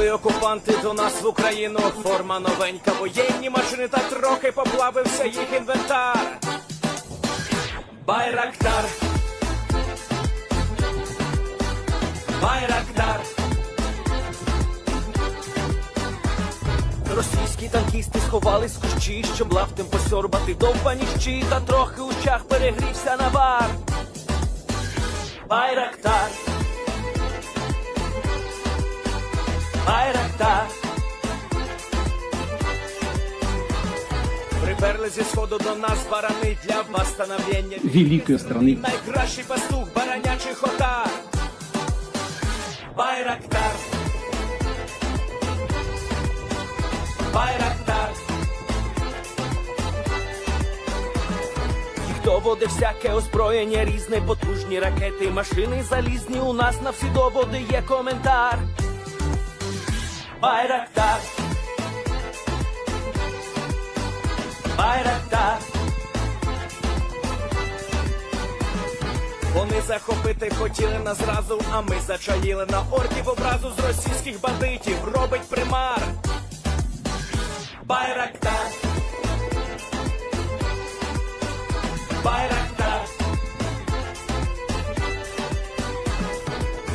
Прийшли окупанти до нас в Україну, форма новенька, воєнні машини, та трохи поплавився їх інвентар. Байрактар, Байрактар. Російські танкісти сховались в кущі, щоб лаптем посьорбати довбані щі, та трохи у чах перегрівся навар. Байрактар, Байрактар. Приперли зі сходу до нас барани для восстановлення великої страни. Найкращий пастух баранячих отар. Байрактар, Байрактар. І хто воде всяке озброєння різне, потужні ракети, машини залізні, у нас на всі доводи є коментар. Байрактар, Байрактар. Вони захопити хотіли нас зразу, а ми зачаїли на орків образу з російських бандитів, робить примар. Байрактар, Байрактар.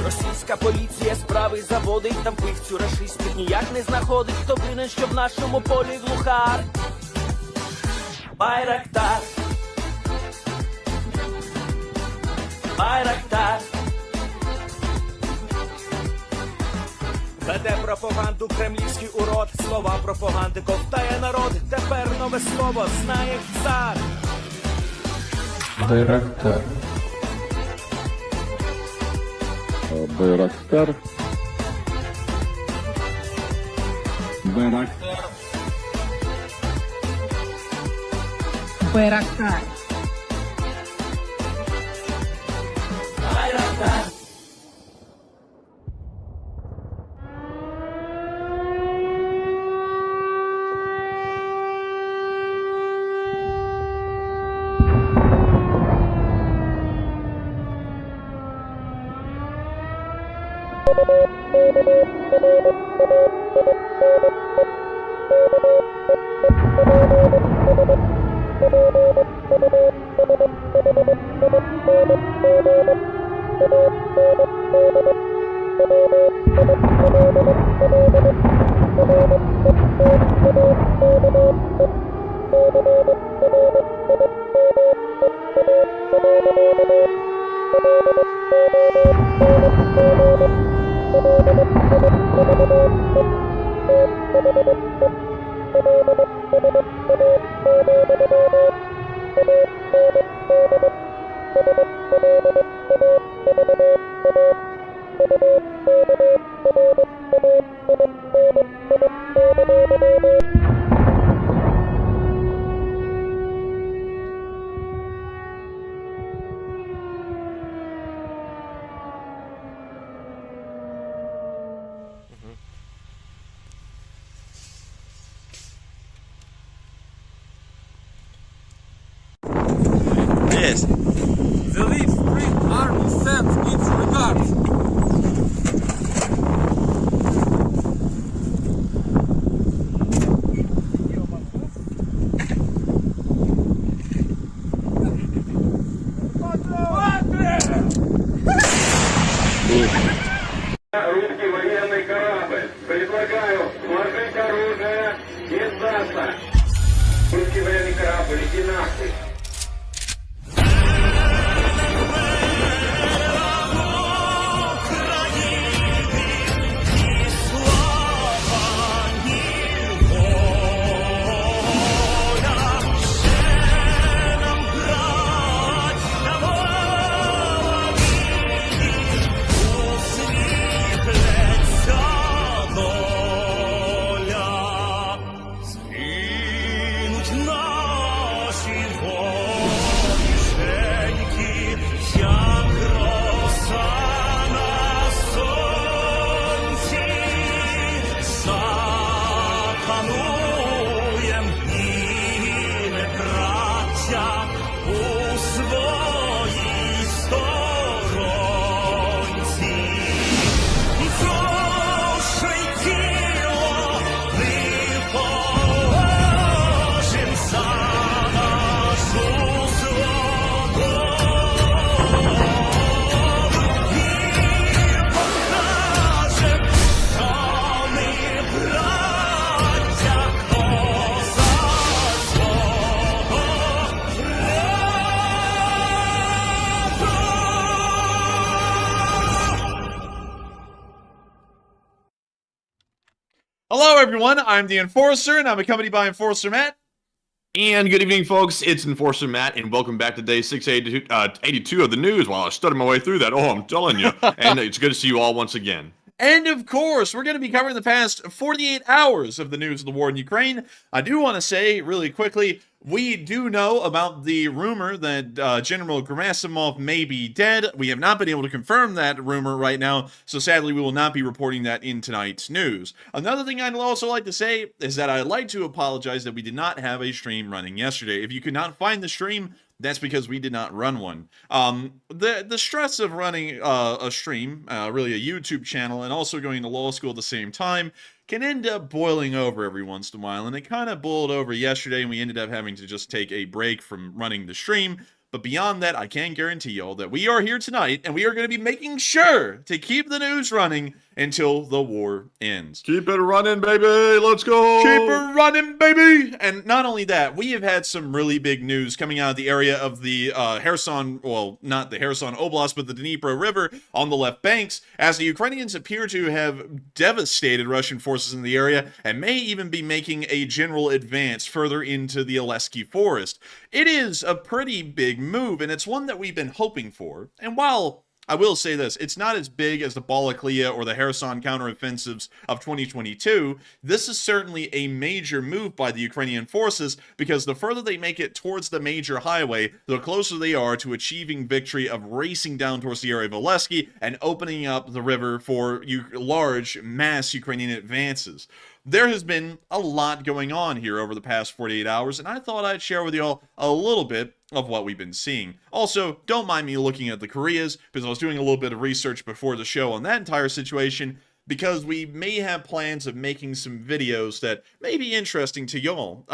Російська поліція справи заводить, там вбивцю рашистів ніяк не знаходить, хто винен, що в нашому полі глухар. Байрактар, Байрактар. Веде пропаганду кремлівський урод, слова пропаганди ковтає народ, тепер нове слово знає цар. Байрактар. Байрактар. Байрактар. Байрактар. Байрактар. Yes. The Leaf Spring Army sends its regards. Русский военный корабль. Предлагаю сложить оружие и сдаться. Русский военный корабль, иди нахуй. Наші Hello, everyone. I'm the Enforcer, and I'm accompanied by Enforcer Matt. And good evening, folks. It's Enforcer Matt, and welcome back to day 682 of the news. While I was studying my way through that, I'm telling you, and it's good to see you all once again. And of course, we're going to be covering the past 48 hours of the news of the war in Ukraine. I do want to say really quickly, we do know about the rumor that General Gerasimov may be dead. We have not been able to confirm that rumor right now, so sadly we will not be reporting that in tonight's news. Another thing I'd also like to say is that I'd like to apologize that we did not have a stream running yesterday. If you could not find the stream, that's because we did not run one. The stress of running a stream, really a YouTube channel, and also going to law school at the same time can end up boiling over every once in a while, and it kind of boiled over yesterday, and we ended up having to just take a break from running the stream. But beyond that, I can guarantee y'all that we are here tonight, and we are going to be making sure to keep the news running until the war ends. Keep it running, baby. Let's go. Keep it running, baby. And not only that, we have had some really big news coming out of the area of the Kherson, well, not the Kherson Oblast, but the Dnipro River on the left banks, as the Ukrainians appear to have devastated Russian forces in the area and may even be making a general advance further into the Zelenskyy forest. It is a pretty big move, and it's one that we've been hoping for. And while I will say this, it's not as big as the Balaklia or the Kherson counteroffensives of 2022. This is certainly a major move by the Ukrainian forces, because the further they make it towards the major highway, the closer they are to achieving victory of racing down towards the area of Zelenskyy and opening up the river for large mass Ukrainian advances. There has been a lot going on here over the past 48 hours, and I thought I'd share with y'all a little bit of what we've been seeing. Also, don't mind me looking at the Koreas, because I was doing a little bit of research before the show on that entire situation, because we may have plans of making some videos that may be interesting to y'all.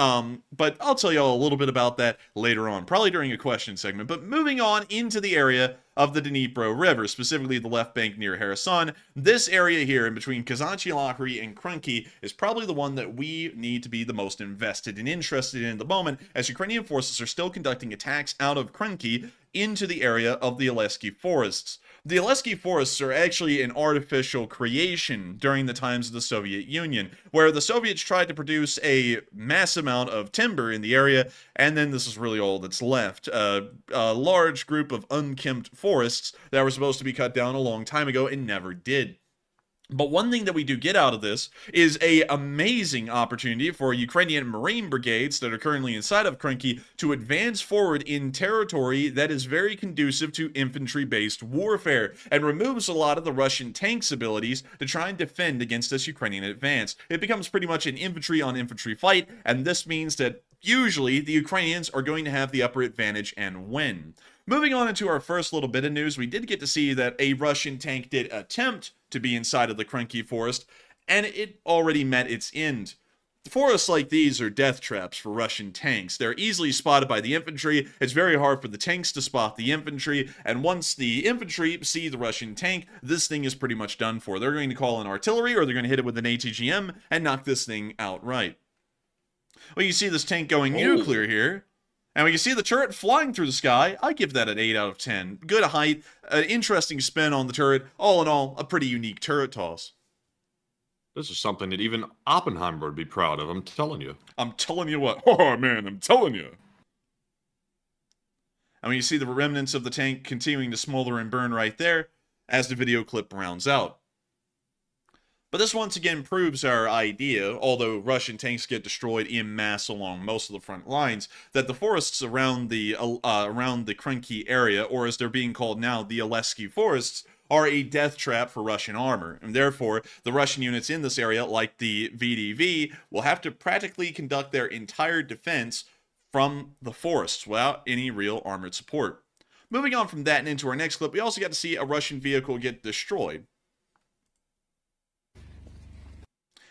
But I'll tell y'all a little bit about that later on, probably during a question segment. But moving on into the area of the Dnipro River, specifically the left bank near Kherson, this area here in between Kazanchi-Lakhri and Krinky is probably the one that we need to be the most invested and interested in at the moment, as Ukrainian forces are still conducting attacks out of Krinky into the area of the Zelenskyy forests. The Zelenskyy forests are actually an artificial creation during the times of the Soviet Union, where the Soviets tried to produce a mass amount of timber in the area, and then this is really all that's left. A large group of unkempt forests that were supposed to be cut down a long time ago and never did. But one thing that we do get out of this is a amazing opportunity for Ukrainian Marine brigades that are currently inside of Krinky to advance forward in territory that is very conducive to infantry-based warfare and removes a lot of the Russian tanks' abilities to try and defend against this Ukrainian advance. It becomes pretty much an infantry-on-infantry fight, and this means that usually the Ukrainians are going to have the upper advantage and win. Moving on into our first little bit of news, we did get to see that a Russian tank did attempt to be inside of the Krinky forest, and it already met its end. Forests like these are death traps for Russian tanks. They're easily spotted by the infantry. It's very hard for the tanks to spot the infantry, and once the infantry see the Russian tank, this thing is pretty much done for. They're going to call in artillery, or they're going to hit it with an ATGM and knock this thing outright. Well, you see this tank going nuclear here. And when you see the turret flying through the sky, I give that an 8 out of 10. Good height, an interesting spin on the turret. All in all, a pretty unique turret toss. This is something that even Oppenheimer would be proud of, I'm telling you. I'm telling you what. Oh, man, I'm telling you. And when you see the remnants of the tank continuing to smolder and burn right there, as the video clip rounds out. But this once again proves our idea, although Russian tanks get destroyed en masse along most of the front lines, that the forests around the Krinky area, or as they're being called now, the Zelenskyy forests, are a death trap for Russian armor. And therefore, the Russian units in this area, like the VDV, will have to practically conduct their entire defense from the forests without any real armored support. Moving on from that and into our next clip, we also got to see a Russian vehicle get destroyed.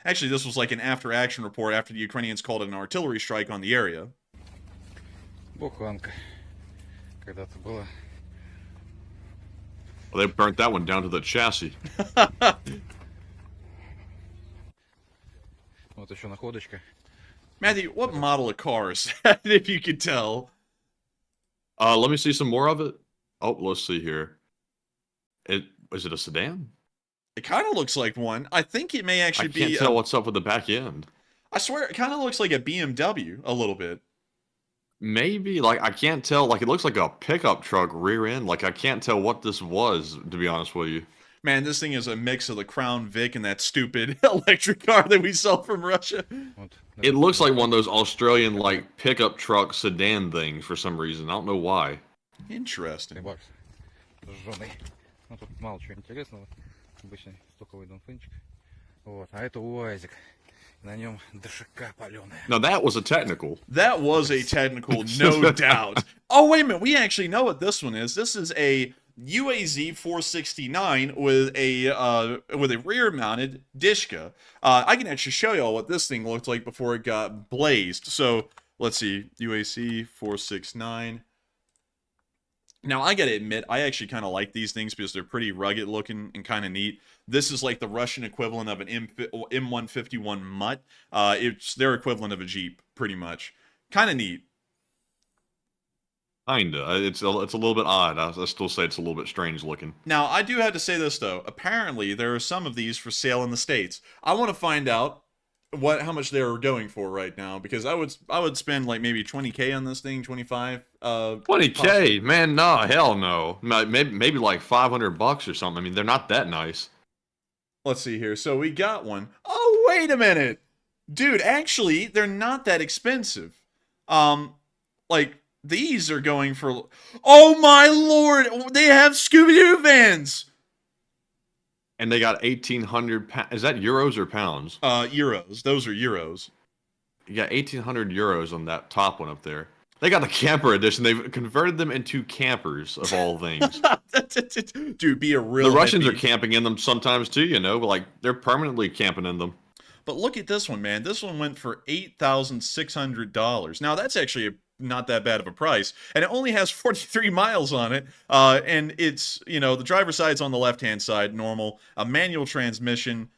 Actually, this was like an after-action report after the Ukrainians called an artillery strike on the area. Буханка. Когда-то было. Well, they burnt that one down to the chassis. Вот еще находочка. Matthew, what model of car is that, if you could tell? Let me see some more of it. Oh, let's see here. Is it a sedan? It kind of looks like one. I think it may I actually can't be. tell what's up with the back end. I swear, it kind of looks like a BMW a little bit. Maybe, like, I can't tell. Like, it looks like a pickup truck rear end. Like, I can't tell what this was, to be honest with you. Man, this thing is a mix of the Crown Vic and that stupid electric car that we sell from Russia. It looks like one of those Australian, like, pickup truck sedan things for some reason. I don't know why. Interesting. Бакс. Жженый. Ну, тут мало чего интересного. Обычный стоковый донфенчик. Вот. А это УАЗик. На нем ДШК паленая. Now, that was a technical. That was a technical, no doubt. Oh, wait a minute. We actually know what this one is. This is a UAZ 469 with a rear-mounted Dishka. I can actually show y'all what this thing looked like before it got blazed. So, let's see. UAC 469. Now, I gotta admit, I actually kind of like these things because they're pretty rugged looking and kind of neat. This is like the Russian equivalent of an M151 Mutt. It's their equivalent of a Jeep, pretty much. Kind of neat. Kinda. It's a little bit odd. I still say it's a little bit strange looking. Now, I do have to say this, though. Apparently, there are some of these for sale in the States. I want to find out how much they're going for right now, because I would spend like maybe 20K on this thing, 25. 20K, possibly. man, nah, hell no. Maybe like $500 or something. I mean, they're not that nice. Let's see here. So we got one. Oh, wait a minute. Dude, actually, they're not that expensive. Like, these are going for... Oh, my lord! They have Scooby-Doo vans! And they got 1,800 pounds. Is that euros or pounds? Euros. Those are euros. You got 1,800 euros on that top one up there. They got the camper edition. They've converted them into campers, of all things. Dude, be a real The Russians hippie. are camping in them sometimes too, you know, like they're permanently camping in them. But look at this one, man. This one went for $8,600. Now, that's actually not that bad of a price. And it only has 43 miles on it. And it's, you know, the driver's side's on the left-hand side, normal. A manual transmission.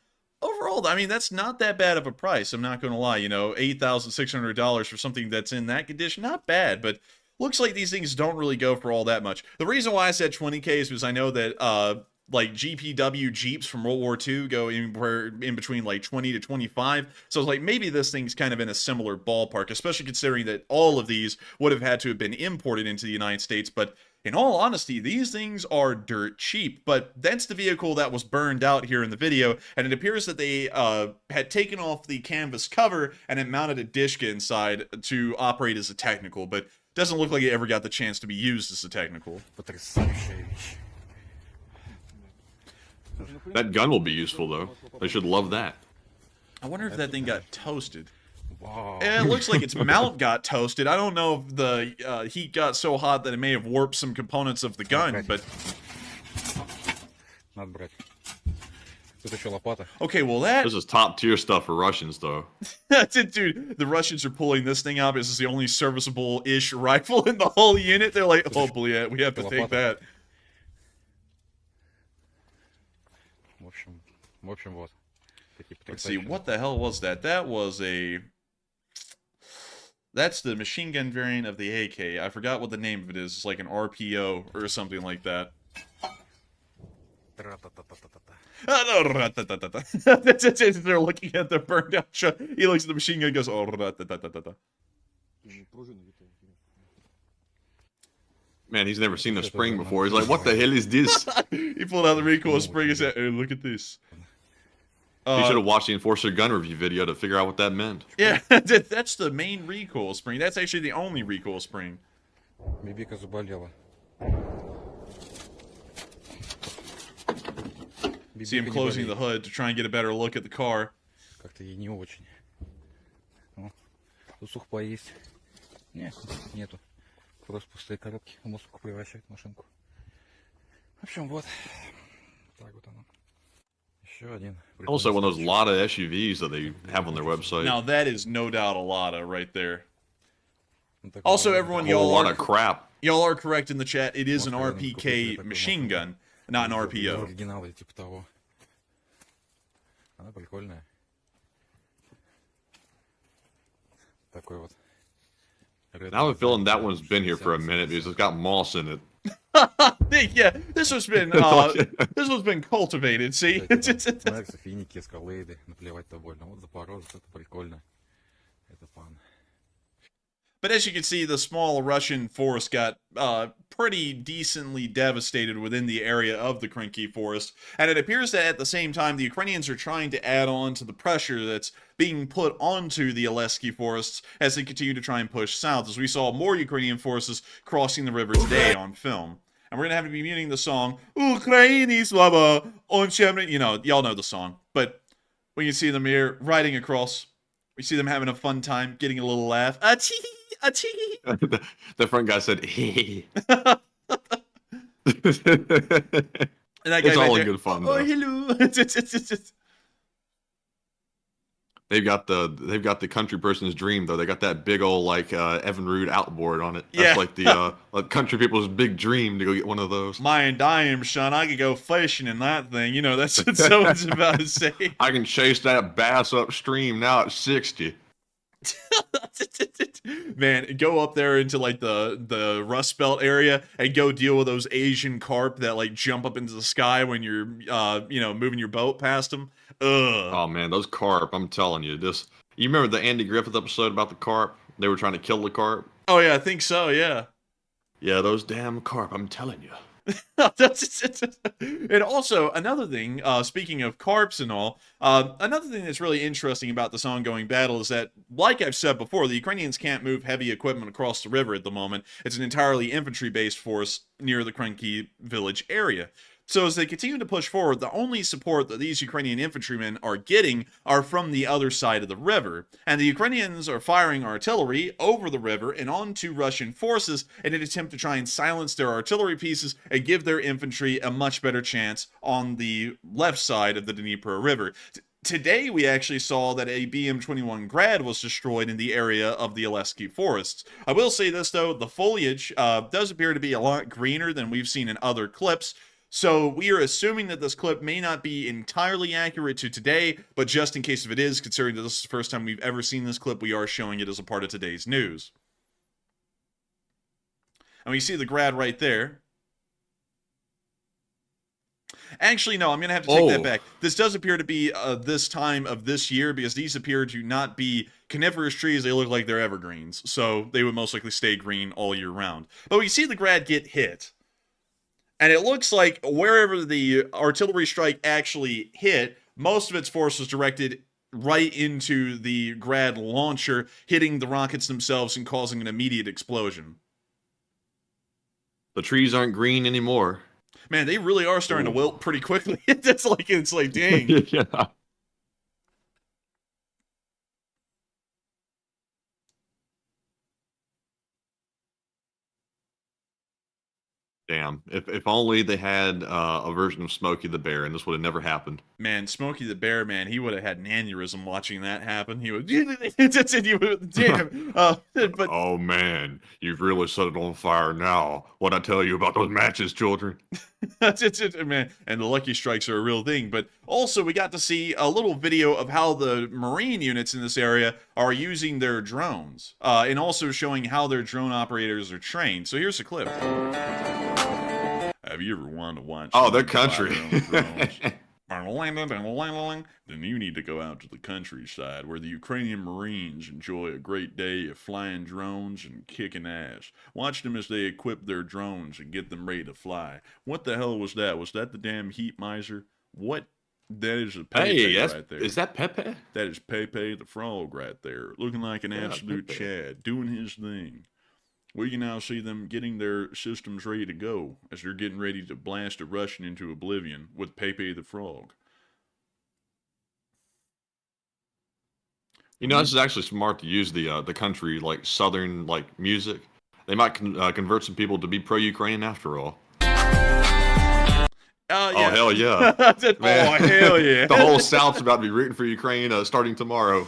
Overall, I mean, that's not that bad of a price. I'm not going to lie. You know, $8,600 for something that's in that condition, not bad. But looks like these things don't really go for all that much. The reason why I said 20K is because I know that, like GPW Jeeps from World War II go in between like 20 to 25. So it's like maybe this thing's kind of in a similar ballpark, especially considering that all of these would have had to have been imported into the United States. But in all honesty, these things are dirt cheap. But that's the vehicle that was burned out here in the video. And it appears that they had taken off the canvas cover and it mounted a Dishka inside to operate as a technical. But doesn't look like it ever got the chance to be used as a technical. Потрясающая вещь. That gun will be useful though. They should love that. I wonder if that thing got toasted. Вау. It looks like its mount got toasted. I don't know if the heat got so hot that it may have warped some components of the gun, but... Надо брать. Тут еще лопата. Okay, well that... This is top tier stuff for Russians though. Dude, the Russians are pulling this thing out. This is the only serviceable-ish rifle in the whole unit. They're like, oh, boy, we have to take that. В общем, вот. Такие Let's see, потрясающие. what the hell was that? That was a... That's the machine gun variant of the AK. I forgot what the name of it is. It's like an RPO or something like that. Тра-та-та-та-та-та. They're looking at the burned out shot. He looks at the machine gun and goes, oh, Man, he's never seen a spring before. He's like, what the hell is this? He pulled out the recoil spring and said, hey, look at this. He should have watched the Enforcer gun review video to figure out what that meant. Yeah, that's the main recoil spring. That's actually the only recoil spring. Бибика заболела. See him closing the hood to try and get a better look at the car. Как-то ей не очень. Ну, тут сухпай есть. Нет, нету. Просто пустые коробки. В мусорку превращают машинку. В общем, вот. Так вот оно. Еще один. Also, one of those Lada SUVs that they have on their website. Now, that is no doubt a Lada right there. Ну, такой Also, вот. everyone, a whole y'all lot are, of crap. y'all are correct in the chat. It is an RPK machine gun, not an RPO. Оригиналы типа того. Она прикольная. Такой вот. Now I have a feeling that one's been here for a minute because it's got moss in it. Yeah, this has been cultivated. See, Мерсы, финики, эскалейды, наплевать-то больно. Вот Запорожец, это прикольно. Это пан. but as you can see, the small Russian force got pretty decently devastated within the area of the Krinky forest, and it appears that at the same time, the Ukrainians are trying to add on to the pressure that's being put onto the Zelenskyy forests as they continue to try and push south, as we saw more Ukrainian forces crossing the river today on film. And we're going to have to be muting the song, Ukraini slava on Chemnitz. You know, y'all know the song, but we can see them here riding across. We see them having a fun time, getting a little laugh. Achee! Achee! The front guy said, "Hey." And that guy It's all right in there, good fun, oh, though. hello. They've got the country person's dream though. They got that big old like Evan Root outboard on it. That's Yeah. like the like country people's big dream to go get one of those. My dime, son, I could go fishing in that thing. You know, that's what someone's about to say. I can chase that bass upstream now at 60. Man, go up there into like the Rust Belt area and go deal with those Asian carp that like jump up into the sky when you're moving your boat past them. Ugh. Oh man, those carp! I'm telling you, you remember the Andy Griffith episode about the carp? They were trying to kill the carp. Oh yeah, I think so. Yeah. Yeah, those damn carp! I'm telling you. And also another thing, speaking of carps and all, another thing that's really interesting about this ongoing battle is that, like I've said before, the Ukrainians can't move heavy equipment across the river at the moment. It's an entirely infantry-based force near the Krenki village area. So as they continue to push forward, the only support that these Ukrainian infantrymen are getting are from the other side of the river. And the Ukrainians are firing artillery over the river and onto Russian forces in an attempt to try and silence their artillery pieces and give their infantry a much better chance on the left side of the Dnipro River. Today, we actually saw that a BM-21 Grad was destroyed in the area of the Zelenskyy forests. I will say this, though, the foliage does appear to be a lot greener than we've seen in other clips. So we are assuming that this clip may not be entirely accurate to today, but just in case if it is, considering that this is the first time we've ever seen this clip, we are showing it as a part of today's news. And we see the Grad right there. Actually, no, I'm going to have to take that back. This does appear to be this time of this year, because these appear to not be coniferous trees. They look like they're evergreens, so they would most likely stay green all year round. But we see the Grad get hit. And it looks like wherever the artillery strike actually hit, most of its force was directed right into the Grad launcher, hitting the rockets themselves and causing an immediate explosion. The trees aren't green anymore. Man, they really are starting to wilt pretty quickly. it's like, dang. Yeah. Damn. If only they had a version of Smokey the Bear, and this would have never happened. Man, Smokey the Bear, man, he would have had an aneurysm watching that happen. He would, damn. But Oh man, you've really set it on fire now. What I tell you about those matches, children? man, and the lucky strikes are a real thing. But also, we got to see a little video of how the Marine units in this area are using their drones, and also showing how their drone operators are trained. So here's a clip. Have you ever wanted to watch? Oh, their country. Then you need to go out to the countryside where the Ukrainian Marines enjoy a great day of flying drones and kicking ass. Watch them as they equip their drones and get them ready to fly. What the hell was that? Was that the damn heat miser? What? That is a Pepe right there. Is that Pepe? That is Pepe the Frog right there, looking like an absolute Pepe. Chad, doing his thing. We can now see them getting their systems ready to go as they're getting ready to blast a Russian into oblivion with Pepe the Frog. You know, this is actually smart to use the country like southern like music. They might convert some people to be pro-Ukrainian after all. Yeah. Oh hell yeah! Oh hell yeah! The whole South's about to be rooting for Ukraine starting tomorrow.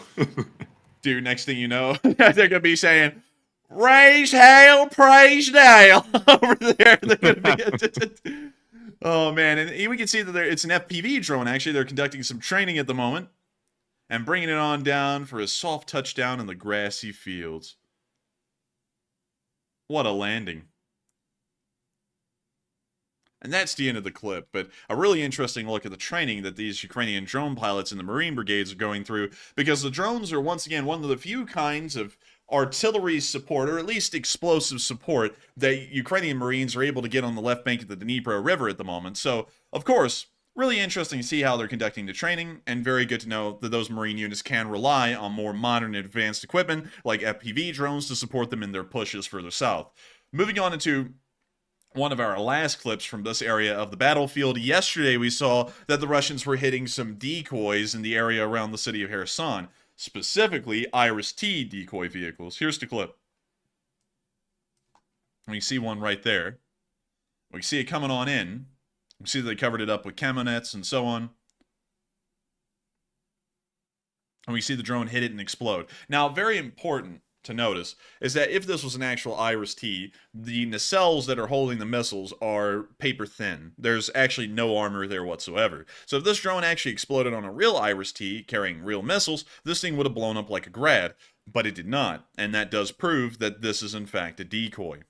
Dude, next thing you know, they're gonna be saying, "Raise hail, praise Dale" over there. They're gonna be. Oh man, and we can see that it's an FPV drone. Actually, they're conducting some training at the moment and bringing it on down for a soft touchdown in the grassy fields. What a landing! And that's the end of the clip, but a really interesting look at the training that these Ukrainian drone pilots in the Marine brigades are going through, because the drones are once again one of the few kinds of artillery support, or at least explosive support, that Ukrainian Marines are able to get on the left bank of the Dnipro River at the moment. So, of course, really interesting to see how they're conducting the training, and very good to know that those Marine units can rely on more modern advanced equipment like FPV drones to support them in their pushes further south. Moving on into one of our last clips from this area of the battlefield. Yesterday we saw that the Russians were hitting some decoys in the area around the city of Kherson, specifically Iris-T decoy vehicles. Here's the clip. We see one right there. We see it coming on in. We see that they covered it up with camo nets and so on. And we see the drone hit it and explode. Now, very important to notice is that if this was an actual Iris-T, the nacelles that are holding the missiles are paper thin. There's actually no armor there whatsoever. So if this drone actually exploded on a real Iris-T carrying real missiles, this thing would have blown up like a grad, but it did not. And that does prove that this is in fact a decoy.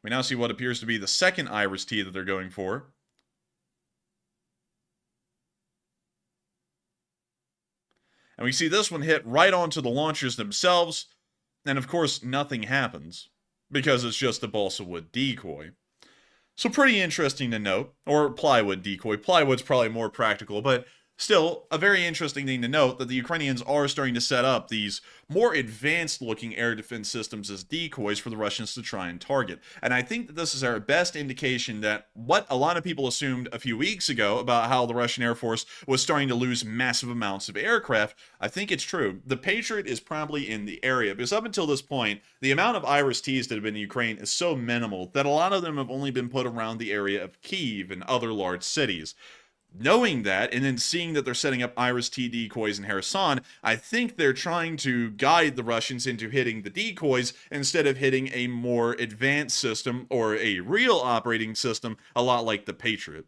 We now see what appears to be the second Iris-T that they're going for. And we see this one hit right onto the launchers themselves, and of course nothing happens, because it's just a balsa wood decoy. So pretty interesting to note, or plywood decoy. Plywood's probably more practical, but still, a very interesting thing to note that the Ukrainians are starting to set up these more advanced looking air defense systems as decoys for the Russians to try and target. And I think that this is our best indication that what a lot of people assumed a few weeks ago about how the Russian Air Force was starting to lose massive amounts of aircraft, I think it's true. The Patriot is probably in the area, because up until this point, the amount of Iris-Ts that have been in Ukraine is so minimal that a lot of them have only been put around the area of Kyiv and other large cities. Knowing that, and then seeing that they're setting up Iris-T decoys in Kherson, I think they're trying to guide the Russians into hitting the decoys instead of hitting a more advanced system, or a real operating system, a lot like the Patriot.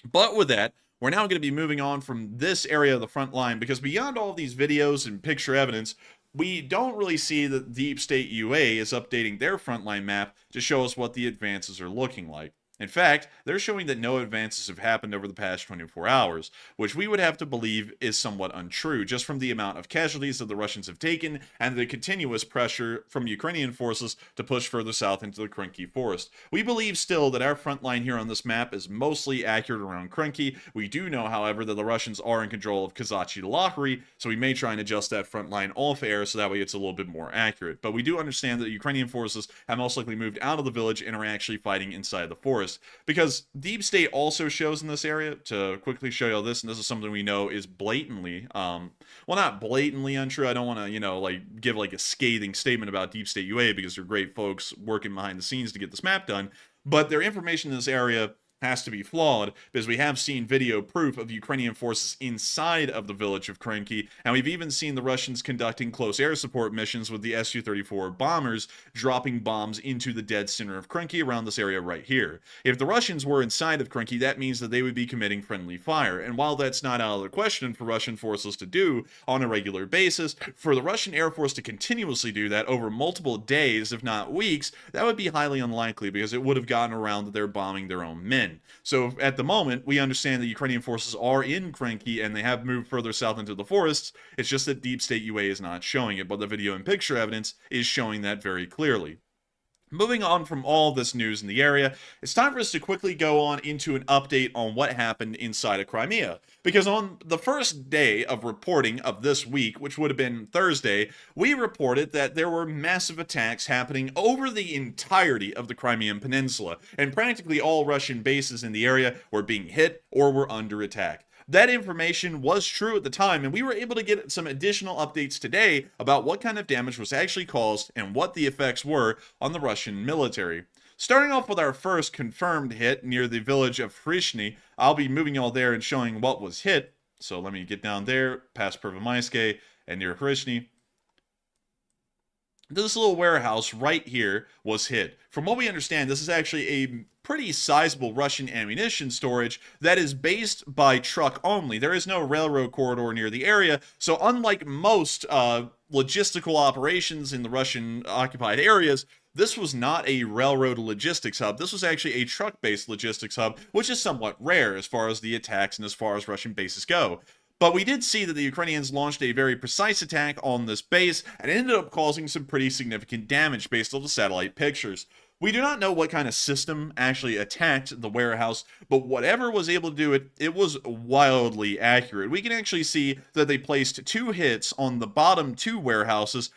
But with that, we're now going to be moving on from this area of the front line, because beyond all of these videos and picture evidence, we don't really see that Deep State UA is updating their frontline map to show us what the advances are looking like. In fact, they're showing that no advances have happened over the past 24 hours, which we would have to believe is somewhat untrue, just from the amount of casualties that the Russians have taken and the continuous pressure from Ukrainian forces to push further south into the Krinky forest. We believe still that our front line here on this map is mostly accurate around Krinky. We do know, however, that the Russians are in control of Kazachi Lahri, so we may try and adjust that front line off air so that way it's a little bit more accurate. But we do understand that Ukrainian forces have most likely moved out of the village and are actually fighting inside the forest. Because Deep State also shows in this area, to quickly show you all this, and this is something we know is blatantly, well, not blatantly untrue. I don't want to, give a scathing statement about Deep State UA, because they're great folks working behind the scenes to get this map done, but their information in this area has to be flawed, because we have seen video proof of Ukrainian forces inside of the village of Krinky, and we've even seen the Russians conducting close air support missions with the Su-34 bombers dropping bombs into the dead center of Krinky around this area right here. If the Russians were inside of Krinky, that means that they would be committing friendly fire, and while that's not out of the question for Russian forces to do on a regular basis, for the Russian Air Force to continuously do that over multiple days, if not weeks, that would be highly unlikely, because it would have gotten around that they're bombing their own men. So at the moment, we understand that Ukrainian forces are in Krinky and they have moved further south into the forests. It's just that Deep State UA is not showing it, but the video and picture evidence is showing that very clearly. Moving on from all this news in the area, it's time for us to quickly go on into an update on what happened inside of Crimea. Because on the first day of reporting of this week, which would have been Thursday, we reported that there were massive attacks happening over the entirety of the Crimean Peninsula, and practically all Russian bases in the area were being hit or were under attack. That information was true at the time, and we were able to get some additional updates today about what kind of damage was actually caused and what the effects were on the Russian military. Starting off with our first confirmed hit near the village of Frishny, I'll be moving y'all there and showing what was hit. So let me get down there, past Pervomaiske, and near Frishny. This little warehouse right here was hit. From what we understand, this is actually a pretty sizable Russian ammunition storage that is based by truck only. There is no railroad corridor near the area, so unlike most logistical operations in the Russian occupied areas, this was not a railroad logistics hub. This was actually a truck-based logistics hub, which is somewhat rare as far as the attacks and as far as Russian bases go. But we did see that the Ukrainians launched a very precise attack on this base and ended up causing some pretty significant damage based on the satellite pictures. We do not know what kind of system actually attacked the warehouse, but whatever was able to do it, it was wildly accurate. We can actually see that they placed 2 hits on the bottom 2 warehouses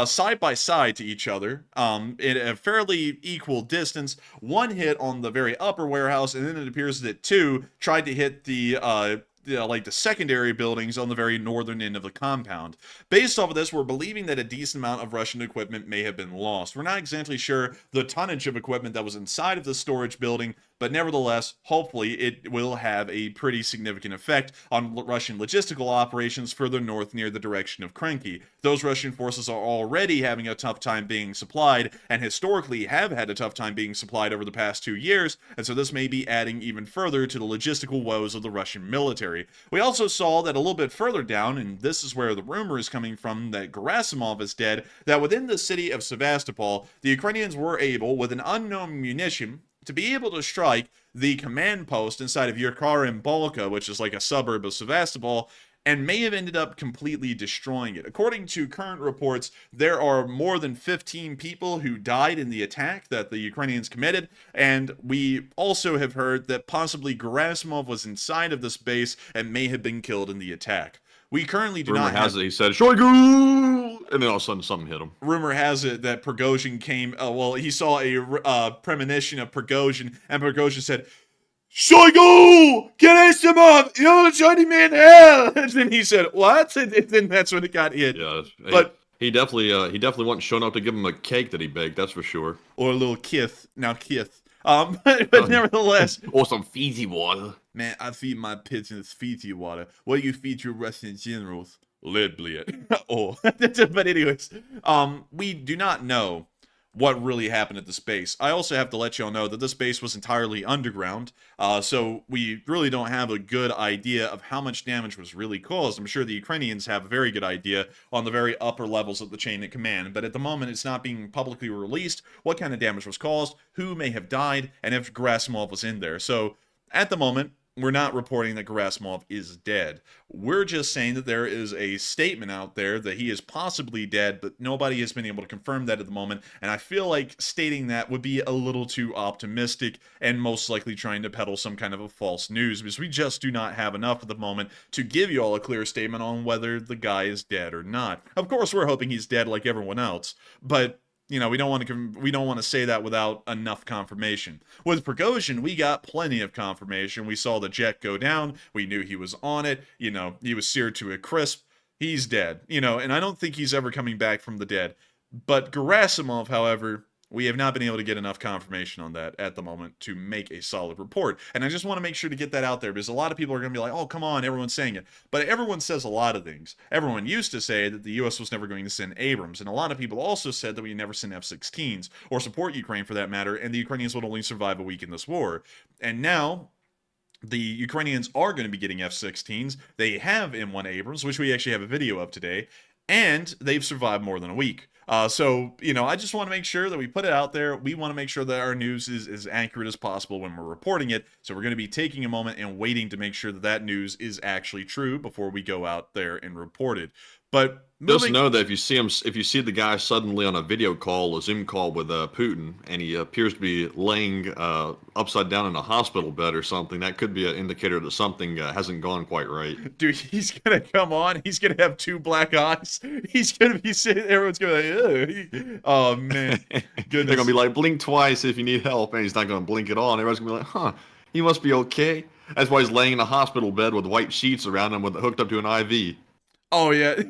side by side to each other in a fairly equal distance. 1 hit on the very upper warehouse, and then it appears that 2 tried to hit the like the secondary buildings on the very northern end of the compound. Based off of this, we're believing that a decent amount of Russian equipment may have been lost. We're not exactly sure the tonnage of equipment that was inside of the storage building, but nevertheless, hopefully it will have a pretty significant effect on Russian logistical operations further north near the direction of Krenki. Those Russian forces are already having a tough time being supplied, and historically have had a tough time being supplied over the past 2 years, and so this may be adding even further to the logistical woes of the Russian military. We also saw that a little bit further down, and this is where the rumor is coming from that Gerasimov is dead, that within the city of Sevastopol, the Ukrainians were able, with an unknown munition, to be able to strike the command post inside of Yurkarin Balka, which is like a suburb of Sevastopol, and may have ended up completely destroying it. According to current reports, there are more than 15 people who died in the attack that the Ukrainians committed, and we also have heard that possibly Gerasimov was inside of this base and may have been killed in the attack. We currently do not have... Rumor has it he said, Shoigu! And then all of a sudden something hit him. Rumor has it that Prigozhin came... well, he saw a premonition of Prigozhin, and Prigozhin said, Shoigu! Gerasimov! You're joining me in hell! And then he said, what? And then that's when it got hit. Yeah, but he definitely wasn't showing up to give him a cake that he baked, that's for sure. Or a little kith. Now kith. But nevertheless... Or some Fiji water. Man, I feed my pigeons Fiji water. What do you feed your Russian generals? Lead bleed. Oh. But anyways, we do not know what really happened at this base. I also have to let y'all know that this base was entirely underground, so we really don't have a good idea of how much damage was really caused. I'm sure the Ukrainians have a very good idea on the very upper levels of the chain of command, but at the moment it's not being publicly released what kind of damage was caused, who may have died, and if Gerasimov was in there. So at the moment, we're not reporting that Gerasimov is dead. We're just saying that there is a statement out there that he is possibly dead, but nobody has been able to confirm that at the moment, and I feel like stating that would be a little too optimistic and most likely trying to peddle some kind of a false news, because we just do not have enough at the moment to give you all a clear statement on whether the guy is dead or not. Of course, we're hoping he's dead like everyone else, but you know, we don't want to say that without enough confirmation. With Prigozhin, we got plenty of confirmation. We saw the jet go down. We knew he was on it. You know, he was seared to a crisp. He's dead. You know, and I don't think he's ever coming back from the dead. But Gerasimov, however, we have not been able to get enough confirmation on that at the moment to make a solid report. And I just want to make sure to get that out there, because a lot of people are going to be like, oh, come on, everyone's saying it. But everyone says a lot of things. Everyone used to say that the U.S. was never going to send Abrams. And a lot of people also said that we never send F-16s, or support Ukraine for that matter, and the Ukrainians would only survive a week in this war. And now the Ukrainians are going to be getting F-16s. They have M1 Abrams, which we actually have a video of today, and they've survived more than a week. So, you know, I just want to make sure that we put it out there. We want to make sure that our news is as accurate as possible when we're reporting it. So we're going to be taking a moment and waiting to make sure that that news is actually true before we go out there and report it. But just know that if you see the guy suddenly on a video call, a Zoom call with Putin, and he appears to be laying upside down in a hospital bed or something, that could be an indicator that something hasn't gone quite right. Dude, he's gonna come on. He's gonna have 2 black eyes. He's gonna be sitting. Everyone's gonna be like, ugh. Oh man, goodness. They're gonna be like, blink twice if you need help, and he's not gonna blink at all. And everyone's gonna be like, huh, he must be okay. That's why he's laying in a hospital bed with white sheets around him, hooked up to an IV. Oh, yeah.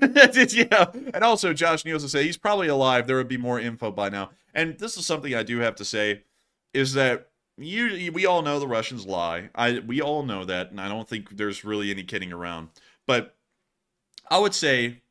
Yeah. And also, Josh Nielsen said he's probably alive. There would be more info by now. And this is something I do have to say, is that we all know the Russians lie. We all know that, and I don't think there's really any kidding around. But I would say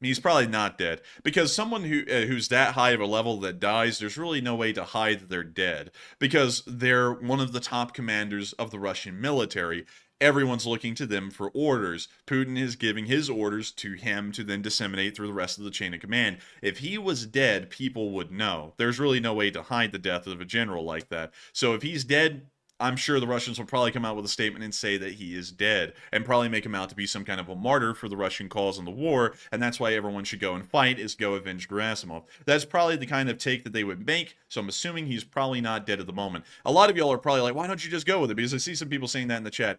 he's probably not dead, because someone who's that high of a level that dies, there's really no way to hide that they're dead, because they're one of the top commanders of the Russian military. everyone's looking to them for orders. Putin is giving his orders to him to then disseminate through the rest of the chain of command. If he was dead, people would know. There's really no way to hide the death of a general like that. So if he's dead, I'm sure the Russians will probably come out with a statement and say that he is dead, and probably make him out to be some kind of a martyr for the Russian cause in the war, and that's why everyone should go and fight, is go avenge Gerasimov. That's probably the kind of take that they would make, so I'm assuming he's probably not dead at the moment. A lot of y'all are probably like, why don't you just go with it? Because I see some people saying that in the chat.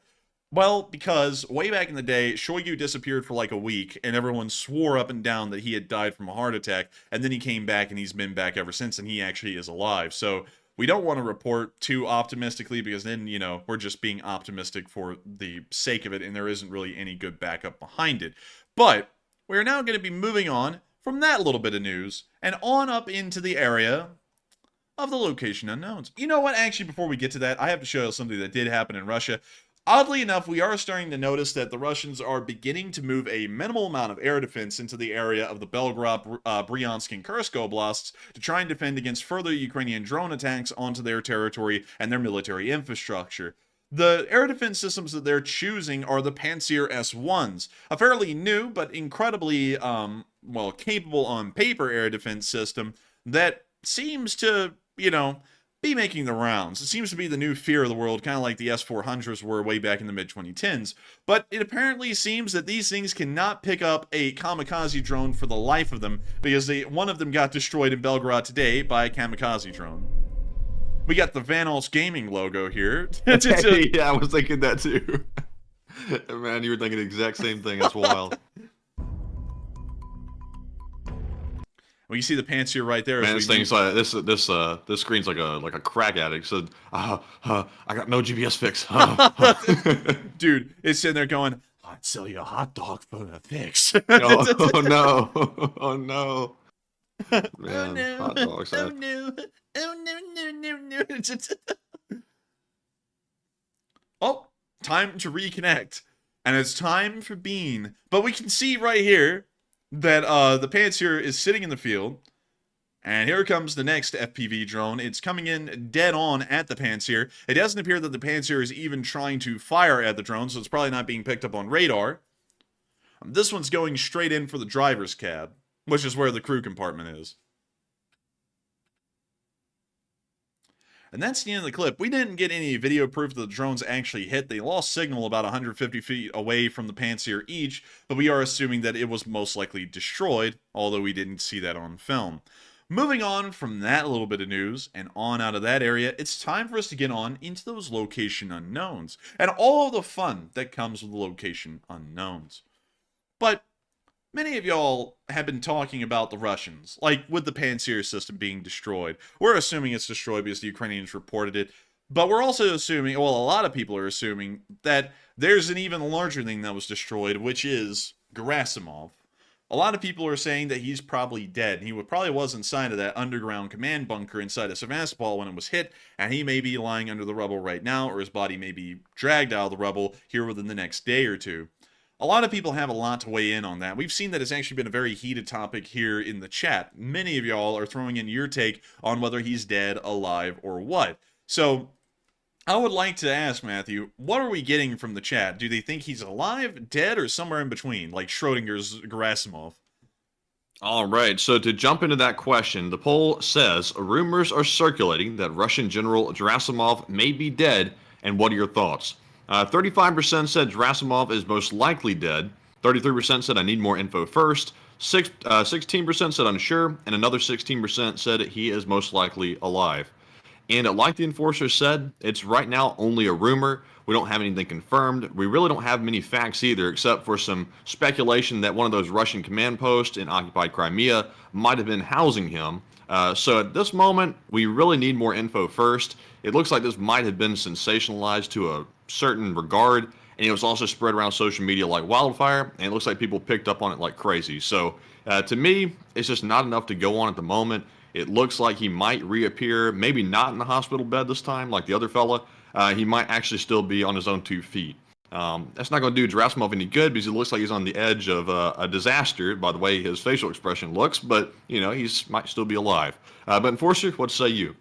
Well, because way back in the day, Shoigu disappeared for like a week, and everyone swore up and down that he had died from a heart attack, and then he came back, and he's been back ever since, and he actually is alive. So we don't want to report too optimistically, because then, you know, we're just being optimistic for the sake of it, and there isn't really any good backup behind it. But we're now going to be moving on from that little bit of news and on up into the area of the location unknowns. You know what? Actually, before we get to that, I have to show you something that did happen in Russia. Oddly enough, we are starting to notice that the Russians are beginning to move a minimal amount of air defense into the area of the Belgorod, Bryansk, and Kursk oblasts to try and defend against further Ukrainian drone attacks onto their territory and their military infrastructure. The air defense systems that they're choosing are the Pantsir S-1s, a fairly new but incredibly, well, capable on paper air defense system that seems to, you know, be making the rounds. It seems to be the new fear of the world, kind of like the S-400s were way back in the mid-2010s. But it apparently seems that these things cannot pick up a kamikaze drone for the life of them, because one of them got destroyed in Belgorod today by a kamikaze drone. We got the Vanos Gaming logo here. Yeah, I was thinking that too. Man, you were thinking the exact same thing. That's wild. Well, you see the pants here right there. Man, this thing's like this screen's like a crack addict. So, I got no GPS fix. Dude, it's sitting there going, "I'd sell you a hot dog for a fix." Oh no! Oh no! Man, Oh no! hot dogs. Oh no! Oh no! No! No! No! Oh, time to reconnect, and it's time for Bean. But we can see right here that the Pantsir is sitting in the field, and here comes the next FPV drone. It's coming in dead on at the Pantsir. It doesn't appear that the Pantsir is even trying to fire at the drone, so it's probably not being picked up on radar. This one's going straight in for the driver's cab, which is where the crew compartment is. And that's the end of the clip. We didn't get any video proof that the drones actually hit. They lost signal about 150 feet away from the Pantsir each, but we are assuming that it was most likely destroyed, although we didn't see that on film. Moving on from that little bit of news and on out of that area, it's time for us to get on into those location unknowns and all of the fun that comes with the location unknowns. But many of y'all have been talking about the Russians, like with the Pantsir system being destroyed. We're assuming it's destroyed because the Ukrainians reported it, but we're also assuming, well, a lot of people are assuming that there's an even larger thing that was destroyed, which is Gerasimov. A lot of people are saying that he's probably dead. He probably was inside of that underground command bunker inside of Sevastopol when it was hit, and he may be lying under the rubble right now, or his body may be dragged out of the rubble here within the next day or two. A lot of people have a lot to weigh in on that. We've seen that it's actually been a very heated topic here in the chat. Many of y'all are throwing in your take on whether he's dead, alive, or what. So, I would like to ask, Matthew, what are we getting from the chat? Do they think he's alive, dead, or somewhere in between, like Schrodinger's Gerasimov? All right, so to jump into that question, the poll says, rumors are circulating that Russian General Gerasimov may be dead, and what are your thoughts? 35% said Gerasimov is most likely dead, 33% said I need more info first, 16% said unsure, and another 16% said he is most likely alive. And like the Enforcer said, it's right now only a rumor. We don't have anything confirmed. We really don't have many facts either, except for some speculation that one of those Russian command posts in occupied Crimea might have been housing him. So at this moment, we really need more info first. It looks like this might have been sensationalized to a certain regard, and it was also spread around social media like wildfire, and it looks like people picked up on it like crazy. So to me, it's just not enough to go on at the moment. It looks like he might reappear, maybe not in the hospital bed this time like the other fella. He might actually still be on his own 2 feet. That's not going to do Gerasimov any good because it looks like he's on the edge of a disaster by the way his facial expression looks, but, you know, he might still be alive. But Enforcer, what say you?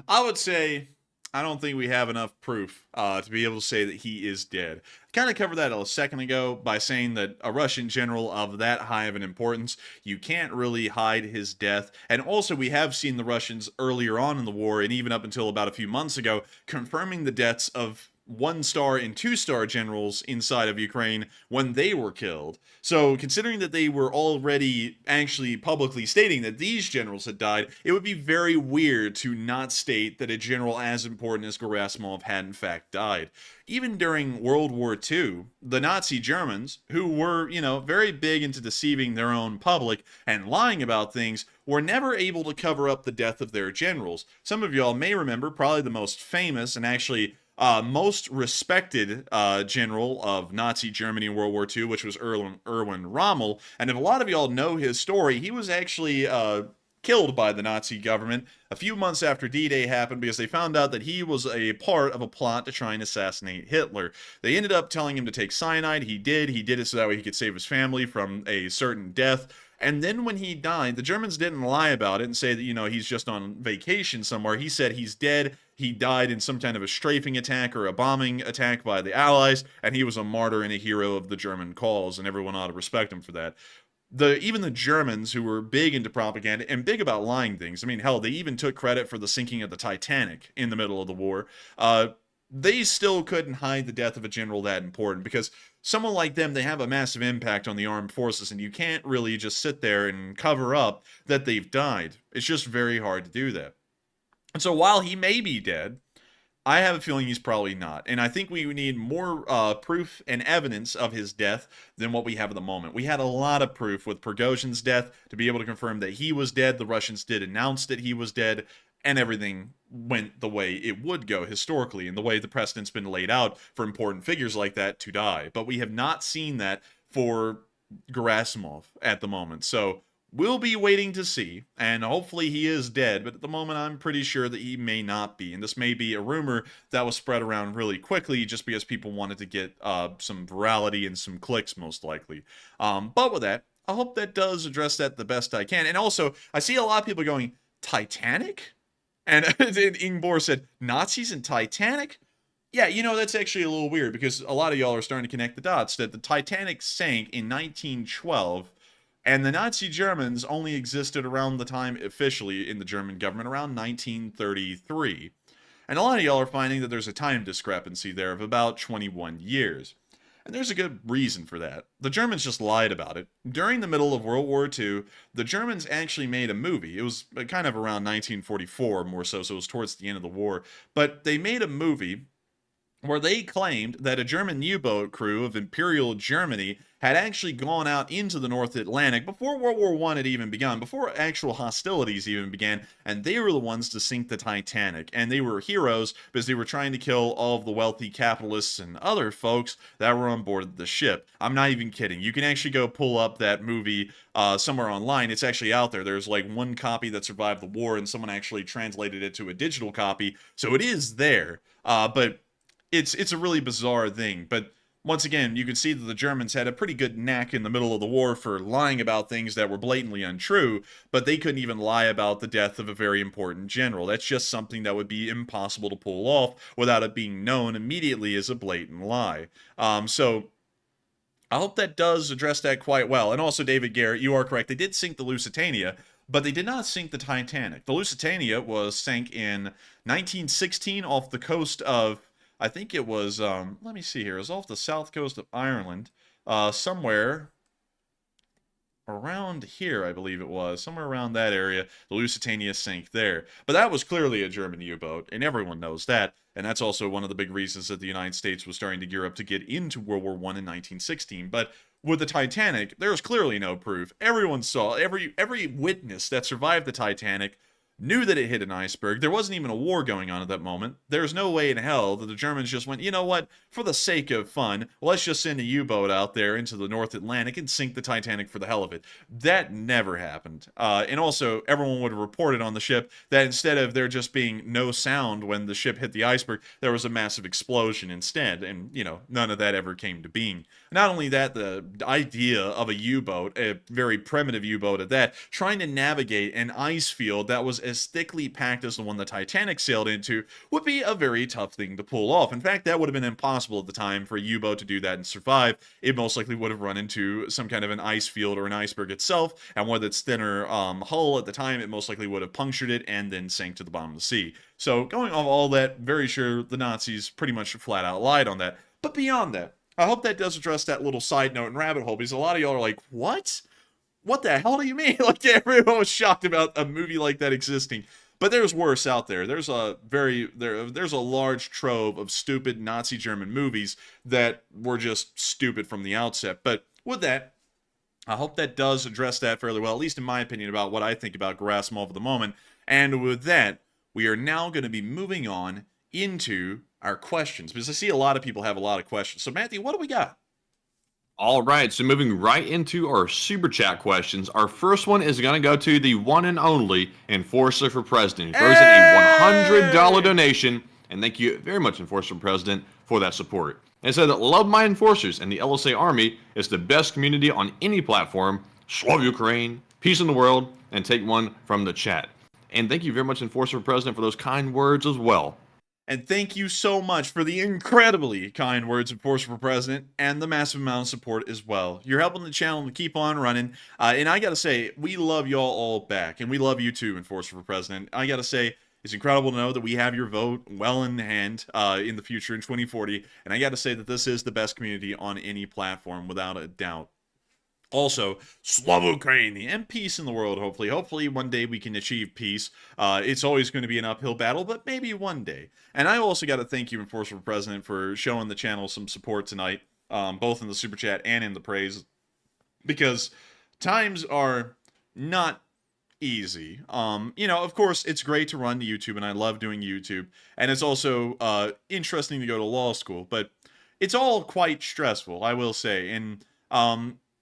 I would say I don't think we have enough proof to be able to say that he is dead. I kind of covered that a second ago by saying that a Russian general of that high of an importance, you can't really hide his death. And also, we have seen the Russians earlier on in the war, and even up until about a few months ago, confirming the deaths of 1-star and 2-star generals inside of Ukraine when they were killed. So considering that they were already actually publicly stating that these generals had died, it would be very weird to not state that a general as important as Gerasimov had in fact died. Even during World War II, the Nazi Germans, who were, very big into deceiving their own public and lying about things, were never able to cover up the death of their generals. Some of y'all may remember probably the most famous and actually most respected general of Nazi Germany in World War II, which was Erwin Rommel. And if a lot of y'all know his story, he was actually killed by the Nazi government a few months after D-Day happened because they found out that he was a part of a plot to try and assassinate Hitler. They ended up telling him to take cyanide. He did. He did it so that way he could save his family from a certain death. And then when he died, the Germans didn't lie about it and say that, he's just on vacation somewhere. He said he's dead. He died in some kind of a strafing attack or a bombing attack by the Allies, and he was a martyr and a hero of the German cause, and everyone ought to respect him for that. Even the Germans, who were big into propaganda and big about lying things, I mean, hell, they even took credit for the sinking of the Titanic in the middle of the war. They still couldn't hide the death of a general that important because someone like them, they have a massive impact on the armed forces, and you can't really just sit there and cover up that they've died. It's just very hard to do that. And so while he may be dead, I have a feeling he's probably not. And I think we need more proof and evidence of his death than what we have at the moment. We had a lot of proof with Prigozhin's death to be able to confirm that he was dead. The Russians did announce that he was dead, and everything went the way it would go historically and the way the precedent's been laid out for important figures like that to die. But we have not seen that for Gerasimov at the moment. So we'll be waiting to see, and hopefully he is dead, but at the moment I'm pretty sure that he may not be. And this may be a rumor that was spread around really quickly just because people wanted to get some virality and some clicks, most likely. But with that, I hope that does address that the best I can. And also, I see a lot of people going, Titanic? And Ingbor said, Nazis and Titanic? Yeah, that's actually a little weird because a lot of y'all are starting to connect the dots that the Titanic sank in 1912, and the Nazi Germans only existed around the time officially in the German government around 1933. And a lot of y'all are finding that there's a time discrepancy there of about 21 years. And there's a good reason for that. The Germans just lied about it. During the middle of World War II, the Germans actually made a movie. It was kind of around 1944 more so it was towards the end of the war. But they made a movie where they claimed that a German U-boat crew of Imperial Germany had actually gone out into the North Atlantic before World War I had even begun, before actual hostilities even began, and they were the ones to sink the Titanic. And they were heroes because they were trying to kill all of the wealthy capitalists and other folks that were on board the ship. I'm not even kidding. You can actually go pull up that movie somewhere online. It's actually out there. There's like one copy that survived the war, and someone actually translated it to a digital copy, so it is there. But it's a really bizarre thing. But once again, you can see that the Germans had a pretty good knack in the middle of the war for lying about things that were blatantly untrue, but they couldn't even lie about the death of a very important general. That's just something that would be impossible to pull off without it being known immediately as a blatant lie. So I hope that does address that quite well. And also, David Garrett, you are correct. They did sink the Lusitania, but they did not sink the Titanic. The Lusitania was sank in 1916 off the coast of, I think it was, let me see here, it was off the south coast of Ireland, somewhere around here, I believe it was, somewhere around that area, the Lusitania sank there. But that was clearly a German U-boat, and everyone knows that, and that's also one of the big reasons that the United States was starting to gear up to get into World War I in 1916. But with the Titanic, there was clearly no proof. Everyone saw, every witness that survived the Titanic knew that it hit an iceberg. There wasn't even a war going on at that moment. There's no way in hell that the Germans just went, you know what, for the sake of fun, let's just send a U-boat out there into the North Atlantic and sink the Titanic for the hell of it. That never happened. And also, everyone would have reported on the ship that instead of there just being no sound when the ship hit the iceberg, there was a massive explosion instead. And, none of that ever came to being. Not only that, the idea of a U-boat, a very primitive U-boat at that, trying to navigate an ice field that was as thickly packed as the one the Titanic sailed into would be a very tough thing to pull off. In fact, that would have been impossible at the time for a U-boat to do that and survive. It most likely would have run into some kind of an ice field or an iceberg itself, and with its thinner hull at the time, it most likely would have punctured it and then sank to the bottom of the sea. So going off all that, very sure the Nazis pretty much flat out lied on that. But beyond that, I hope that does address that little side note and rabbit hole, because a lot of y'all are like, what? What the hell do you mean? Like, everyone was shocked about a movie like that existing. But there's worse out there. There's a large trove of stupid Nazi German movies that were just stupid from the outset. But with that, I hope that does address that fairly well, at least in my opinion, about what I think about Gerasimov at the moment. And with that, we are now going to be moving on into our questions, because I see a lot of people have a lot of questions. So Matthew, what do we got? All right, so moving right into our super chat questions. Our first one is going to go to the one and only Enforcer for President, who throws in a $100 donation. And thank you very much, Enforcer for President, for that support. And said that love my enforcers, and the LSA Army is the best community on any platform. Slav Ukraine, peace in the world, and take one from the chat. And thank you very much, Enforcer for President, for those kind words as well. And thank you so much for the incredibly kind words of Enforcer for President and the massive amount of support as well. You're helping the channel to keep on running. And I gotta say, we love y'all all back. And we love you too, Enforcer for President. I gotta say, it's incredible to know that we have your vote well in hand in the future in 2040. And I gotta say that this is the best community on any platform, without a doubt. Also, Slav Ukraine and peace in the world, hopefully. Hopefully one day we can achieve peace. It's always going to be an uphill battle, but maybe one day. And I also got to thank you, Enforcer for President, for showing the channel some support tonight, both in the Super Chat and in the praise, because times are not easy. You know, of course, it's great to run YouTube, and I love doing YouTube, and it's also interesting to go to law school, but it's all quite stressful, I will say, and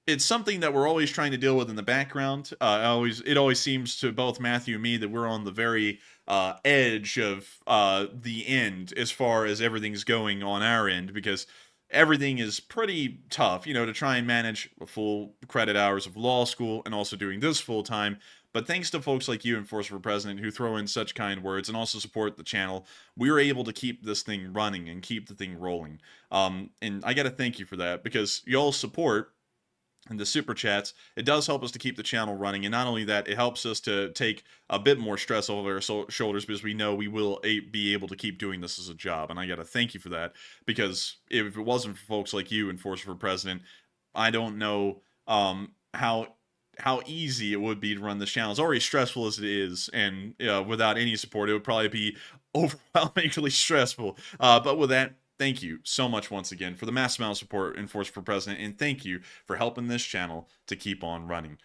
it's something that we're always trying to deal with in the background. It always seems to both Matthew and me that we're on the very edge of the end as far as everything's going on our end, because everything is pretty tough, you know, to try and manage full credit hours of law school and also doing this full time. But thanks to folks like you, Enforcer for President, who throw in such kind words and also support the channel, we were able to keep this thing running and keep the thing rolling. And I got to thank you for that, because y'all's support and the super chats, it does help us to keep the channel running. And not only that, it helps us to take a bit more stress off our shoulders, because we know we will be able to keep doing this as a job. And I got to thank you for that, because if it wasn't for folks like you, Enforcer for President, I don't know how easy it would be to run this channel. It's already stressful as it is, and without any support, it would probably be overwhelmingly stressful. But with that, thank you so much once again for the massive amount of support, Enforcer for President, and thank you for helping this channel to keep on running.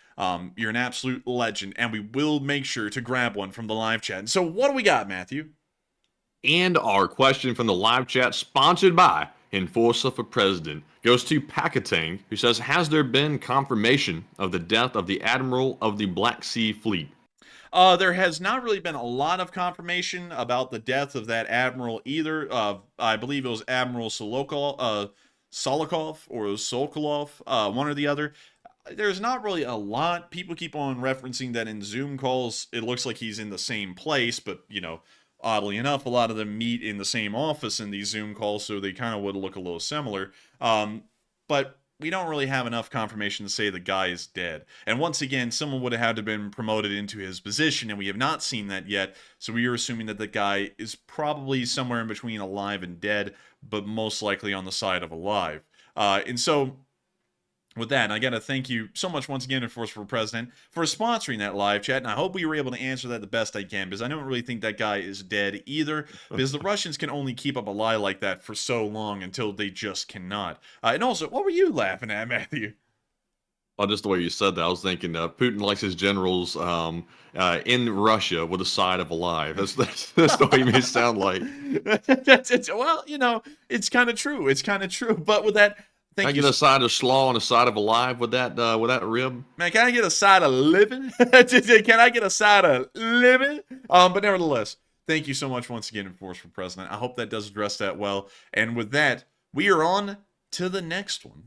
You're an absolute legend, and we will make sure to grab one from the live chat. And so what do we got, Matthew? And our question from the live chat, sponsored by Enforcer for President, goes to Pakatang, who says, has there been confirmation of the death of the Admiral of the Black Sea Fleet? There has not really been a lot of confirmation about the death of that admiral either. I believe it was Admiral Sokolov or Sokolov, one or the other. There's not really a lot. People keep on referencing that in Zoom calls. It looks like he's in the same place, but, you know, oddly enough, a lot of them meet in the same office in these Zoom calls, so they kind of would look a little similar. But we don't really have enough confirmation to say the guy is dead. And once again, someone would have had to have been promoted into his position, and we have not seen that yet, so we are assuming that the guy is probably somewhere in between alive and dead, but most likely on the side of alive. And so, with that, I got to thank you so much once again, Enforcer for President, for sponsoring that live chat, and I hope we were able to answer that the best I can, because I don't really think that guy is dead either, because the Russians can only keep up a lie like that for so long until they just cannot. And also, what were you laughing at, Matthew? Oh, just the way you said that, I was thinking Putin likes his generals in Russia with a side of alive. That's the way you made it sound like. Well, you know, it's kind of true. It's kind of true. But with that, Can I get a side of slaw and a side of alive with that rib? Man, can I get a side of living? Can I get a side of living? But nevertheless, thank you so much once again, Enforcer for President. I hope that does address that well. And with that, we are on to the next one.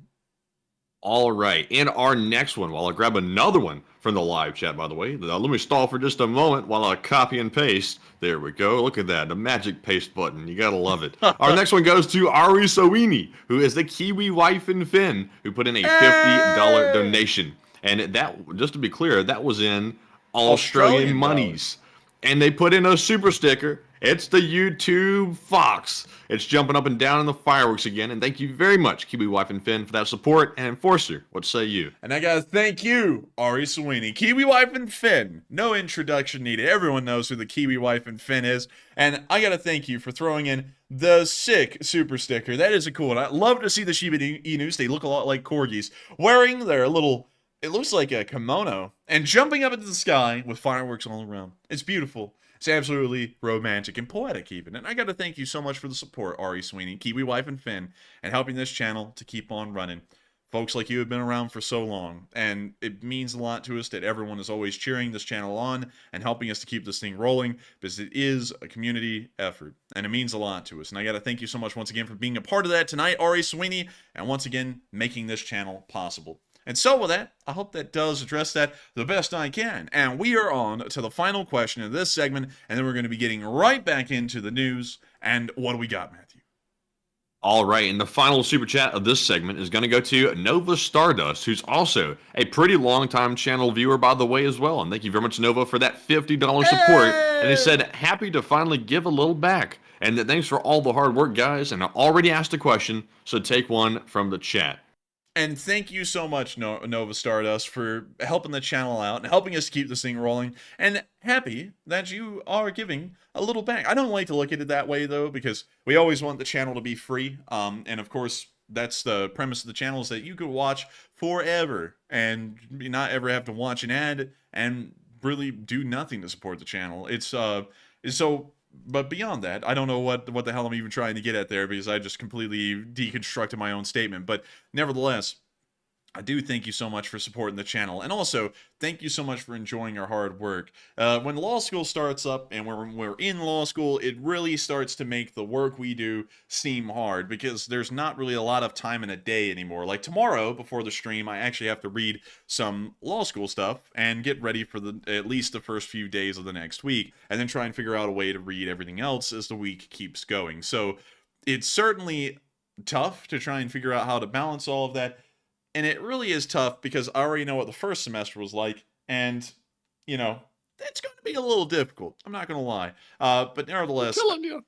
All right, in our next one, while I grab another one from the live chat, by the way, let me stall for just a moment while I copy and paste. There we go. Look at that, the magic paste button. You gotta love it. Our next one goes to Ari Sowini, who is the Kiwi wife and Finn, who put in a $50 donation. And that, just to be clear, that was in Australian monies. And they put in a super sticker. It's the YouTube Fox. It's jumping up and down in the fireworks again. And thank you very much, Kiwi Wife and Finn, for that support. And Enforcer, what say you? And I gotta thank you, Ari Sweeney. Kiwi Wife and Finn. No introduction needed. Everyone knows who the Kiwi Wife and Finn is. And I gotta thank you for throwing in the sick super sticker. That is a cool one. I love to see the Shiba Inus. They look a lot like corgis. Wearing their little, it looks like a kimono, and jumping up into the sky with fireworks all around. It's beautiful. It's absolutely romantic and poetic even. And I gotta thank you so much for the support, Ari Sweeney, Kiwi Wife and Finn, and helping this channel to keep on running. Folks like you have been around for so long, and it means a lot to us that everyone is always cheering this channel on and helping us to keep this thing rolling, because it is a community effort, and it means a lot to us. And I gotta thank you so much once again for being a part of that tonight, Ari Sweeney, and once again, making this channel possible. And so with that, I hope that does address that the best I can. And we are on to the final question of this segment, and then we're going to be getting right back into the news. And what do we got, Matthew? All right, and the final super chat of this segment is going to go to Nova Stardust, who's also a pretty long-time channel viewer, by the way, as well. And thank you very much, Nova, for that $50 support. Hey! And he said, happy to finally give a little back. And that thanks for all the hard work, guys. And I already asked a question, so take one from the chat. And thank you so much, Nova Stardust, for helping the channel out and helping us keep this thing rolling. And happy that you are giving a little back. I don't like to look at it that way, though, because we always want the channel to be free. And of course, that's the premise of the channel, is that you could watch forever and not ever have to watch an ad and really do nothing to support the channel. It's so... But beyond that, I don't know what the hell I'm even trying to get at there, because I just completely deconstructed my own statement. But nevertheless, I do thank you so much for supporting the channel. And also, thank you so much for enjoying our hard work. When law school starts up and we're in law school, it really starts to make the work we do seem hard, because there's not really a lot of time in a day anymore. Like tomorrow, before the stream, I actually have to read some law school stuff and get ready for at least the first few days of the next week, and then try and figure out a way to read everything else as the week keeps going. So it's certainly tough to try and figure out how to balance all of that. And it really is tough, because I already know what the first semester was like, and, you know, it's going to be a little difficult. I'm not going to lie. But nevertheless, I'm telling you.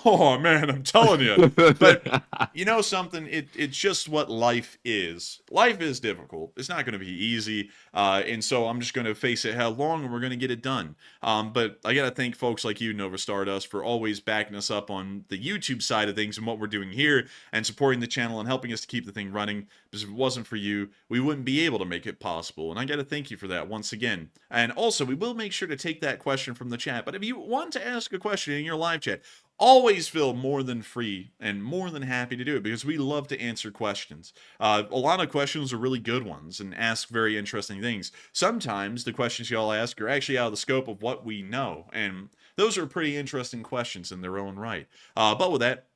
Oh, man, I'm telling you. But you know something? It's just what life is. Life is difficult. It's not going to be easy. And so I'm just going to face it headlong, and we're going to get it done. But I got to thank folks like you, Nova Stardust, for always backing us up on the YouTube side of things and what we're doing here, and supporting the channel and helping us to keep the thing running. Because if it wasn't for you, we wouldn't be able to make it possible. And I got to thank you for that once again. And also, we will make sure to take that question from the chat. But if you want to ask a question in your live chat, always feel more than free and more than happy to do it, because we love to answer questions. A lot of questions are really good ones and ask very interesting things. Sometimes the questions y'all ask are actually out of the scope of what we know, and those are pretty interesting questions in their own right. But with that,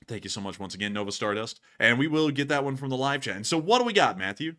thank you so much once again, Nova Stardust, and we will get that one from the live chat. And so what do we got, Matthew?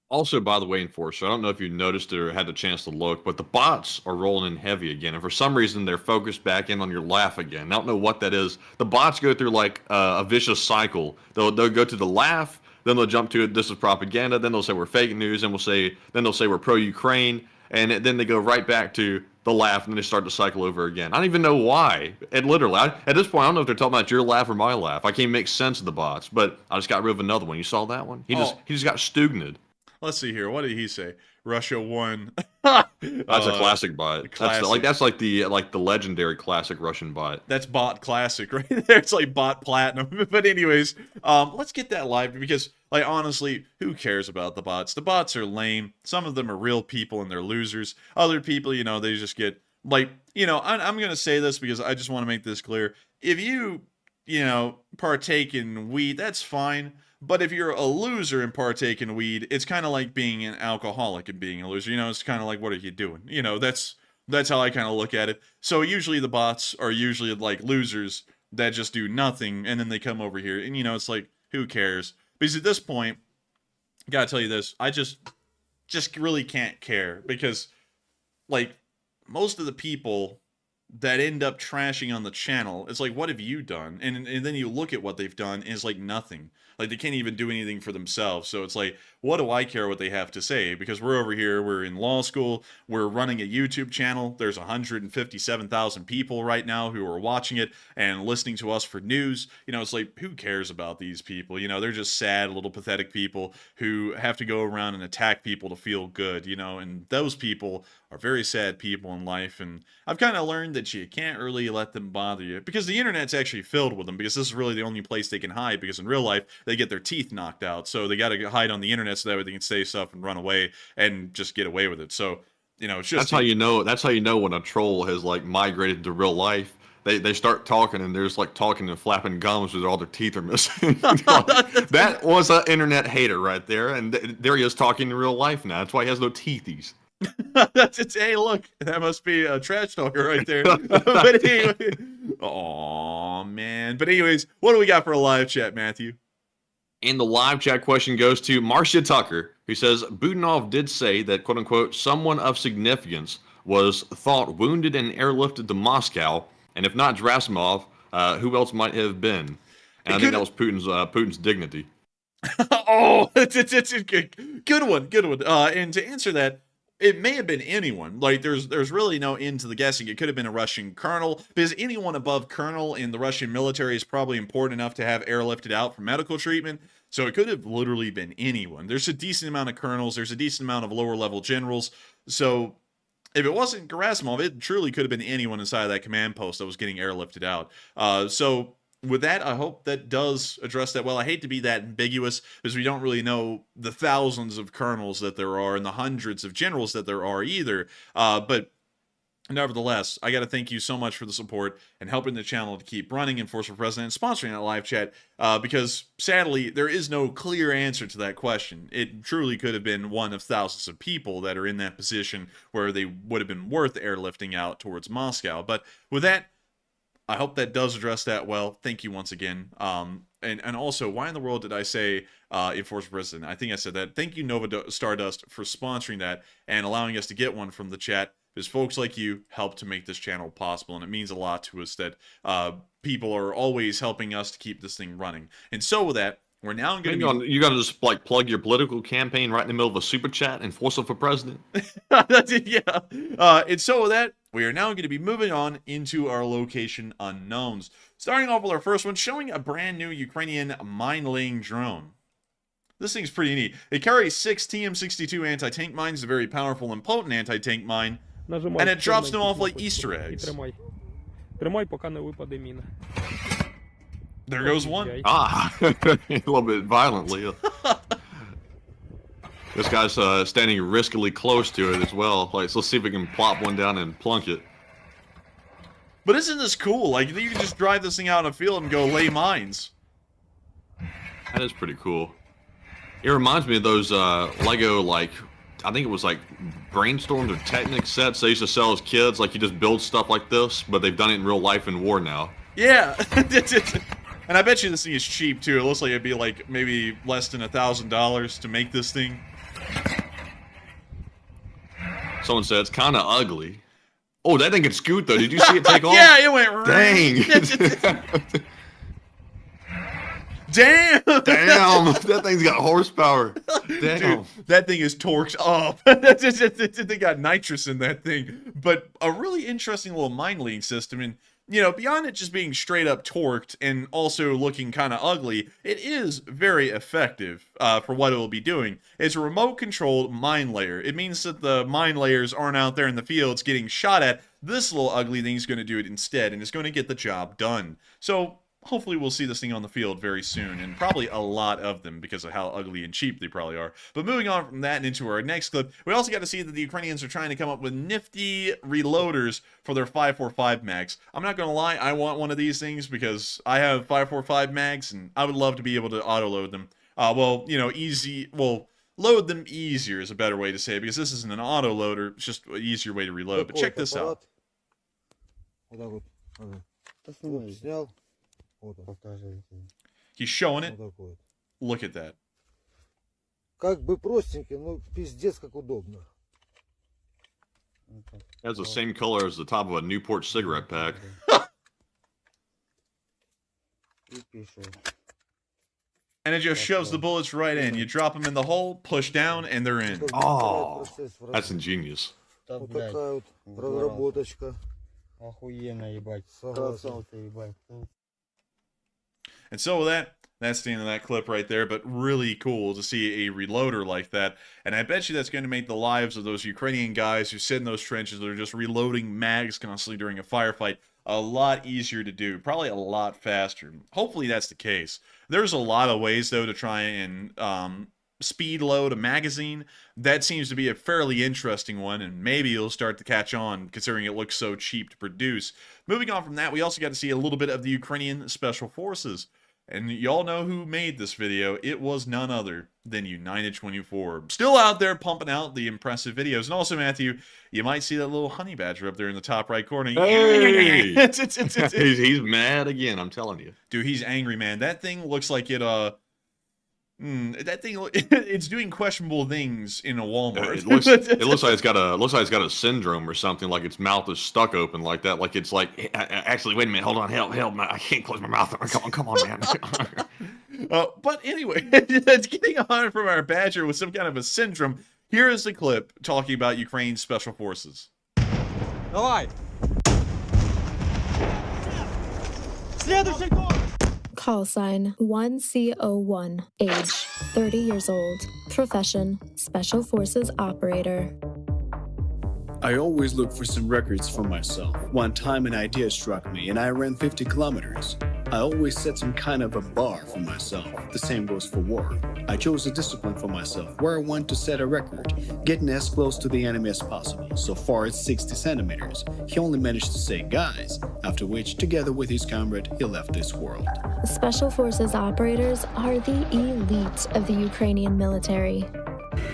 Also, by the way, Enforcer, I don't know if you noticed it or had a chance to look, but the bots are rolling in heavy again. And for some reason, they're focused back in on your laugh again. I don't know what that is. The bots go through like a vicious cycle. They'll go to the laugh, then they'll jump to it, this is propaganda, then they'll say we're fake news, and then they'll say we're pro-Ukraine, and then they go right back to the laugh, and then they start to cycle over again. I don't even know why. And literally, at this point, I don't know if they're talking about your laugh or my laugh. I can't make sense of the bots, but I just got rid of another one. You saw that one? He just got Stugned. Let's see here. What did he say? Russia won. That's a classic bot. Classic. That's like the legendary classic Russian bot. That's bot classic right there. It's like bot platinum. But anyways, let's get that live, because like honestly, who cares about the bots? The bots are lame. Some of them are real people and they're losers. Other people, you know, they just get like, you know, I'm gonna say this because I just want to make this clear. If you know, partake in weed, that's fine. But if you're a loser and partake in weed, it's kind of like being an alcoholic and being a loser. You know, it's kind of like, what are you doing? You know, that's how I kind of look at it. So usually the bots are usually like losers that just do nothing, and then they come over here. And, you know, it's like, who cares? Because at this point, gotta tell you this. I just really can't care because, like, most of the people that end up trashing on the channel, it's like, what have you done? And then you look at what they've done, and it's like nothing. Like, they can't even do anything for themselves. So it's like, what do I care what they have to say? Because we're over here, we're in law school, we're running a YouTube channel. There's 157,000 people right now who are watching it and listening to us for news. You know, it's like, who cares about these people? You know, they're just sad, little pathetic people who have to go around and attack people to feel good, you know, and those people are very sad people in life. And I've kind of learned that you can't really let them bother you because the internet's actually filled with them, because this is really the only place they can hide, because in real life they get their teeth knocked out, so they got to hide on the internet so that way they can say stuff and run away and just get away with it. So, you know, it's just, that's how you know when a troll has like migrated to real life. They start talking and they're just like talking and flapping gums with all their teeth are missing. That was an internet hater right there, and there he is talking in real life now. That's why he has no teethies. That's it. Hey, look, that must be a trash talker right there. But anyway, oh man. But anyways, what do we got for a live chat, Matthew? And the live chat question goes to Marcia Tucker, who says Budanov did say that, quote unquote, someone of significance was thought wounded and airlifted to Moscow, and if not Gerasimov, who else might have been? And I think that was Putin's dignity. Oh, it's a good one. And to answer that, it may have been anyone. Like, there's really no end to the guessing. It could have been a Russian colonel, because anyone above colonel in the Russian military is probably important enough to have airlifted out for medical treatment. So it could have literally been anyone. There's a decent amount of colonels. There's a decent amount of lower level generals. So if it wasn't Gerasimov, it truly could have been anyone inside of that command post that was getting airlifted out. So with that, I hope that does address that well. I hate to be that ambiguous, because we don't really know the thousands of colonels that there are and the hundreds of generals that there are either. But nevertheless, I got to thank you so much for the support and helping the channel to keep running, and Force for President sponsoring that live chat, because sadly, there is no clear answer to that question. It truly could have been one of thousands of people that are in that position where they would have been worth airlifting out towards Moscow. But with that, I hope that does address that well. Thank you once again. And also, why in the world did I say in Force President? I think I said that. Thank you, Nova Stardust, for sponsoring that and allowing us to get one from the chat, because folks like you help to make this channel possible, and it means a lot to us that people are always helping us to keep this thing running. And so with that, we're now going to You got to just like plug your political campaign right in the middle of a super chat and force it for president. That's it, yeah. And so with that, we are now going to be moving on into our location unknowns. Starting off with our first one, showing a brand new Ukrainian mine-laying drone. This thing's pretty neat. It carries 6 TM62 anti-tank mines, a very powerful and potent anti-tank mine, and it drops them off like Easter eggs. There goes one. Ah, a little bit violently. This guy's standing riskily close to it as well. Like, so let's see if we can plop one down and plunk it. But isn't this cool? Like, you can just drive this thing out in a field and go lay mines. That is pretty cool. It reminds me of those Lego, like, I think it was like Brainstorms or Technic sets they used to sell as kids. Like, you just build stuff like this, but they've done it in real life in war now. Yeah. And I bet you this thing is cheap too. It looks like it'd be like maybe less than $1,000 to make this thing. Someone said it's kind of ugly. Oh, that thing can scoot though. Did you see it take off? Yeah, it went. Dang. Damn! Damn! That thing's got horsepower. Damn. Dude, that thing is torqued up. They got nitrous in that thing. But a really interesting little mine laying system. And, you know, beyond it just being straight up torqued and also looking kind of ugly, it is very effective for what it will be doing. It's a remote controlled mine layer. It means that the mine layers aren't out there in the fields getting shot at. This little ugly thing is going to do it instead, and it's going to get the job done. So hopefully we'll see this thing on the field very soon, and probably a lot of them because of how ugly and cheap they probably are. But moving on from that and into our next clip, we also got to see that the Ukrainians are trying to come up with nifty reloaders for their 5.45 mags. I'm not going to lie, I want one of these things because I have 5.45 mags, and I would love to be able to auto-load them. Well, you know, load them easier is a better way to say it, because this isn't an auto-loader, it's just an easier way to reload. But check this out. He's showing it. Look at that. Как бы простенький, но пиздец как удобно. Has the same color as the top of a Newport cigarette pack. И пишу. And it just shoves the bullets right in. You drop them in the hole, push down, and they're in. Oh, that's ingenious. Да, Вот блядь, такая вот здорово. разработочка. Охуенно, ебать. Согласен. Красавцы, ебать. And so with that, that's the end of that clip right there, but really cool to see a reloader like that. And I bet you that's going to make the lives of those Ukrainian guys who sit in those trenches that are just reloading mags constantly during a firefight a lot easier to do, probably a lot faster. Hopefully that's the case. There's a lot of ways, though, to try and speed load a magazine. That seems to be a fairly interesting one, and maybe it'll start to catch on, considering it looks so cheap to produce. Moving on from that, we also got to see a little bit of the Ukrainian Special Forces. And y'all know who made this video. It was none other than United 24. Still out there pumping out the impressive videos. And also, Matthew, you might see that little honey badger up there in the top right corner. Hey! He's mad again, I'm telling you. Dude, he's angry, man. That thing looks like it, it's doing questionable things in a Walmart. It looks like it's got a syndrome or something, like its mouth is stuck open like that. Like it's like, actually, wait a minute, hold on, help, I can't close my mouth. Come on, man. But anyway, getting on from our badger with some kind of a syndrome, here is the clip talking about Ukraine's special forces. Давай! Следующий гол! Call sign 1CO1, age 30 years old, profession Special Forces operator. I always look for some records for myself. One time an idea struck me and I ran 50 kilometers. I always set some kind of a bar for myself. The same goes for war. I chose a discipline for myself where I want to set a record, getting as close to the enemy as possible. So far it's 60 centimeters. He only managed to say guys, after which, together with his comrade, he left this world. Special Forces operators are the elite of the Ukrainian military.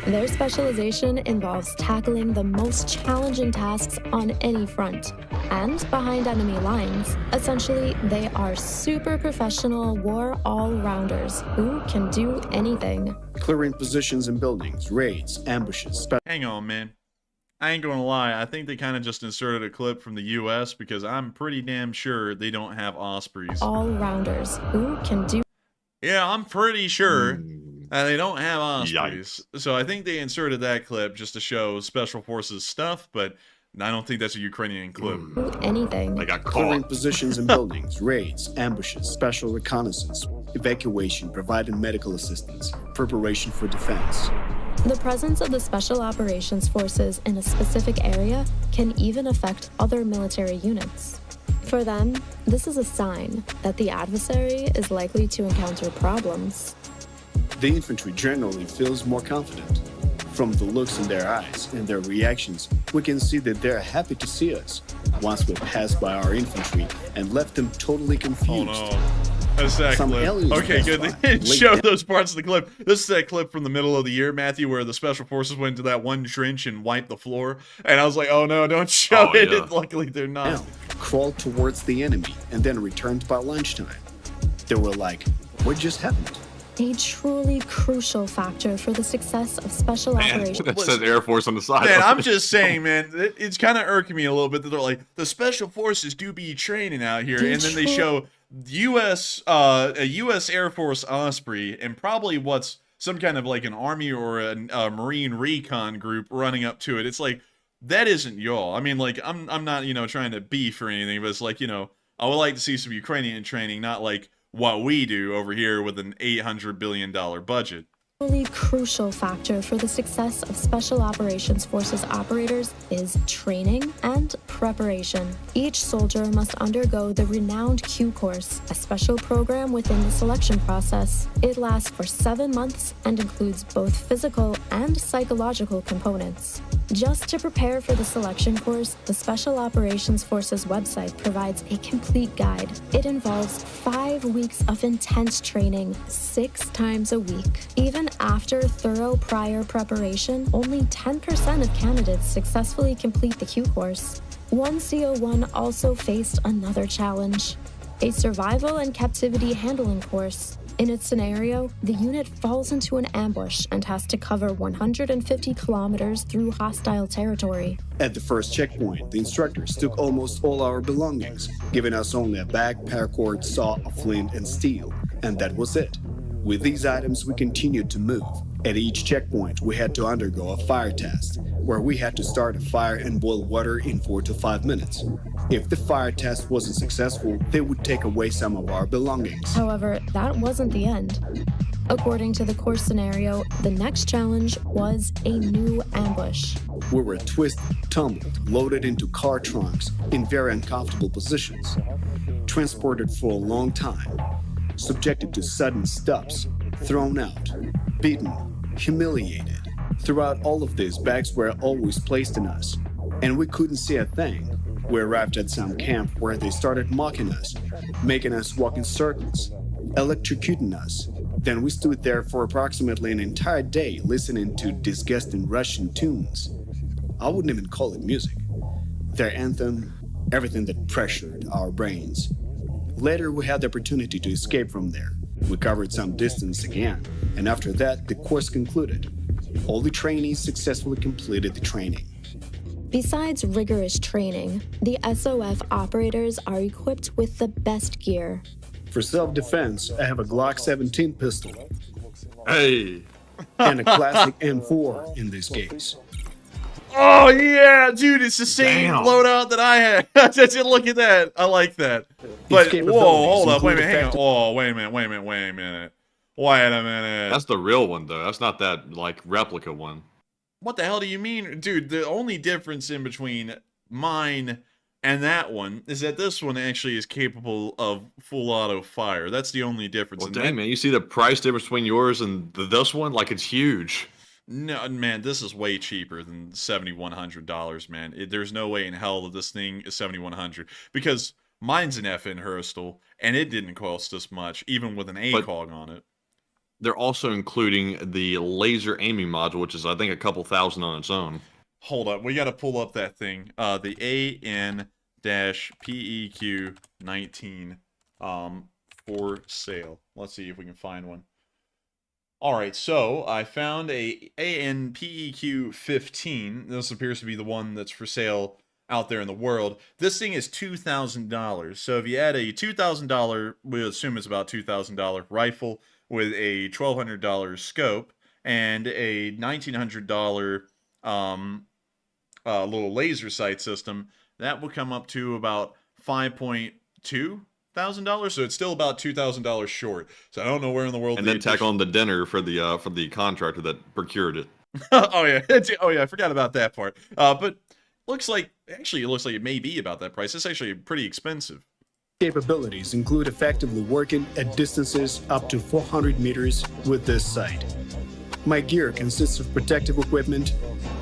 Their specialization involves tackling the most challenging tasks on any front. And behind enemy lines, essentially, they are super professional war all-rounders who can do anything. Clearing positions in buildings, raids, ambushes, Hang on, man. I ain't gonna lie, I think they kind of just inserted a clip from the US because I'm pretty damn sure they don't have Ospreys. All-rounders who can do... Yeah, I'm pretty sure they don't have Ospreys. Yikes. So I think they inserted that clip just to show Special Forces stuff, but I don't think that's a Ukrainian clip. anything. They got clearing caught. positions in buildings, raids, ambushes, special reconnaissance, evacuation, providing medical assistance, preparation for defense. The presence of the Special Operations Forces in a specific area can even affect other military units. For them, this is a sign that the adversary is likely to encounter problems. The infantry generally feels more confident. From the looks in their eyes and their reactions, we can see that they're happy to see us. Once we passed by our infantry and left them totally confused. Oh no. That's that Some clip. aliens Okay, good. passed They by. didn't show those parts of the clip. This is that clip from the middle of the year, Matthew, where the Special Forces went to that one trench and wiped the floor. And I was like, oh no, don't show it. Yeah. Luckily, they're not. Down, crawled towards the enemy, and then returned by lunchtime. They were like, what just happened? A truly crucial factor for the success of Special Operations. That says Air Force on the side. Man, I'm just saying, man, it's kind of irking me a little bit that they're like, the Special Forces do be training out here, and then they show a U.S. Air Force Osprey and probably what's some kind of like an Army or a Marine recon group running up to it. It's like, that isn't y'all. I mean, like, I'm not, trying to beef or anything, but it's like, I would like to see some Ukrainian training, not like what we do over here with an $800 billion budget. A truly crucial factor for the success of Special Operations Forces operators is training and preparation. Each soldier must undergo the renowned Q course, a special program within the selection process. It lasts for 7 months and includes both physical and psychological components. Just to prepare for the selection course, the Special Operations Forces website provides a complete guide. It involves 5 weeks of intense training, 6 times a week. Even after thorough prior preparation, only 10% of candidates successfully complete the Q course. 1CO1 also faced another challenge, a survival and captivity handling course. In its scenario, the unit falls into an ambush and has to cover 150 kilometers through hostile territory. At the first checkpoint, the instructors took almost all our belongings, giving us only a bag, paracord, saw, a flint, and steel, and that was it. With these items, we continued to move. At each checkpoint, we had to undergo a fire test, where we had to start a fire and boil water in 4 to 5 minutes. If the fire test wasn't successful, they would take away some of our belongings. However, that wasn't the end. According to the course scenario, the next challenge was a new ambush. We were twisted, tumbled, loaded into car trunks in very uncomfortable positions, transported for a long time, subjected to sudden stops, thrown out, beaten, humiliated. Throughout all of this, bags were always placed in us, and we couldn't see a thing. We arrived at some camp where they started mocking us, making us walk in circles, electrocuting us. Then we stood there for approximately an entire day listening to disgusting Russian tunes. I wouldn't even call it music. Their anthem, everything that pressured our brains. Later, we had the opportunity to escape from there. We covered some distance again, and after that, the course concluded. All the trainees successfully completed the training. Besides rigorous training, the SOF operators are equipped with the best gear. For self-defense, I have a Glock 17 pistol. Hey! And a classic M4 in this case. Oh yeah, dude, it's the same Damn. loadout that I had. Look at that. I like that. But whoa, hold up, wait a minute, hang on. Oh, wait a minute. Wait a minute. That's the real one, though. That's not that, like, replica one. What the hell do you mean? Dude, the only difference in between mine and that one is that this one actually is capable of full auto fire. That's the only difference. Well, dang, man, you see the price difference between yours and this one? Like, it's huge. No, man, this is way cheaper than $7,100, man. There's no way in hell that this thing is $7,100 because mine's an FN Hurstel, and it didn't cost this much, even with an ACOG on it. They're also including the laser aiming module, which is, I think, a couple thousand on its own. Hold up, we got to pull up that thing. The AN-PEQ-19 for sale. Let's see if we can find one. All right, so I found a AN-PEQ-15. This appears to be the one that's for sale out there in the world. This thing is $2,000. So if you add a $2,000, we'll assume it's about $2,000 rifle with a $1,200 scope and a $1,900 little laser sight system, that will come up to about $5,200. So it's still about $2,000 short. So I don't know where in the world. And then tack on the dinner for the contractor that procured it. Oh yeah, I forgot about that part. But it looks like it may be about that price. It's actually pretty expensive. Capabilities include effectively working at distances up to 400 meters with this sight. My gear consists of protective equipment,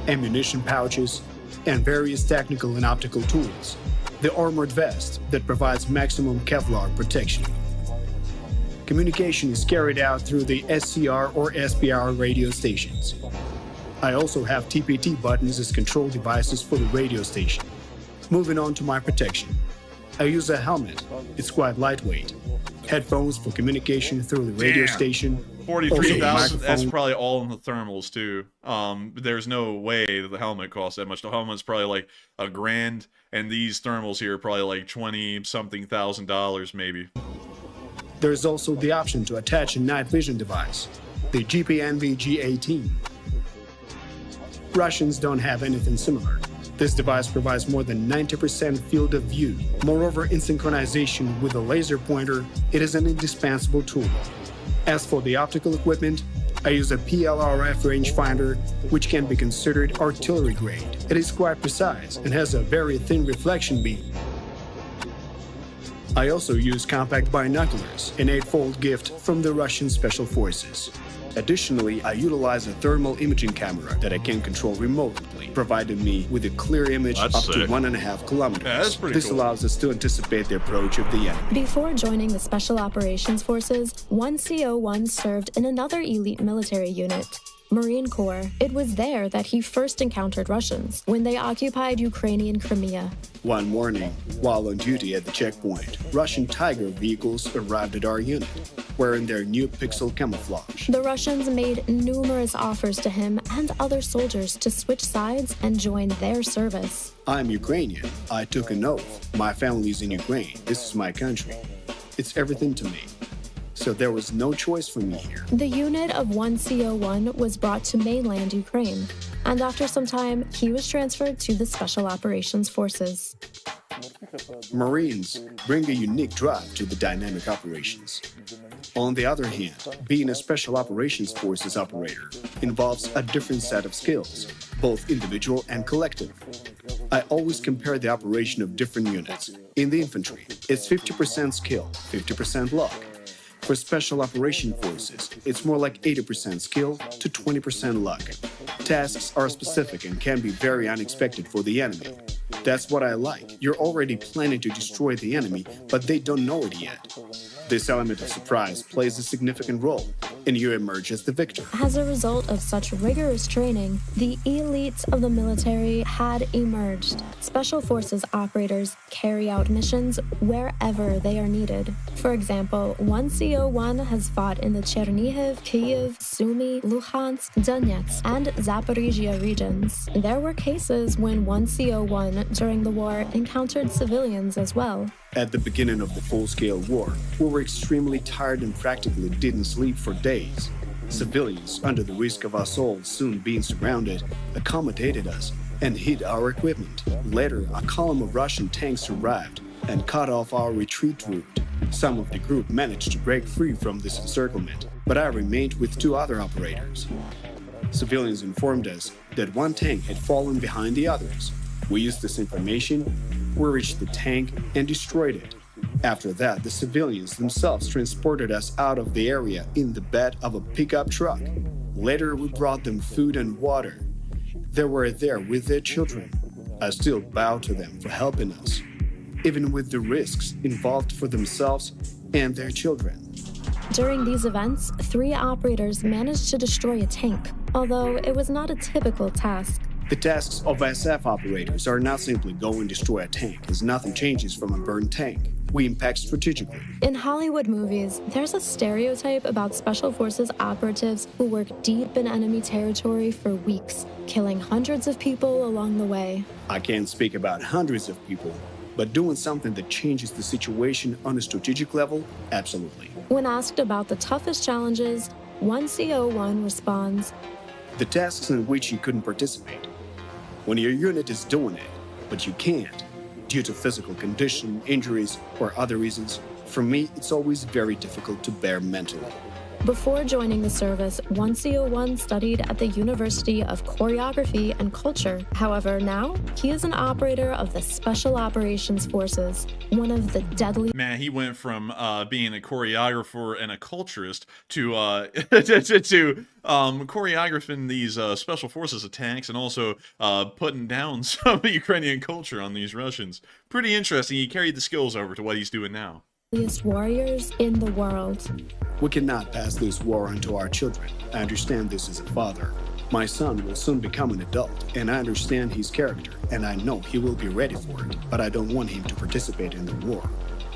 ammunition pouches, and various technical and optical tools. The armored vest that provides maximum Kevlar protection. Communication is carried out through the SCR or SPR radio stations. I also have TPT buttons as control devices for the radio station. Moving on to my protection. I use a helmet. It's quite lightweight. Headphones for communication through the radio station. 43,000. That's probably all in the thermals too. There's no way that the helmet costs that much. The helmet's probably like $1,000, and these thermals here are probably like $20-something thousand maybe. There's also the option to attach a night vision device, the GPNV G18. Russians don't have anything similar. This device provides more than 90% field of view. Moreover, in synchronization with a laser pointer, it is an indispensable tool. As for the optical equipment, I use a PLRF rangefinder, which can be considered artillery grade. It is quite precise and has a very thin reflection beam. I also use compact binoculars, an 8-fold gift from the Russian Special Forces. Additionally, I utilize a thermal imaging camera that I can control remotely, providing me with a clear image up to 1.5 kilometers. Yeah, that's pretty This cool. allows us to anticipate the approach of the enemy. Before joining the Special Operations Forces, one CO1 served in another elite military unit, Marine Corps. It was there that he first encountered Russians when they occupied Ukrainian Crimea. One morning, while on duty at the checkpoint, Russian Tiger vehicles arrived at our unit, wearing their new pixel camouflage. The Russians made numerous offers to him and other soldiers to switch sides and join their service. I'm Ukrainian. I took an oath. My family's in Ukraine. This is my country. It's everything to me. So there was no choice for me here. The unit of 1CO1 was brought to mainland Ukraine, and after some time, he was transferred to the Special Operations Forces. Marines bring a unique drive to the dynamic operations. On the other hand, being a Special Operations Forces operator involves a different set of skills, both individual and collective. I always compare the operation of different units. In the infantry, it's 50% skill, 50% luck. For Special Operation Forces, it's more like 80% skill to 20% luck. Tasks are specific and can be very unexpected for the enemy. That's what I like. You're already planning to destroy the enemy, but they don't know it yet. This element of surprise plays a significant role, and you emerge as the victor. As a result of such rigorous training, the elites of the military had emerged. Special Forces operators carry out missions wherever they are needed. For example, 1CO1 has fought in the Chernihiv, Kyiv, Sumy, Luhansk, Donetsk, and Zaporizhia regions. There were cases when 1CO1 during the war encountered civilians as well. At the beginning of the full-scale war, we were extremely tired and practically didn't sleep for days. Civilians, under the risk of us all soon being surrounded, accommodated us and hid our equipment. Later, a column of Russian tanks arrived and cut off our retreat route. Some of the group managed to break free from this encirclement, but I remained with two other operators. Civilians informed us that one tank had fallen behind the others. We used this information, we reached the tank and destroyed it. After that, the civilians themselves transported us out of the area in the bed of a pickup truck. Later, we brought them food and water. They were there with their children. I still bow to them for helping us, even with the risks involved for themselves and their children. During these events, 3 operators managed to destroy a tank, although it was not a typical task. The tasks of SF operators are not simply go and destroy a tank, as nothing changes from a burned tank. We impact strategically. In Hollywood movies, there's a stereotype about Special Forces operatives who work deep in enemy territory for weeks, killing hundreds of people along the way. I can't speak about hundreds of people, but doing something that changes the situation on a strategic level, absolutely. When asked about the toughest challenges, 1CO1 responds, the tasks in which you couldn't participate. When your unit is doing it, but you can't, due to physical condition, injuries, or other reasons, for me, it's always very difficult to bear mentally. Before joining the service, 1CO1 studied at the University of Choreography and Culture. However, now he is an operator of the Special Operations Forces, one of the deadly... Man, he went from being a choreographer and a culturist to choreographing these Special Forces attacks and also putting down some Ukrainian culture on these Russians. Pretty interesting. He carried the skills over to what he's doing now. Warriors in the world. We cannot pass this war on to our children. I understand this as a father. My son will soon become an adult, and I understand his character, and I know he will be ready for it, but I don't want him to participate in the war.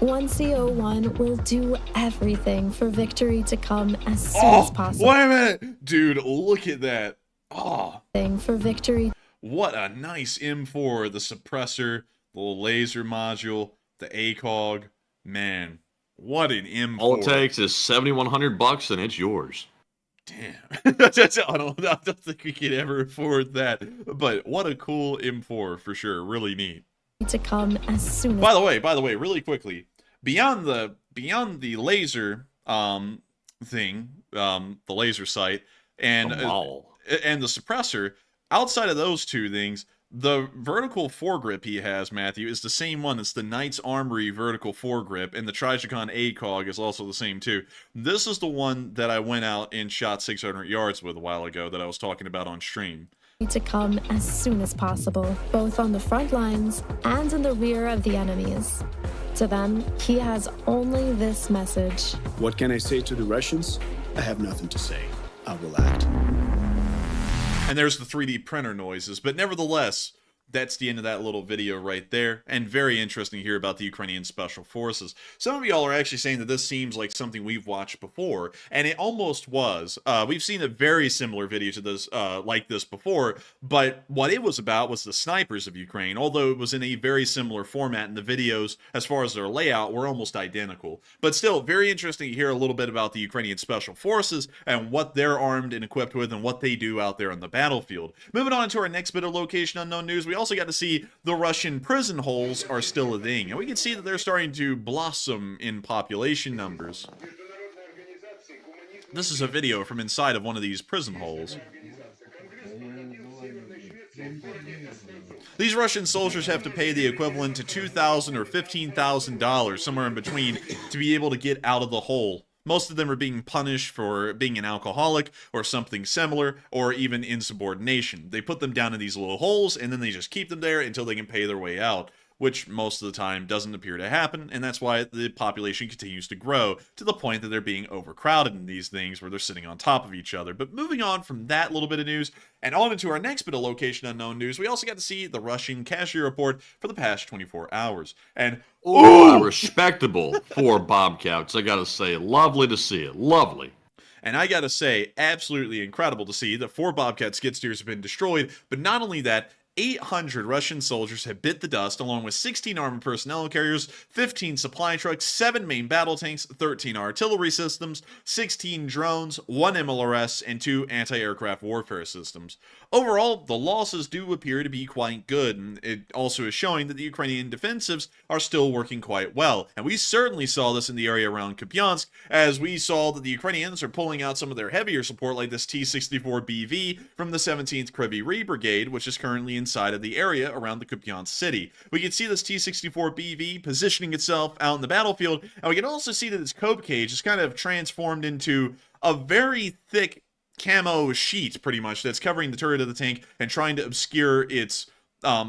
1CO1 will do everything for victory to come as soon as possible. Wait a minute! Dude, look at that. Oh. For victory. What a nice M4, the suppressor, the little laser module, the ACOG. Man, what an M4. All it takes is $7,100 and it's yours. Damn. I don't think we could ever afford that. But what a cool M4 for sure. Really neat. To come as soon as... By the way, really quickly, beyond the laser thing, the laser sight, and the suppressor, outside of those two things, the vertical foregrip he has, Matthew, is the same one. It's the Knight's Armory vertical foregrip, and the Trijicon ACOG is also the same too. This is the one that I went out and shot 600 yards with a while ago that I was talking about on stream. To come as soon as possible, both on the front lines and in the rear of the enemies. To them, he has only this message. What can I say to the Russians? I have nothing to say. I will act. And there's the 3D printer noises. But nevertheless, that's the end of that little video right there, and very interesting to hear about the Ukrainian Special Forces. Some of y'all are actually saying that this seems like something we've watched before, and it almost was. We've seen a very similar video to this, like this before, but what it was about was the snipers of Ukraine, although it was in a very similar format, and the videos, as far as their layout, were almost identical. But still, very interesting to hear a little bit about the Ukrainian Special Forces, and what they're armed and equipped with, and what they do out there on the battlefield. Moving on to our next bit of Location Unknown news, we also got to see the Russian prison holes are still a thing, and we can see that they're starting to blossom in population numbers. This is a video from inside of one of these prison holes. These Russian soldiers have to pay the equivalent to $2,000 or $15,000, somewhere in between, to be able to get out of the hole. Most of them are being punished for being an alcoholic or something similar, or even insubordination. They put them down in these little holes, and then they just keep them there until they can pay their way out, which most of the time doesn't appear to happen, and that's why the population continues to grow, to the point that they're being overcrowded in these things where they're sitting on top of each other. But moving on from that little bit of news, and on into our next bit of Location Unknown news, we also got to see the Russian casualty report for the past 24 hours. And respectable for Bobcats, I gotta say. Lovely to see it. Lovely. And I gotta say, absolutely incredible to see that 4 Bobcat skid steers have been destroyed, but not only that, 800 Russian soldiers have bit the dust, along with 16 armored personnel carriers, 15 supply trucks, 7 main battle tanks, 13 artillery systems, 16 drones, 1 MLRS, and 2 anti-aircraft warfare systems. Overall, the losses do appear to be quite good, and it also is showing that the Ukrainian defensives are still working quite well. And we certainly saw this in the area around Kupyansk, as we saw that the Ukrainians are pulling out some of their heavier support, like this T-64BV from the 17th Kryvyi Brigade, which is currently inside of the area around the Kupyansk city. We can see this T-64BV positioning itself out in the battlefield, and we can also see that its cope cage is kind of transformed into a very thick camo sheet, pretty much, that's covering the turret of the tank and trying to obscure its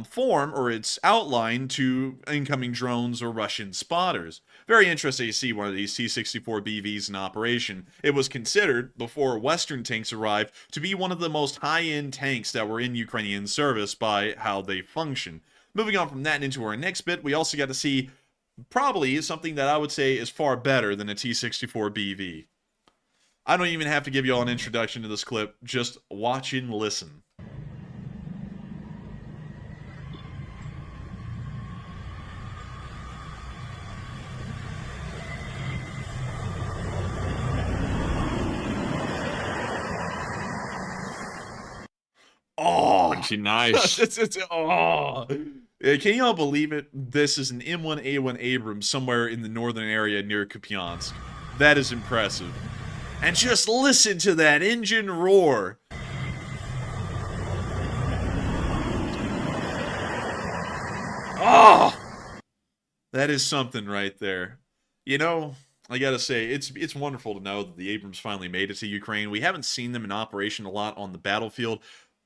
form or its outline to incoming drones or Russian spotters. Very interesting to see one of these T-64BVs in operation. It was considered, before Western tanks arrived, to be one of the most high-end tanks that were in Ukrainian service by how they function. Moving on from that and into our next bit, we also got to see probably something that I would say is far better than a T-64BV. I don't even have to give you all an introduction to this clip. Just watch and listen. Oh, nice. Can y'all believe it? This is an M1A1 Abrams somewhere in the northern area near Kupyansk. That is impressive. And just listen to that engine roar. Oh, that is something right there. You know, I gotta say, it's wonderful to know that the Abrams finally made it to Ukraine. We haven't seen them in operation a lot on the battlefield,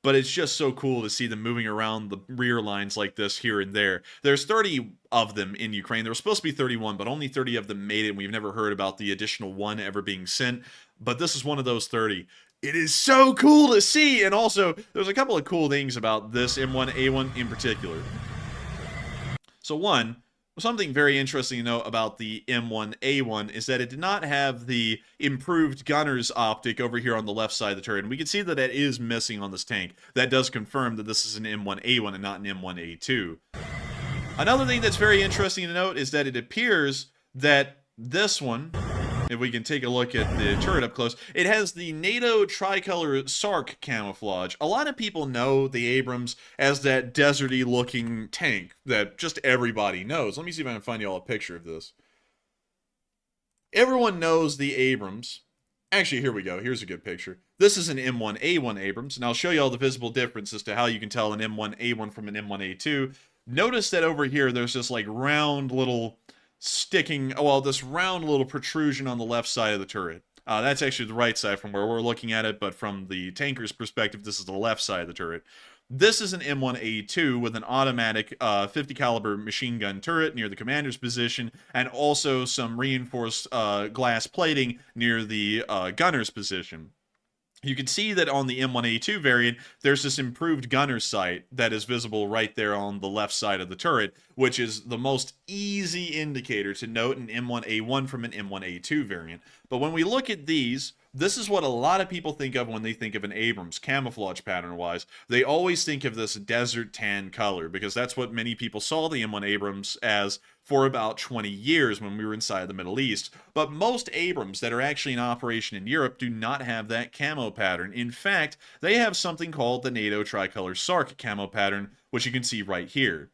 but it's just so cool to see them moving around the rear lines like this here and there. There's 30 of them in Ukraine. There were supposed to be 31, but only 30 of them made it, and we've never heard about the additional one ever being sent. But this is one of those 30. It is so cool to see, and also, there's a couple of cool things about this M1A1 in particular. So one, something very interesting to know about the M1A1 is that it did not have the improved gunner's optic over here on the left side of the turret, and we can see that it is missing on this tank. That does confirm that this is an M1A1 and not an M1A2. Another thing that's very interesting to note is that it appears that this one, if we can take a look at the turret up close, it has the NATO tricolor SARC camouflage. A lot of people know the Abrams as that deserty looking tank that just everybody knows. Let me see if I can find you all a picture of this. Everyone knows the Abrams. Actually, here we go. Here's a good picture. This is an M1A1 Abrams, and I'll show you all the visible difference as to how you can tell an M1A1 from an M1A2. Notice that over here there's this like round little this round little protrusion on the left side of the turret. That's actually the right side from where we're looking at it, but from the tanker's perspective, this is the left side of the turret. This is an M1A2 with an automatic 50 caliber machine gun turret near the commander's position, and also some reinforced glass plating near the gunner's position. You can see that on the M1A2 variant, there's this improved gunner sight that is visible right there on the left side of the turret, which is the most easy indicator to note an M1A1 from an M1A2 variant. But when we look at these, this is what a lot of people think of when they think of an Abrams, camouflage pattern-wise. They always think of this desert tan color, because that's what many people saw the M1 Abrams as for about 20 years when we were inside the Middle East. But most Abrams that are actually in operation in Europe do not have that camo pattern. In fact, they have something called the NATO tricolor SARC camo pattern, which you can see right here.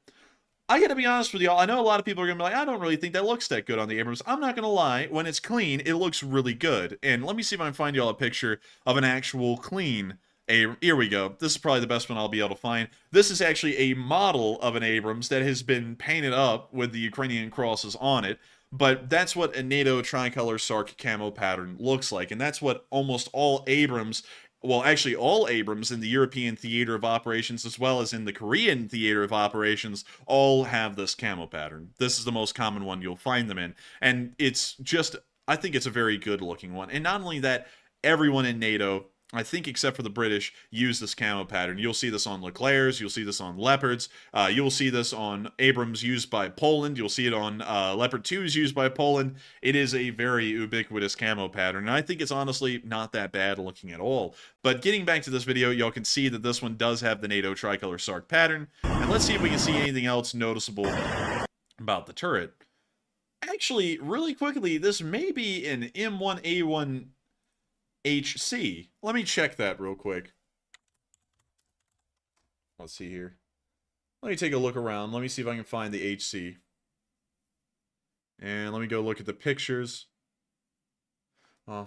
I gotta be honest with y'all, I know a lot of people are gonna be like, I don't really think that looks that good on the Abrams. I'm not gonna lie, when it's clean, it looks really good. And let me see if I can find y'all a picture of an actual clean Abrams. Here we go. This is probably the best one I'll be able to find. This is actually a model of an Abrams that has been painted up with the Ukrainian crosses on it. But that's what a NATO tricolor SARC camo pattern looks like. And that's what almost all Abrams, well, actually all Abrams in the European theater of operations as well as in the Korean theater of operations all have this camo pattern. This is the most common one you'll find them in. And it's just, I think it's a very good looking one. And not only that, everyone in NATO, I think except for the British, use this camo pattern. You'll see this on Leclercs, you'll see this on Leopards, you'll see this on Abrams used by Poland, you'll see it on Leopard 2s used by Poland. It is a very ubiquitous camo pattern, and I think it's honestly not that bad looking at all. But getting back to this video, y'all can see that this one does have the NATO tricolor SARC pattern, and let's see if we can see anything else noticeable about the turret. Actually, really quickly, this may be an M1A1 HC. Let me check that real quick. Let's see here. Let me take a look around. Let me see if I can find the HC. And let me go look at the pictures. Let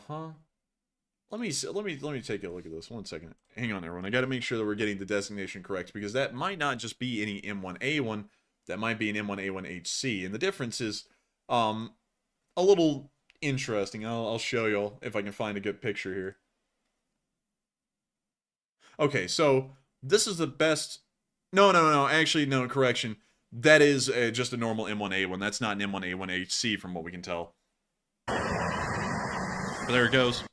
me take a look at this. 1 second. Hang on, everyone. I got to make sure that we're getting the designation correct, because that might not just be any M1A1. That might be an M1A1 HC. And the difference is a little interesting. I'll show y'all if I can find a good picture here. Okay, so this is the best. No, actually, no, correction. That is just a normal M1A1. That's not an M1A1 HC from what we can tell. But there it goes.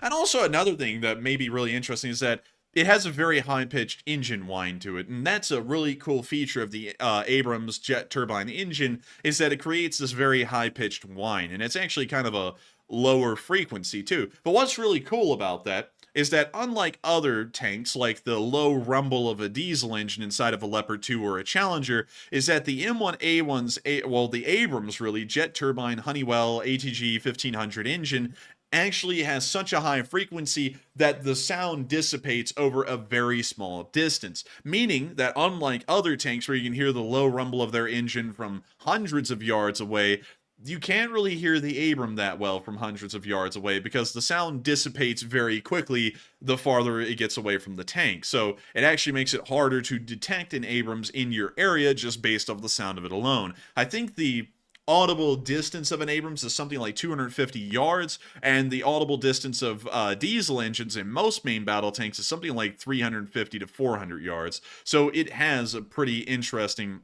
And also another thing that may be really interesting is that it has a very high-pitched engine whine to it, and that's a really cool feature of the Abrams jet turbine engine, is that it creates this very high-pitched whine, and it's actually kind of a lower frequency too. But what's really cool about that is that unlike other tanks, like the low rumble of a diesel engine inside of a Leopard 2 or a Challenger, is that the M1A1's, well, the Abrams really, jet turbine Honeywell ATG 1500 engine actually has such a high frequency that the sound dissipates over a very small distance, meaning that unlike other tanks where you can hear the low rumble of their engine from hundreds of yards away, you can't really hear the Abram that well from hundreds of yards away, because the sound dissipates very quickly the farther it gets away from the tank. So it actually makes it harder to detect an Abrams in your area just based off the sound of it alone. I think the audible distance of an Abrams is something like 250 yards, and the audible distance of diesel engines in most main battle tanks is something like 350 to 400 yards. So it has a pretty interesting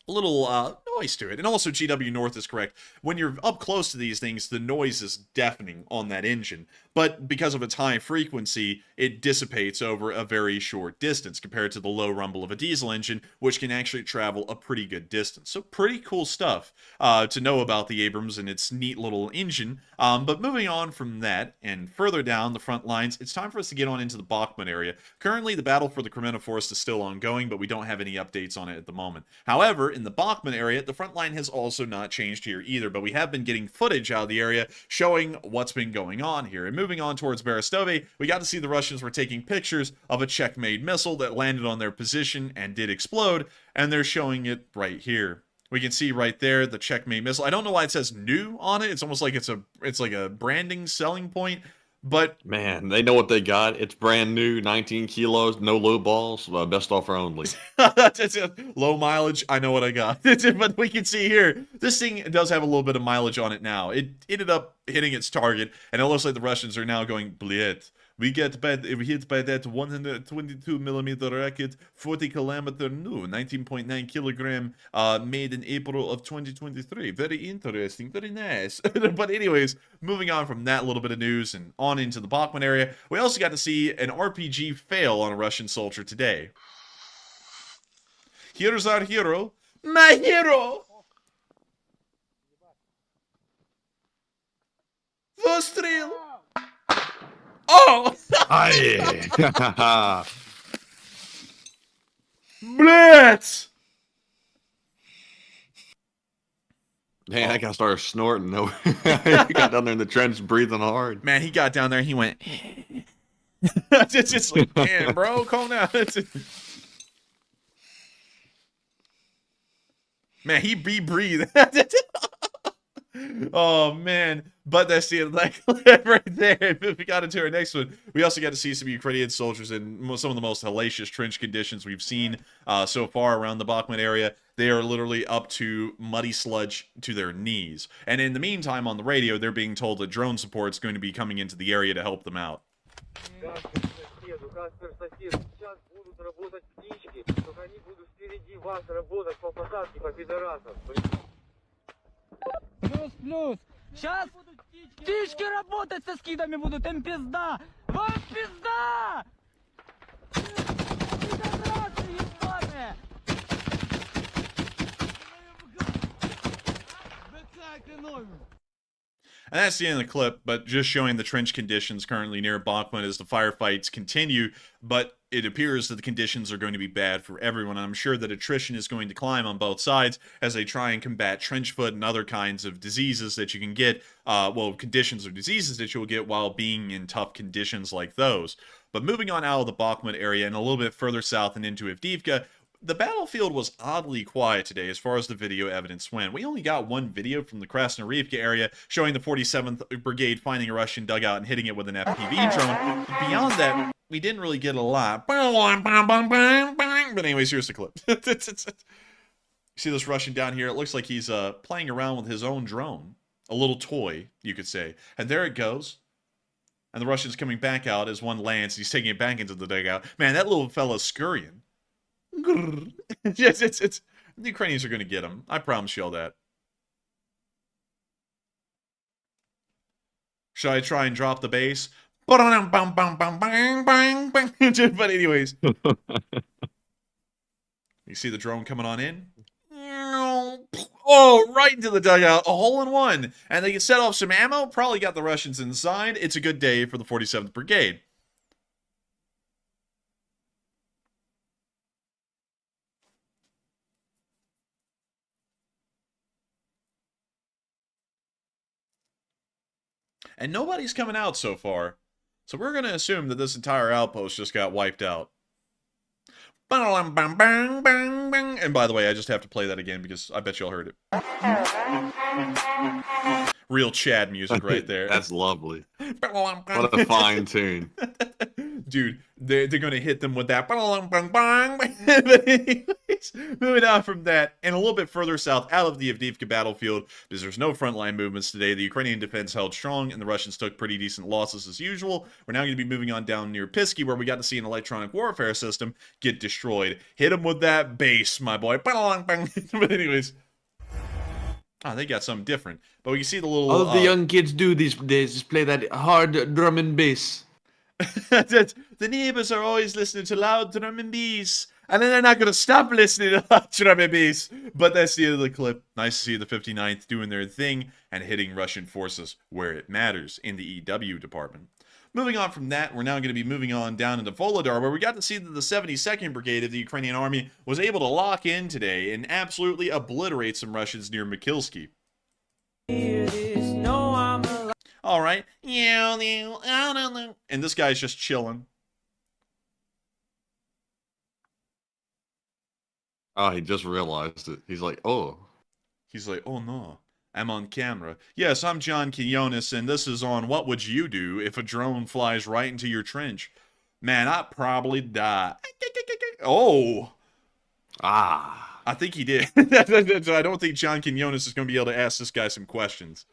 little noise to it. And also GW North is correct. When you're up close to these things, the noise is deafening on that engine. But because of its high frequency, it dissipates over a very short distance compared to the low rumble of a diesel engine, which can actually travel a pretty good distance. So pretty cool stuff to know about the Abrams and its neat little engine. But moving on from that and further down the front lines, it's time for us to get on into the Bakhmut area. Currently, the battle for the Crimea forest is still ongoing, but we don't have any updates on it at the moment. However, in the Bakhmut area, the front line has also not changed here either, but we have been getting footage out of the area showing what's been going on here. And moving on towards Berestove, we got to see the Russians were taking pictures of a Czech-made missile that landed on their position and did explode, and they're showing it right here. We can see right there the Czech-made missile. I don't know why it says new on it. It's almost like it's like a branding selling point. But man, they know what they got. It's brand new, 19 kilos, no low balls, best offer only. Low mileage, I know what I got. But we can see here, this thing does have a little bit of mileage on it now. It ended up hitting its target, and it looks like the Russians are now going bled We get hit by that 122 millimeter rocket, 40 kilometer new, 19.9 kilogram, made in April of 2023. Very interesting, very nice. But anyways, moving on from that little bit of news and on into the Bakhmut area, we also got to see an RPG fail on a Russian soldier today. Here's our hero, my hero. Выстрел! Oh! Aye. Blitz! Man, that guy started snorting. No, he got down there in the trench breathing hard. Man, he got down there and he went. It's just like, man, bro, calm down. Man, he breathed. Oh man, but that's the like right there. We got into our next one. We also got to see some Ukrainian soldiers in some of the most hellacious trench conditions we've seen so far around the Bakhmut area. They are literally up to muddy sludge to their knees. And in the meantime, on the radio, they're being told that drone support is going to be coming into the area to help them out. Плюс. Сейчас птички работать со скидами будут, им пизда. Вам пизда! Пидорасы ебаные! БК экономим. And that's the end of the clip, but just showing the trench conditions currently near Bakhmut as the firefights continue, but it appears that the conditions are going to be bad for everyone. I'm sure that attrition is going to climb on both sides as they try and combat trench foot and other kinds of diseases that you can get, conditions or diseases that you will get while being in tough conditions like those. But moving on out of the Bakhmut area and a little bit further south and into Avdiivka, the battlefield was oddly quiet today as far as the video evidence went. We only got one video from the Krasnoyarivka area showing the 47th Brigade finding a Russian dugout and hitting it with an FPV drone. But beyond that, we didn't really get a lot. But anyways, here's the clip. You see this Russian down here? It looks like he's playing around with his own drone. A little toy, you could say. And there it goes. And the Russian's coming back out as one lands. He's taking it back into the dugout. Man, that little fella's scurrying. Yes, it's the Ukrainians are going to get him. I promise you all that. Should I try and drop the bass? But anyways, you see the drone coming on in. Oh, right into the dugout, a hole in one, and they can set off some ammo. Probably got the Russians inside. It's a good day for the 47th Brigade. And nobody's coming out so far. So we're going to assume that this entire outpost just got wiped out. And by the way, I just have to play that again because I bet y'all heard it. Real Chad music right there. That's lovely. What a fine tune. Dude, they're going to hit them with that. Anyways, moving on from that, and a little bit further south out of the Avdiivka battlefield, because there's no frontline movements today, the Ukrainian defense held strong, and the Russians took pretty decent losses as usual. We're now going to be moving on down near Pisky, where we got to see an electronic warfare system get destroyed. Hit them with that bass, my boy. But anyways... Oh, they got something different. But we can see the little... All the young kids do these days is play that hard drum and bass. The neighbors are always listening to loud drum and bass. And then they're not going to stop listening to loud drum and bass. But that's the end of the clip. Nice to see the 59th doing their thing and hitting Russian forces where it matters in the EW department. Moving on from that, we're now going to be moving on down into Vuhledar, where we got to see that the 72nd Brigade of the Ukrainian Army was able to lock in today and absolutely obliterate some Russians near Mikilsky. All right. And this guy's just chilling. Oh, he just realized it. He's like, oh. He's like, oh no. I'm on camera. Yes, I'm John Quinones, and this is on What Would You Do If a Drone Flies Right Into Your Trench? Man, I'd probably die. Oh. Ah. I think he did. I don't think John Quinones is going to be able to ask this guy some questions.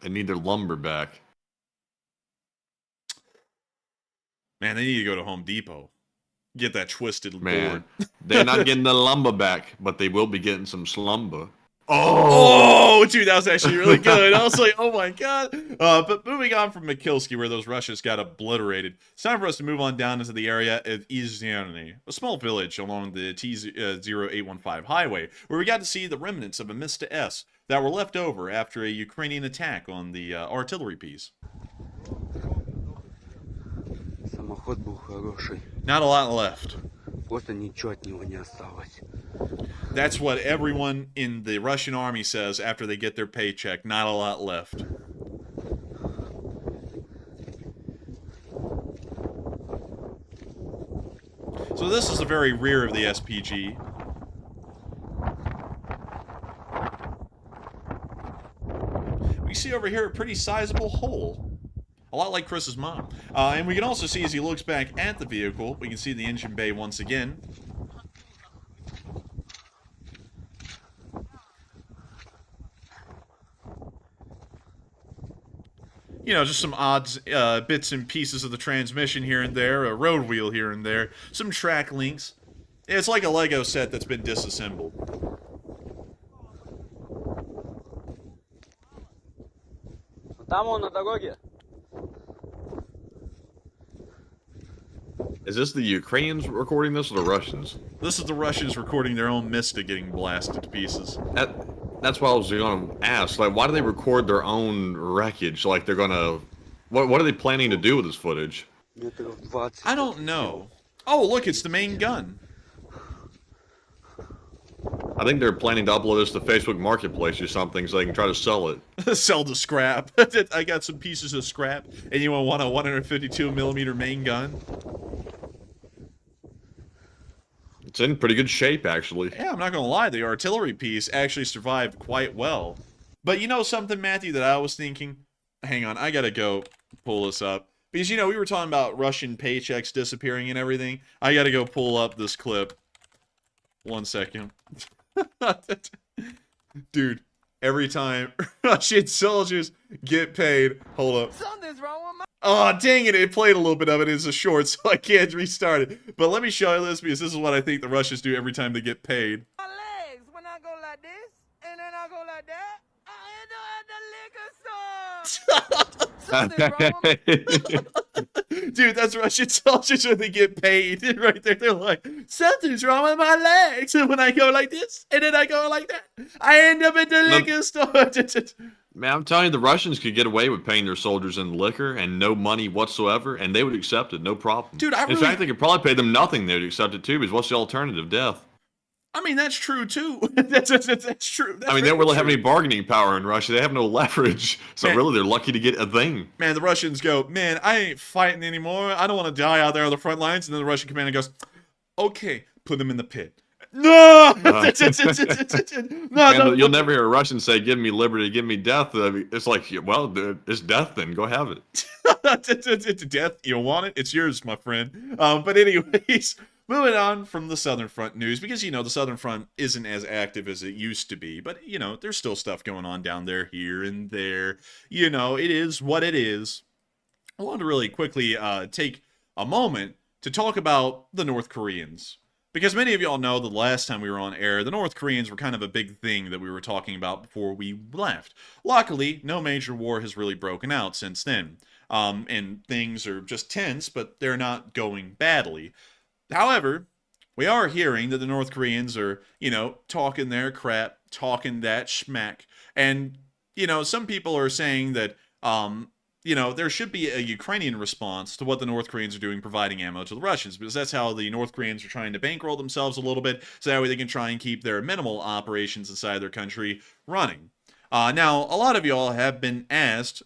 They need their lumber back. Man, they need to go to Home Depot. Get that twisted Man, board. they're not getting the lumber back, but they will be getting some slumber. Oh, dude, that was actually really good. I was like, oh my god. But moving on from Mikilsky, where those Russians got obliterated, it's time for us to move on down into the area of Izhny, a small village along the T-0815 highway, where we got to see the remnants of a Mista S that were left over after a Ukrainian attack on the artillery piece. Not a lot left. That's what everyone in the Russian army says after they get their paycheck. Not a lot left. So this is the very rear of the SPG. We see over here a pretty sizable hole. A lot like Chris's mom. And we can also see as he looks back at the vehicle, we can see the engine bay once again. You know, just some odds, bits and pieces of the transmission here and there, a road wheel here and there, some track links. It's like a Lego set that's been disassembled. Там он на дороге. Is this the Ukrainians recording this or the Russians? This is the Russians recording their own Mista getting blasted to pieces. That's why I was going to ask. Like, why do they record their own wreckage? Like, they're going to... What are they planning to do with this footage? I don't know. Oh, look, it's the main gun. I think they're planning to upload this to Facebook Marketplace or something so they can try to sell it. Sell the scrap. I got some pieces of scrap. Anyone want a 152mm main gun? It's in pretty good shape, actually. Yeah, I'm not gonna lie, the artillery piece actually survived quite well. But you know something, Matthew, that I was thinking? Hang on, I gotta go pull this up. Because, you know, we were talking about Russian paychecks disappearing and everything. I gotta go pull up this clip. 1 second. Dude, every time Russian soldiers get paid... Hold up. Something's wrong with my... Oh, dang it, it played a little bit of it. It's a short, so I can't restart it. But let me show you this, because this is what I think the Russians do every time they get paid. My legs when I go like this, and then I go like that. I end up at the liquor store. Something's wrong with Dude, that's Russian soldiers when they get paid. Right there, they're like, something's wrong with my legs. And when I go like this, and then I go like that, I end up at the liquor store. Man, I'm telling you, the Russians could get away with paying their soldiers in liquor and no money whatsoever, and they would accept it, no problem. Dude, in fact, they could probably pay them nothing. They would accept it too, because what's the alternative? Death. I mean, that's true too. That's true. That's I mean, they don't really have any bargaining power in Russia. They have no leverage. So Man. really, they're lucky to get a thing. Man, the Russians go, man, I ain't fighting anymore. I don't want to die out there on the front lines. And then the Russian commander goes, okay, put them in the pit. No! Man, you'll never hear a Russian say, give me liberty, give me death. It's like, well, it's death then. Go have it. It's death. You want it? It's yours, my friend. But anyways, moving on from the Southern Front news, because, you know, the Southern Front isn't as active as it used to be. But, you know, there's still stuff going on down there, here and there. You know, it is what it is. I wanted to really quickly take a moment to talk about the North Koreans. Because many of y'all know the last time we were on air, the North Koreans were kind of a big thing that we were talking about before we left. Luckily, no major war has really broken out since then. And things are just tense, but they're not going badly. However, we are hearing that the North Koreans are, you know, talking their crap, talking that schmack. And, you know, some people are saying that, you know, there should be a Ukrainian response to what the North Koreans are doing, providing ammo to the Russians, because that's how the North Koreans are trying to bankroll themselves a little bit, so that way they can try and keep their minimal operations inside their country running. Now, a lot of y'all have been asked,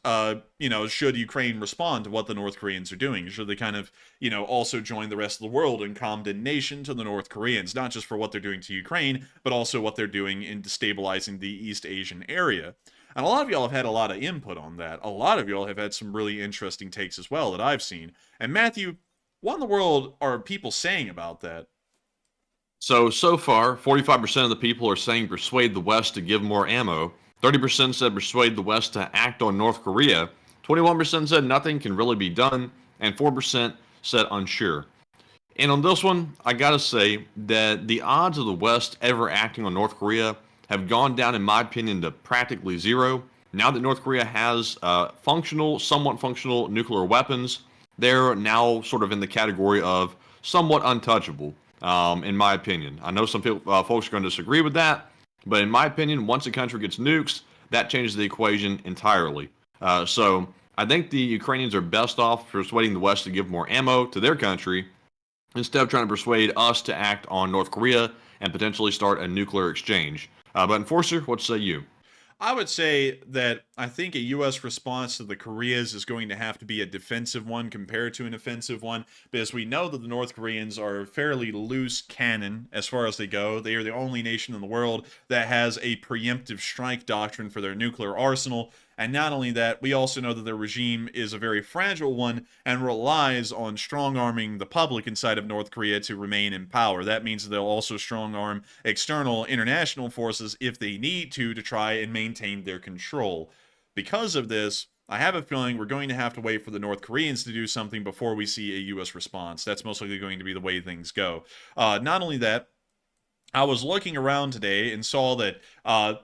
you know, should Ukraine respond to what the North Koreans are doing? Should they kind of, you know, also join the rest of the world in condemnation to the North Koreans, not just for what they're doing to Ukraine, but also what they're doing in destabilizing the East Asian area? And a lot of y'all have had a lot of input on that. A lot of y'all have had some really interesting takes as well that I've seen. And Matthew, what in the world are people saying about that? So far, 45% of the people are saying persuade the West to give more ammo, 30% said persuade the West to act on North Korea. 21% said nothing can really be done. And 4% said unsure. And on this one, I gotta say that the odds of the West ever acting on North Korea have gone down, in my opinion, to practically zero. Now that North Korea has somewhat functional nuclear weapons, they're now sort of in the category of somewhat untouchable, in my opinion. I know some folks are going to disagree with that, but in my opinion, once a country gets nukes, that changes the equation entirely. So I think the Ukrainians are best off persuading the West to give more ammo to their country instead of trying to persuade us to act on North Korea and potentially start a nuclear exchange. But Enforcer, what say you? I would say that I think a U.S. response to the Koreas is going to have to be a defensive one compared to an offensive one, because we know that the North Koreans are fairly loose cannon as far as they go. They are the only nation in the world that has a preemptive strike doctrine for their nuclear arsenal. And not only that, we also know that their regime is a very fragile one and relies on strong-arming the public inside of North Korea to remain in power. That means that they'll also strong-arm external international forces if they need to try and maintain their control. Because of this, I have a feeling we're going to have to wait for the North Koreans to do something before we see a U.S. response. That's most likely going to be the way things go. Not only that, I was looking around today and saw that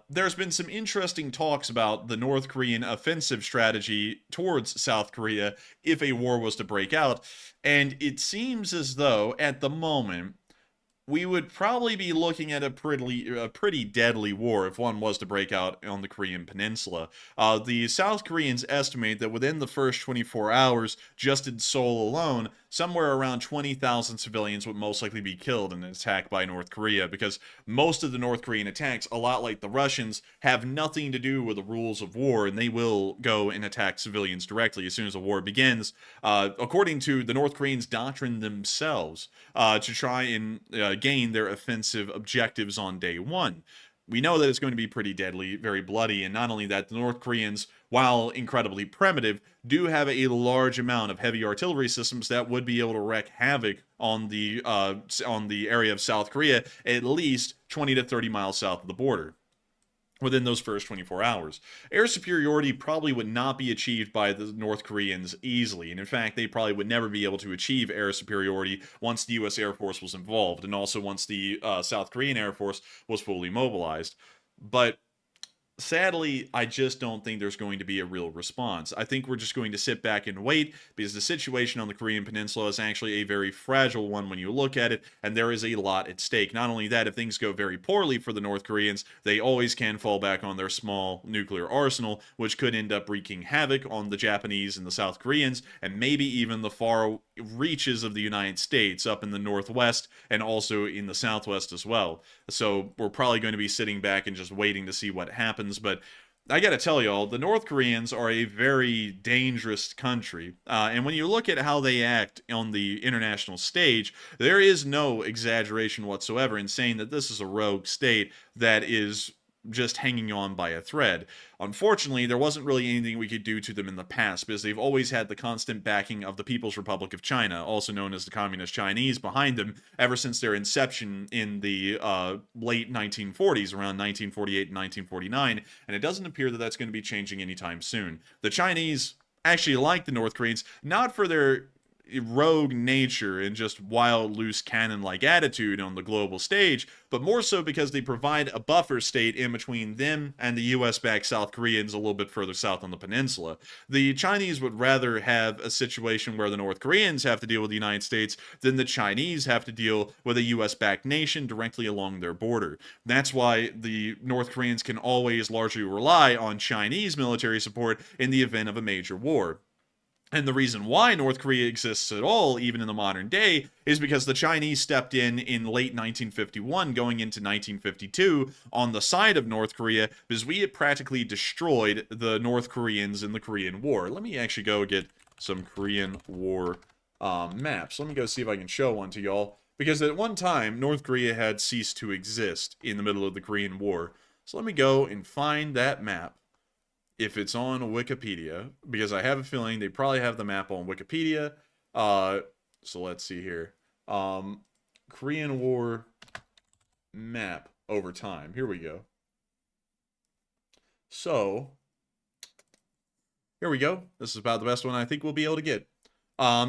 there's been some interesting talks about the North Korean offensive strategy towards South Korea if a war was to break out. And it seems as though, at the moment, we would probably be looking at a pretty deadly war if one was to break out on the Korean Peninsula. The South Koreans estimate that within the first 24 hours, just in Seoul alone, somewhere around 20,000 civilians would most likely be killed in an attack by North Korea, because most of the North Korean attacks, a lot like the Russians, have nothing to do with the rules of war, and they will go and attack civilians directly as soon as a war begins, according to the North Koreans' doctrine themselves, to try and gain their offensive objectives on day one. We know that it's going to be pretty deadly, very bloody, and not only that, the North Koreans, while incredibly primitive, do have a large amount of heavy artillery systems that would be able to wreak havoc on the area of South Korea, at least 20 to 30 miles south of the border, within those first 24 hours. Air superiority probably would not be achieved by the North Koreans easily, and in fact, they probably would never be able to achieve air superiority once the U.S. Air Force was involved, and also once the South Korean Air Force was fully mobilized. But sadly, I just don't think there's going to be a real response. I think we're just going to sit back and wait, because the situation on the Korean Peninsula is actually a very fragile one when you look at it, and there is a lot at stake. Not only that, if things go very poorly for the North Koreans, they always can fall back on their small nuclear arsenal, which could end up wreaking havoc on the Japanese and the South Koreans, and maybe even the far reaches of the United States up in the northwest and also in the southwest as well. So we're probably going to be sitting back and just waiting to see what happens. But I gotta tell y'all, the North Koreans are a very dangerous country. And when you look at how they act on the international stage, there is no exaggeration whatsoever in saying that this is a rogue state that is just hanging on by a thread. Unfortunately, there wasn't really anything we could do to them in the past, because they've always had the constant backing of the People's Republic of China, also known as the Communist Chinese, behind them ever since their inception in the late 1940s, around 1948 and 1949, and it doesn't appear that that's going to be changing anytime soon. The Chinese actually like the North Koreans, not for their rogue nature and just wild, loose cannon-like attitude on the global stage, but more so because they provide a buffer state in between them and the US-backed South Koreans a little bit further south on the peninsula. The Chinese would rather have a situation where the North Koreans have to deal with the United States than the Chinese have to deal with a US-backed nation directly along their border. That's why the North Koreans can always largely rely on Chinese military support in the event of a major war. And the reason why North Korea exists at all, even in the modern day, is because the Chinese stepped in late 1951, going into 1952, on the side of North Korea, because we had practically destroyed the North Koreans in the Korean War. Let me actually go get some Korean War maps. Let me go see if I can show one to y'all. Because at one time, North Korea had ceased to exist in the middle of the Korean War. So let me go and find that map, if it's on Wikipedia, because I have a feeling they probably have the map on Wikipedia. So let's see here. Korean War map over time. Here we go. So, here we go. This is about the best one I think we'll be able to get.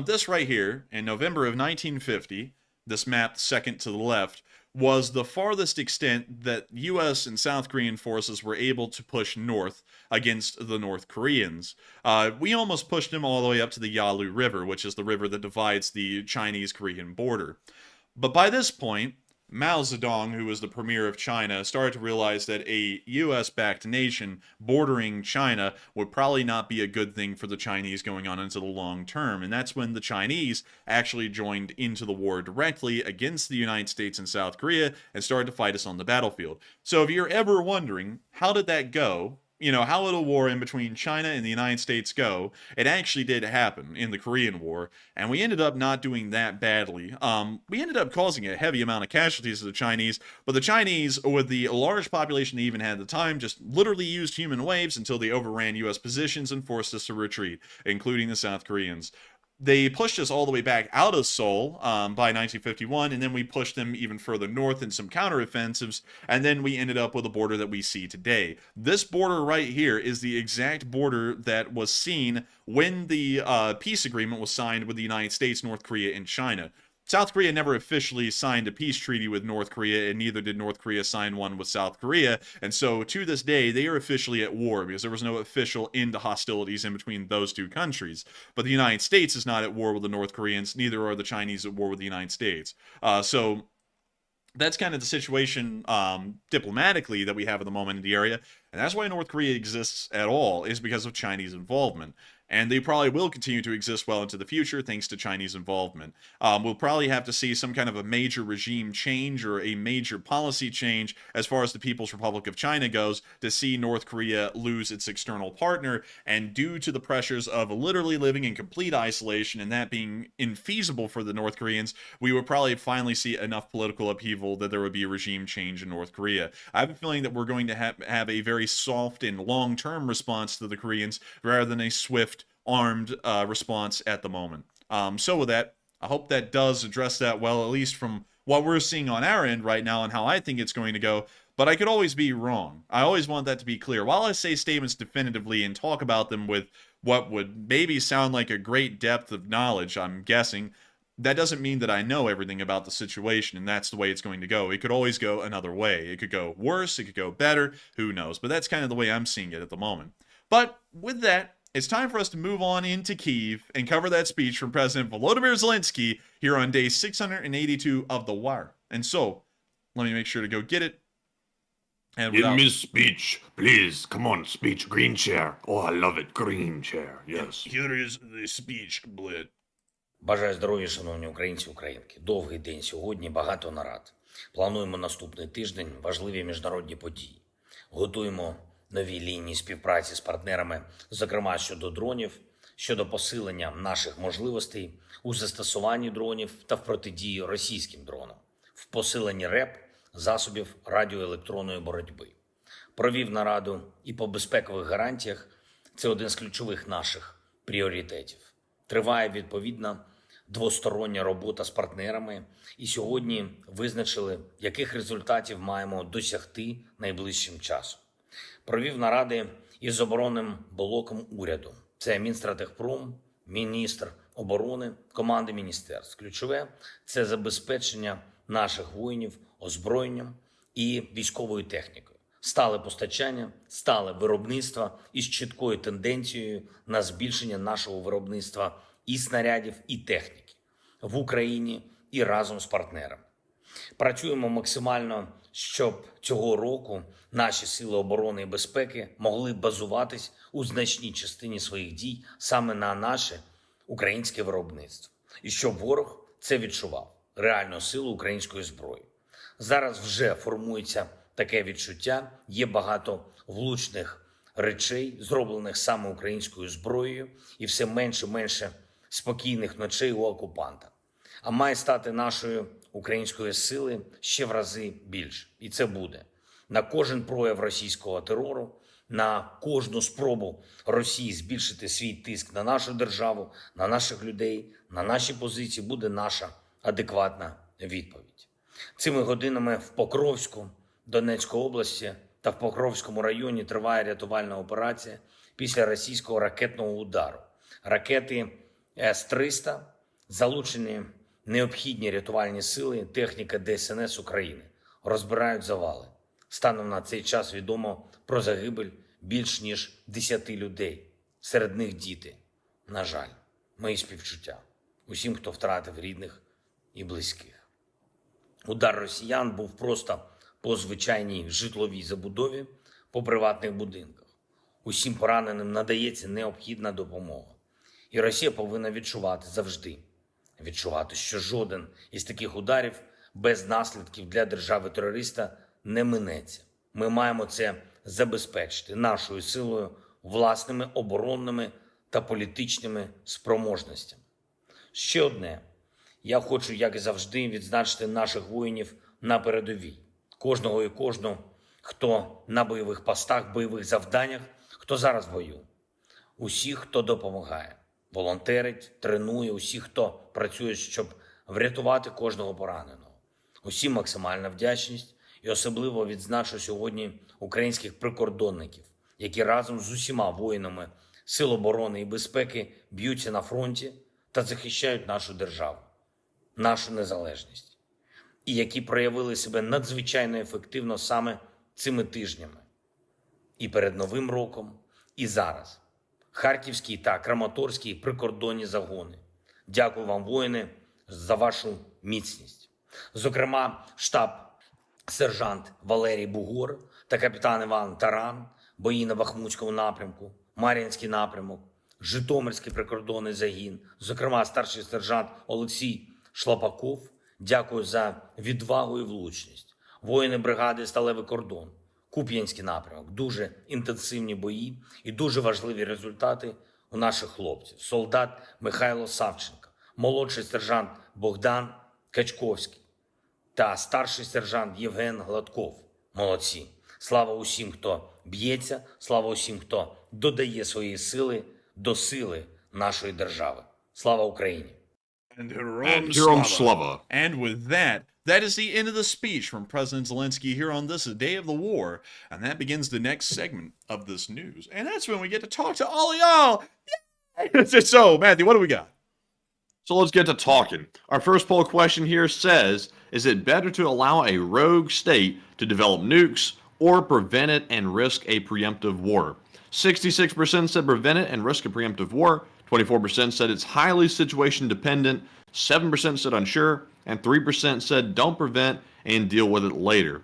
This right here, in November of 1950, this map second to the left, was the farthest extent that US and South Korean forces were able to push north against the North Koreans. We almost pushed them all the way up to the Yalu River, which is the river that divides the Chinese-Korean border. But by this point, Mao Zedong, who was the premier of China, started to realize that a US-backed nation bordering China would probably not be a good thing for the Chinese going on into the long term. And that's when the Chinese actually joined into the war directly against the United States and South Korea and started to fight us on the battlefield. So if you're ever wondering, how did that go? You know, how would a war in between China and the United States go? It actually did happen in the Korean War, and we ended up not doing that badly. We ended up causing a heavy amount of casualties to the Chinese, but the Chinese, with the large population they even had at the time, just literally used human waves until they overran US positions and forced us to retreat, including the South Koreans. They pushed us all the way back out of Seoul by 1951, and then we pushed them even further north in some counteroffensives, and then we ended up with a border that we see today. This border right here is the exact border that was seen when the peace agreement was signed with the United States, North Korea, and China. South Korea never officially signed a peace treaty with North Korea, and neither did North Korea sign one with South Korea. And so to this day, they are officially at war because there was no official end to hostilities in between those two countries. But the United States is not at war with the North Koreans, neither are the Chinese at war with the United States. So that's kind of the situation diplomatically that we have at the moment in the area. And that's why North Korea exists at all, is because of Chinese involvement. And they probably will continue to exist well into the future thanks to Chinese involvement. We'll probably have to see some kind of a major regime change or a major policy change as far as the People's Republic of China goes to see North Korea lose its external partner. And due to the pressures of literally living in complete isolation and that being infeasible for the North Koreans, we would probably finally see enough political upheaval that there would be a regime change in North Korea. I have a feeling that we're going to have a very soft and long-term response to the Koreans rather than a swift armed response at the moment. So with that, I hope that does address that well, at least from what we're seeing on our end right now and how I think it's going to go. But I could always be wrong. I always want that to be clear. While I say statements definitively and talk about them with what would maybe sound like a great depth of knowledge, I'm guessing, that doesn't mean that I know everything about the situation and that's the way it's going to go. It could always go another way. It could go worse, it could go better, who knows. But that's kind of the way I'm seeing it at the moment. But with that, it's time for us to move on into Kyiv and cover that speech from President Volodymyr Zelenskyy here on day 682 of the war. And so, let me make sure to go get it. And Give me speech, please. Come on, speech. Green chair. Oh, I love it. Green chair. Yes. Here is the speech, Blid. Бажаю здоров'я, шановні українці, українки. Довгий день сьогодні, багато нарад. Плануємо наступний тиждень важливі міжнародні події. Готуємо нові лінії співпраці з партнерами, зокрема щодо дронів, щодо посилення наших можливостей у застосуванні дронів та в протидії російським дронам, в посиленні РЕП, засобів радіоелектронної боротьби. Провів нараду і по безпекових гарантіях – це один з ключових наших пріоритетів. Триває відповідна двостороння робота з партнерами і сьогодні визначили, яких результатів маємо досягти найближчим часом. Провів наради із оборонним блоком уряду. Це Мінстратегпром, міністр оборони, команди міністерств. Ключове – це забезпечення наших воїнів озброєнням і військовою технікою. Стале постачання, стале виробництво із чіткою тенденцією на збільшення нашого виробництва і снарядів, і техніки в Україні і разом з партнерами. Працюємо максимально, щоб цього року наші сили оборони і безпеки могли базуватись у значній частині своїх дій саме на наше українське виробництво. І щоб ворог це відчував, реальну силу української зброї. Зараз вже формується таке відчуття, є багато влучних речей, зроблених саме українською зброєю, і все менше спокійних ночей у окупанта. А має стати нашою української сили ще в рази більше. І це буде. На кожен прояв російського терору, на кожну спробу Росії збільшити свій тиск на нашу державу, на наших людей, на наші позиції буде наша адекватна відповідь. Цими годинами в Покровську, Донецької області, та в Покровському районі триває рятувальна операція після російського ракетного удару. Ракети С-300, залучені необхідні рятувальні сили, техніка ДСНС України, розбирають завали. Станом на цей час відомо про загибель більш ніж 10 людей. Серед них діти. На жаль, мої співчуття усім, хто втратив рідних і близьких. Удар росіян був просто по звичайній житловій забудові, по приватних будинках. Усім пораненим надається необхідна допомога. І Росія повинна відчувати завжди. Відчувати, що жоден із таких ударів без наслідків для держави-терориста не минеться. Ми маємо це забезпечити нашою силою, власними оборонними та політичними спроможностями. Ще одне. Я хочу, як і завжди, відзначити наших воїнів на передовій. Кожного і кожну, хто на бойових постах, бойових завданнях, хто зараз воює. Усіх, хто допомагає, волонтерить, тренує, усіх, хто працює, щоб врятувати кожного пораненого. Усім максимальна вдячність і особливо відзначу сьогодні українських прикордонників, які разом з усіма воїнами Сил оборони і безпеки б'ються на фронті та захищають нашу державу, нашу незалежність. І які проявили себе надзвичайно ефективно саме цими тижнями. І перед Новим роком, і зараз. Харківський та Краматорський прикордонні загони. Дякую вам, воїни, за вашу міцність. Зокрема, штаб-сержант Валерій Бугор та капітан Іван Таран, бої на Бахмутському напрямку, Мар'їнський напрямок, Житомирський прикордонний загін, зокрема, старший сержант Олексій Шлапаков. Дякую за відвагу і влучність. Воїни бригади «Сталевий кордон», Куп'янський напрямок. Дуже інтенсивні бої і дуже важливі результати у наших хлопців. Солдат Михайло Савченко, молодший сержант Богдан Качковський та старший сержант Євген Гладков. Молодці. Слава усім, хто б'ється, слава усім, хто додає свої сили до сили нашої держави. Слава Україні! And Herom Slava. And with that is the end of the speech from President Zelenskyy here on this day of the war. And that begins the next segment of this news. And that's when we get to talk to all of y'all. Yay! So, Matthew, what do we got? So let's get to talking. Our first poll question here says, is it better to allow a rogue state to develop nukes or prevent it and risk a preemptive war? 66% said prevent it and risk a preemptive war. 24% said it's highly situation dependent. 7% said unsure. And 3% said don't prevent and deal with it later.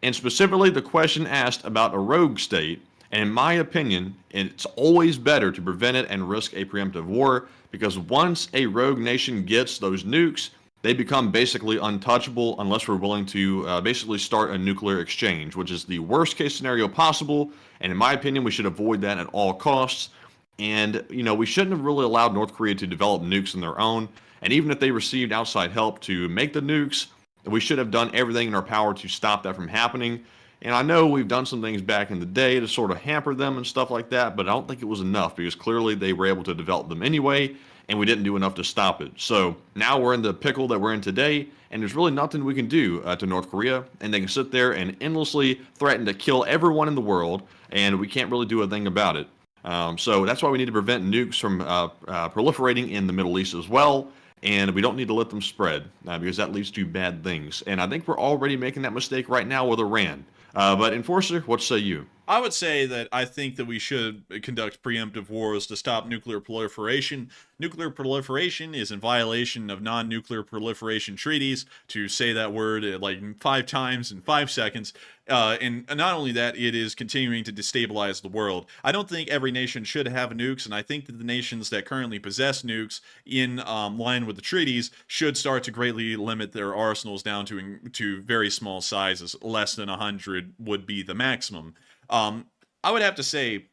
And specifically, the question asked about a rogue state. And in my opinion, it's always better to prevent it and risk a preemptive war, because once a rogue nation gets those nukes, they become basically untouchable unless we're willing to basically start a nuclear exchange, which is the worst case scenario possible. And in my opinion, we should avoid that at all costs. And, you know, we shouldn't have really allowed North Korea to develop nukes on their own. And even if they received outside help to make the nukes, we should have done everything in our power to stop that from happening. And I know we've done some things back in the day to sort of hamper them and stuff like that, but I don't think it was enough, because clearly they were able to develop them anyway, and we didn't do enough to stop it. So now we're in the pickle that we're in today, and there's really nothing we can do to North Korea, and they can sit there and endlessly threaten to kill everyone in the world, and we can't really do a thing about it. So that's why we need to prevent nukes from proliferating in the Middle East as well. And we don't need to let them spread because that leads to bad things. And I think we're already making that mistake right now with Iran. But Enforcer, what say you? I would say that I think that we should conduct preemptive wars to stop nuclear proliferation. Nuclear proliferation is in violation of non-nuclear proliferation treaties. To say that word like 5 times in 5 seconds. And not only that, it is continuing to destabilize the world. I don't think every nation should have nukes, and I think that the nations that currently possess nukes in line with the treaties should start to greatly limit their arsenals down to very small sizes. Less than 100 would be the maximum. I would have to say,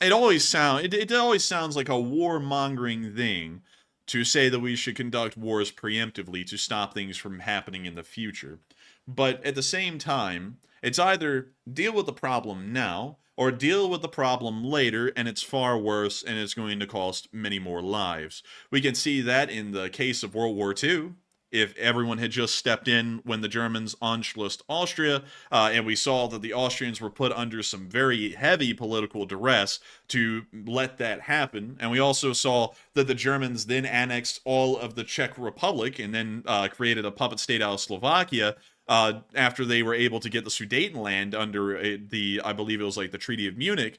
it always sounds like a warmongering thing to say that we should conduct wars preemptively to stop things from happening in the future. But at the same time, it's either deal with the problem now or deal with the problem later, and it's far worse, and it's going to cost many more lives. We can see that in the case of World War II. if everyone had just stepped in when the Germans Anschlussed Austria, and we saw that the Austrians were put under some very heavy political duress to let that happen. And we also saw that the Germans then annexed all of the Czech Republic and then created a puppet state out of Slovakia after they were able to get the Sudetenland under I believe it was like the Treaty of Munich.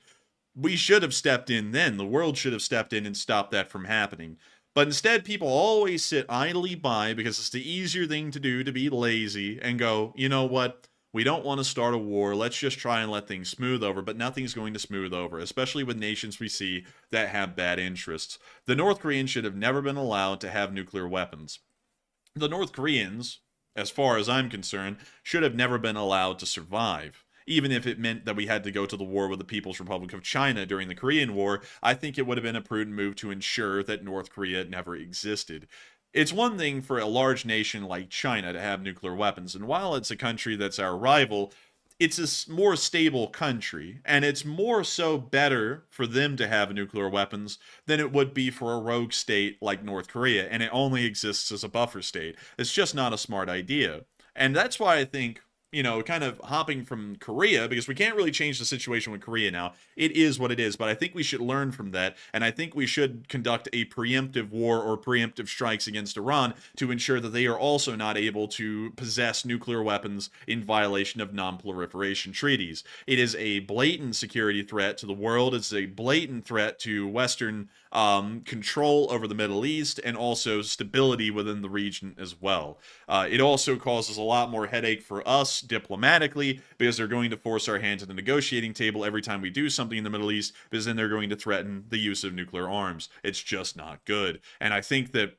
We should have stepped in then. The world should have stepped in and stopped that from happening. But instead, people always sit idly by because it's the easier thing to do to be lazy and go, you know what? We don't want to start a war. Let's just try and let things smooth over. But nothing's going to smooth over, especially with nations we see that have bad interests. The North Koreans should have never been allowed to have nuclear weapons. The North Koreans, as far as I'm concerned, should have never been allowed to survive. Even if it meant that we had to go to the war with the People's Republic of China during the Korean War, I think it would have been a prudent move to ensure that North Korea never existed. It's one thing for a large nation like China to have nuclear weapons, and while it's a country that's our rival, it's a more stable country, and it's more so better for them to have nuclear weapons than it would be for a rogue state like North Korea, and it only exists as a buffer state. It's just not a smart idea. And that's why I think, you know, kind of hopping from Korea, because we can't really change the situation with Korea now. It is what it is, but I think we should learn from that, and I think we should conduct a preemptive war or preemptive strikes against Iran to ensure that they are also not able to possess nuclear weapons in violation of non-proliferation treaties. It is a blatant security threat to the world. It's a blatant threat to Western control over the Middle East and also stability within the region as well. It also causes a lot more headache for us diplomatically because they're going to force our hand to the negotiating table every time we do something in the Middle East, because then they're going to threaten the use of nuclear arms. It's just not good. And I think that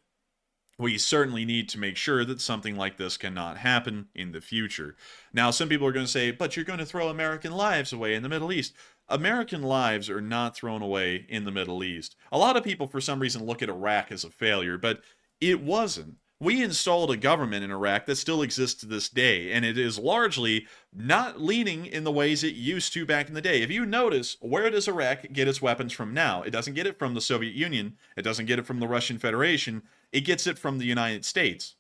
we certainly need to make sure that something like this cannot happen in the future. Now, some people are going to say, but you're going to throw American lives away in the Middle East. American lives are not thrown away in the Middle East. A lot of people, for some reason, look at Iraq as a failure, but it wasn't. We installed a government in Iraq that still exists to this day, and it is largely not leaning in the ways it used to back in the day. If you notice, where does Iraq get its weapons from now? It doesn't get it from the Soviet Union. It doesn't get it from the Russian Federation. It gets it from the United States.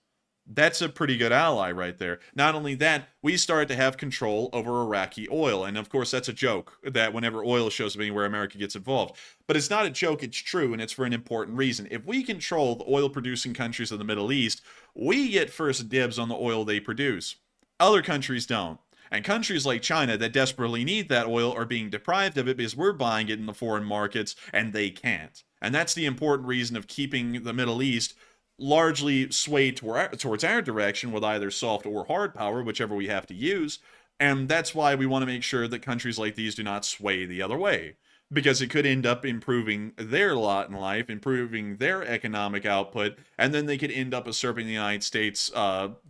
That's a pretty good ally right there. Not only that, we started to have control over Iraqi oil. And of course, that's a joke that whenever oil shows up anywhere, America gets involved. But it's not a joke, it's true, and it's for an important reason. If we control the oil-producing countries of the Middle East, we get first dibs on the oil they produce. Other countries don't. And countries like China that desperately need that oil are being deprived of it because we're buying it in the foreign markets, and they can't. And that's the important reason of keeping the Middle East largely swayed towards our direction with either soft or hard power, whichever we have to use. And that's why we want to make sure that countries like these do not sway the other way, because it could end up improving their lot in life, improving their economic output, and then they could end up usurping the United States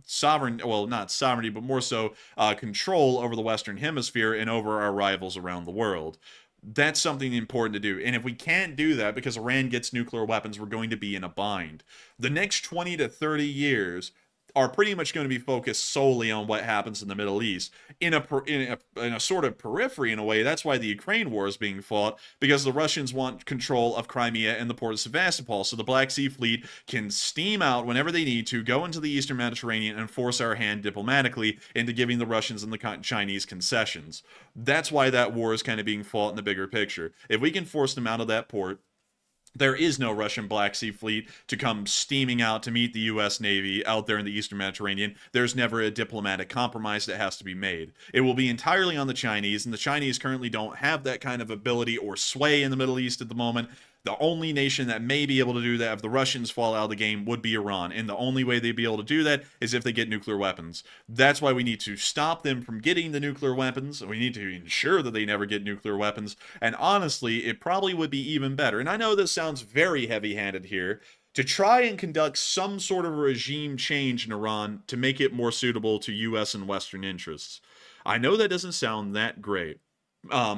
sovereign, well, not sovereignty, but more so control over the Western Hemisphere and over our rivals around the world. That's something important to do. And if we can't do that because Iran gets nuclear weapons, we're going to be in a bind. The next 20 to 30 years are pretty much going to be focused solely on what happens in the Middle East in a sort of periphery in a way. That's why the Ukraine war is being fought, because the Russians want control of Crimea and the port of Sevastopol, so the Black Sea Fleet can steam out whenever they need to, go into the Eastern Mediterranean and force our hand diplomatically into giving the Russians and the Chinese concessions. That's why that war is kind of being fought in the bigger picture. If we can force them out of that port, there is no Russian Black Sea Fleet to come steaming out to meet the U.S. Navy out there in the Eastern Mediterranean. There's never a diplomatic compromise that has to be made. It will be entirely on the Chinese, and the Chinese currently don't have that kind of ability or sway in the Middle East at the moment. The only nation that may be able to do that if the Russians fall out of the game would be Iran, and the only way they'd be able to do that is if they get nuclear weapons. That's why we need to stop them from getting the nuclear weapons. We need to ensure that they never get nuclear weapons, and honestly, it probably would be even better, and I know this sounds very heavy-handed here, to try and conduct some sort of regime change in Iran to make it more suitable to U.S. and Western interests. I know that doesn't sound that great.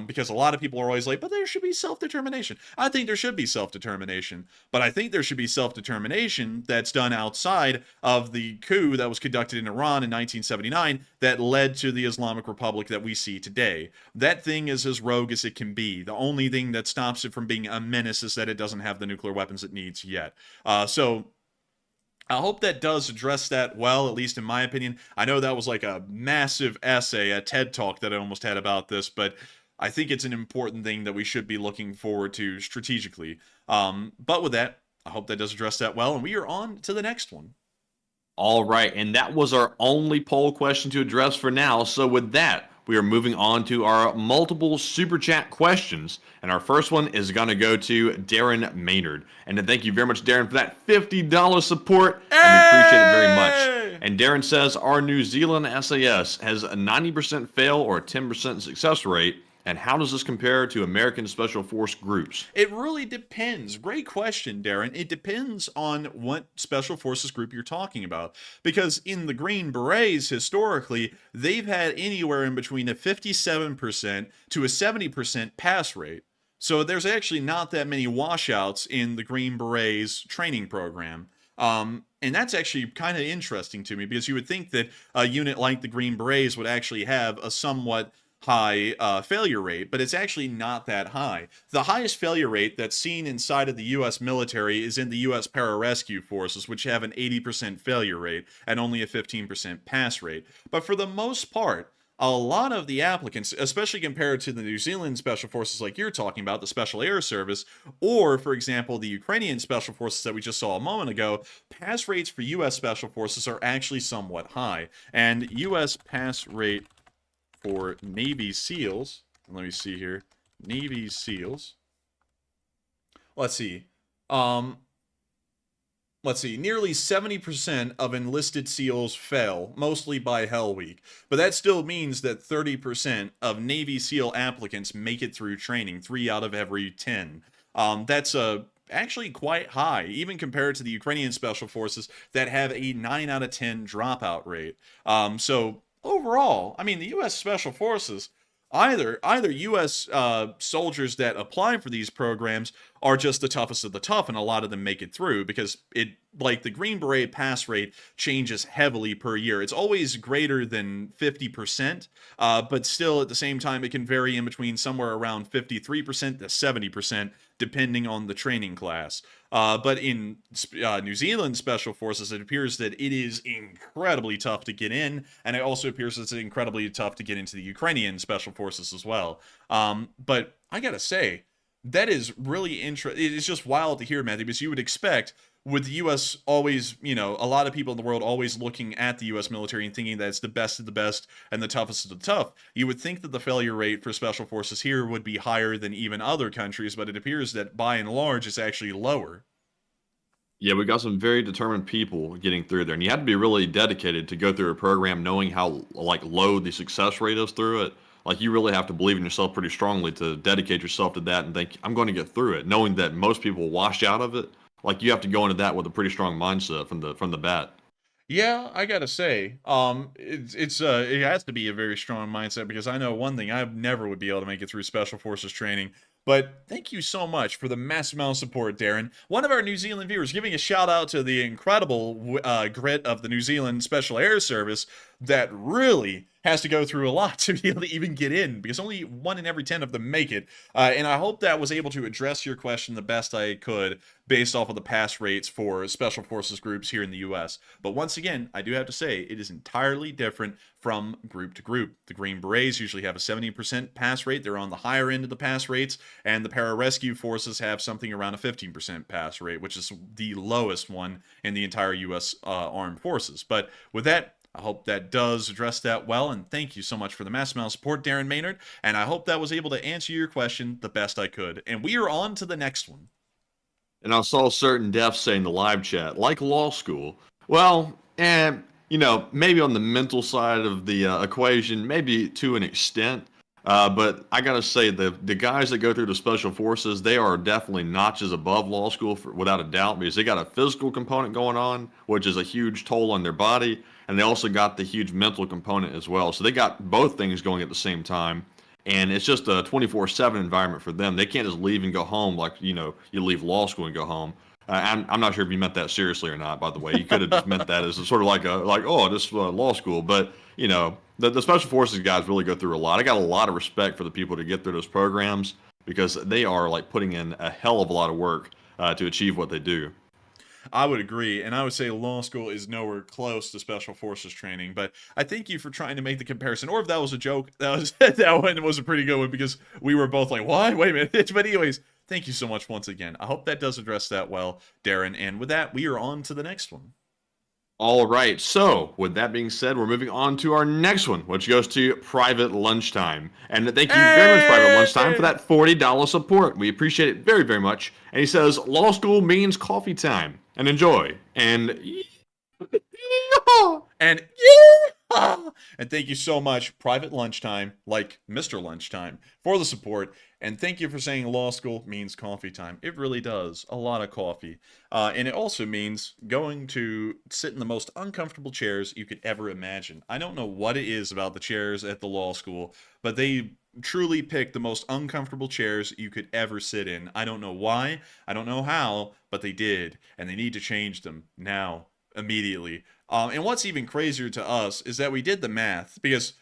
Because a lot of people are always like, but there should be self-determination. I think there should be self-determination, but I think there should be self-determination that's done outside of the coup that was conducted in Iran in 1979 that led to the Islamic Republic that we see today. That thing is as rogue as it can be. The only thing that stops it from being a menace is that it doesn't have the nuclear weapons it needs yet. So I hope that does address that well, at least in my opinion. I know that was like a massive essay, a TED Talk that I almost had about this, but I think it's an important thing that we should be looking forward to strategically. But with that, I hope that does address that well, and we are on to the next one. All right, and that was our only poll question to address for now. So with that, we are moving on to our multiple super chat questions. And our first one is going to go to Darren Maynard. And thank you very much, Darren, for that $50 support. And we appreciate it very much. And Darren says, our New Zealand SAS has a 90% fail or a 10% success rate. And how does this compare to American Special Force groups? It really depends. Great question, Darren. It depends on what Special Forces group you're talking about. Because in the Green Berets, historically, they've had anywhere in between a 57% to a 70% pass rate. So there's actually not that many washouts in the Green Berets training program. And that's actually kind of interesting to me, because you would think that a unit like the Green Berets would actually have a somewhat high failure rate, but it's actually not that high. The highest failure rate that's seen inside of the U.S. military is in the U.S. pararescue forces, which have an 80% failure rate and only a 15% pass rate. But for the most part, a lot of the applicants, especially compared to the New Zealand Special Forces like you're talking about, the Special Air Service, or, for example, the Ukrainian Special Forces that we just saw a moment ago, pass rates for U.S. Special Forces are actually somewhat high. And U.S. pass rate for Navy SEALs, let me see here, Navy SEALs, let's see, nearly 70% of enlisted SEALs fail, mostly by Hell Week, but that still means that 30% of Navy SEAL applicants make it through training, 3 out of every 10. That's actually quite high, even compared to the Ukrainian Special Forces that have a 9 out of 10 dropout rate. So overall, I mean, the U.S. Special Forces, either U.S. Soldiers that apply for these programs are just the toughest of the tough, and a lot of them make it through, because like the Green Beret pass rate changes heavily per year. It's always greater than 50%, but still at the same time, it can vary in between somewhere around 53% to 70%, depending on the training class. But in New Zealand Special Forces, it appears that it is incredibly tough to get in, and it also appears that it's incredibly tough to get into the Ukrainian Special Forces as well. But I gotta say, that is really interesting. It's just wild to hear, Matthew, because you would expect, with the U.S. always, a lot of people in the world always looking at the U.S. military and thinking that it's the best of the best and the toughest of the tough, you would think that the failure rate for Special Forces here would be higher than even other countries, but it appears that by and large it's actually lower. Yeah, we got some very determined people getting through there, and you had to be really dedicated to go through a program knowing how low the success rate is through it. Like, you really have to believe in yourself pretty strongly to dedicate yourself to that and think, I'm going to get through it, knowing that most people wash out of it. Like, you have to go into that with a pretty strong mindset from the bat. Yeah, I gotta say, it has to be a very strong mindset, because I know one thing, I never would be able to make it through Special Forces training. But thank you so much for the massive amount of support, Darren. One of our New Zealand viewers giving a shout out to the incredible grit of the New Zealand Special Air Service that really has to go through a lot to be able to even get in, because only 1 in every 10 of them make it. And I hope that was able to address your question the best I could based off of the pass rates for Special Forces groups here in the U.S. But once again, I do have to say, it is entirely different from group to group. The Green Berets usually have a 70% pass rate. They're on the higher end of the pass rates, and the pararescue forces have something around a 15% pass rate, which is the lowest one in the entire U.S. Armed Forces. But with that, I hope that does address that well, and thank you so much for the massive amount of support, Darren Maynard, and I hope that was able to answer your question the best I could. And we are on to the next one. And I saw certain devs say in the live chat, like law school. Well, maybe on the mental side of the equation, maybe to an extent. But I gotta say, the guys that go through the Special Forces, they are definitely notches above law school without a doubt, because they got a physical component going on, which is a huge toll on their body, and they also got the huge mental component as well. So they got both things going at the same time, and it's just a 24/7 environment for them. They can't just leave and go home like you leave law school and go home. I'm not sure if you meant that seriously or not, by the way. You could have just meant that as sort of this law school. But, the Special Forces guys really go through a lot. I got a lot of respect for the people to get through those programs, because they are putting in a hell of a lot of work to achieve what they do. I would agree, and I would say law school is nowhere close to special forces training. But I thank you for trying to make the comparison. Or if that was a joke, that was that one was a pretty good one because we were both like, "What? Wait a minute!" But anyways, thank you so much once again. I hope that does address that well, Darren. And with that, we are on to the next one. All right. So, with that being said, we're moving on to our next one, which goes to Private Lunchtime. And thank you very much, Private Lunchtime, for that $40 support. We appreciate it very, very much. And he says, law school means coffee time. And enjoy. And and and thank you so much, Private Lunchtime, like Mr. Lunchtime, for the support. And thank you for saying law school means coffee time. It really does. A lot of coffee. And it also means going to sit in the most uncomfortable chairs you could ever imagine. I don't know what it is about the chairs at the law school, but they truly pick the most uncomfortable chairs you could ever sit in. I don't know why. I don't know how, but they did. And they need to change them now, immediately. And what's even crazier to us is that we did the math, because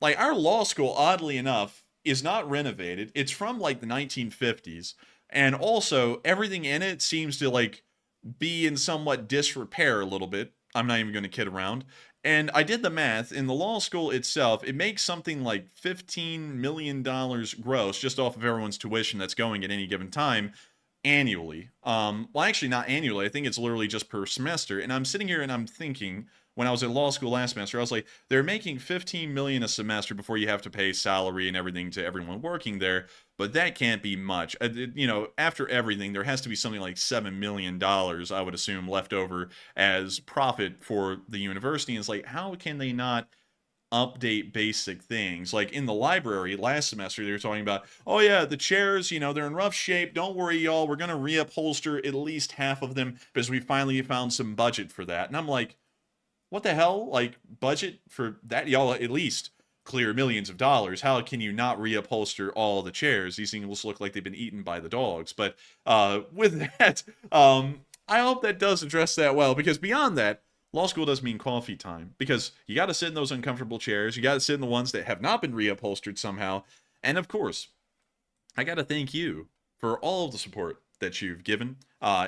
like our law school, oddly enough, is not renovated. It's from like the 1950s, and also everything in it seems to like be in somewhat disrepair a little bit. I'm not even going to kid around. And I did the math. In the law school itself, it makes something like $15 million gross just off of everyone's tuition that's going at any given time annually. Well, actually not annually. I think it's literally just per semester. And I'm sitting here and I'm thinking, when I was in law school last semester, I was like, they're making $15 million a semester before you have to pay salary and everything to everyone working there, but that can't be much. You know, after everything, there has to be something like $7 million, I would assume, left over as profit for the university. And it's like, how can they not update basic things? Like in the library last semester, they were talking about, oh yeah, the chairs, you know, they're in rough shape. Don't worry, y'all. We're going to reupholster at least half of them because we finally found some budget for that. And I'm like, what the hell? Like, budget for that? Y'all at least clear millions of dollars. How can you not reupholster all the chairs? These things look like they've been eaten by the dogs. But with that, I hope that does address that well, because beyond that, law school does mean coffee time, because you got to sit in those uncomfortable chairs. You got to sit in the ones that have not been reupholstered somehow. And of course, I got to thank you for all of the support that you've given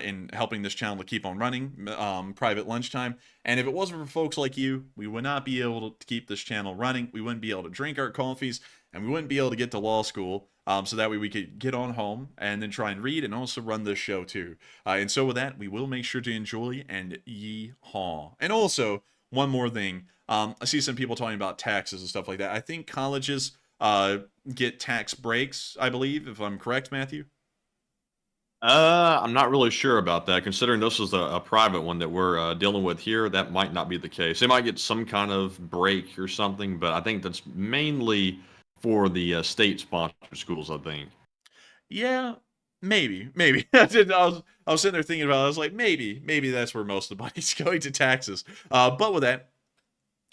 in helping this channel to keep on running, Private Lunchtime. And if it wasn't for folks like you, we would not be able to keep this channel running. We wouldn't be able to drink our coffees, and we wouldn't be able to get to law school, so that way we could get on home and then try and read and also run this show too. And so with that, we will make sure to enjoy and yee-haw. And also, one more thing. I see some people talking about taxes and stuff like that. I think colleges get tax breaks, I believe, if I'm correct, Matthew. I'm not really sure about that. Considering this is a private one that we're dealing with here, that might not be the case. They might get some kind of break or something, but I think that's mainly for the state-sponsored schools, I think. Yeah, maybe. I was sitting there thinking about it. I was like, maybe that's where most of the money's going to taxes. But with that,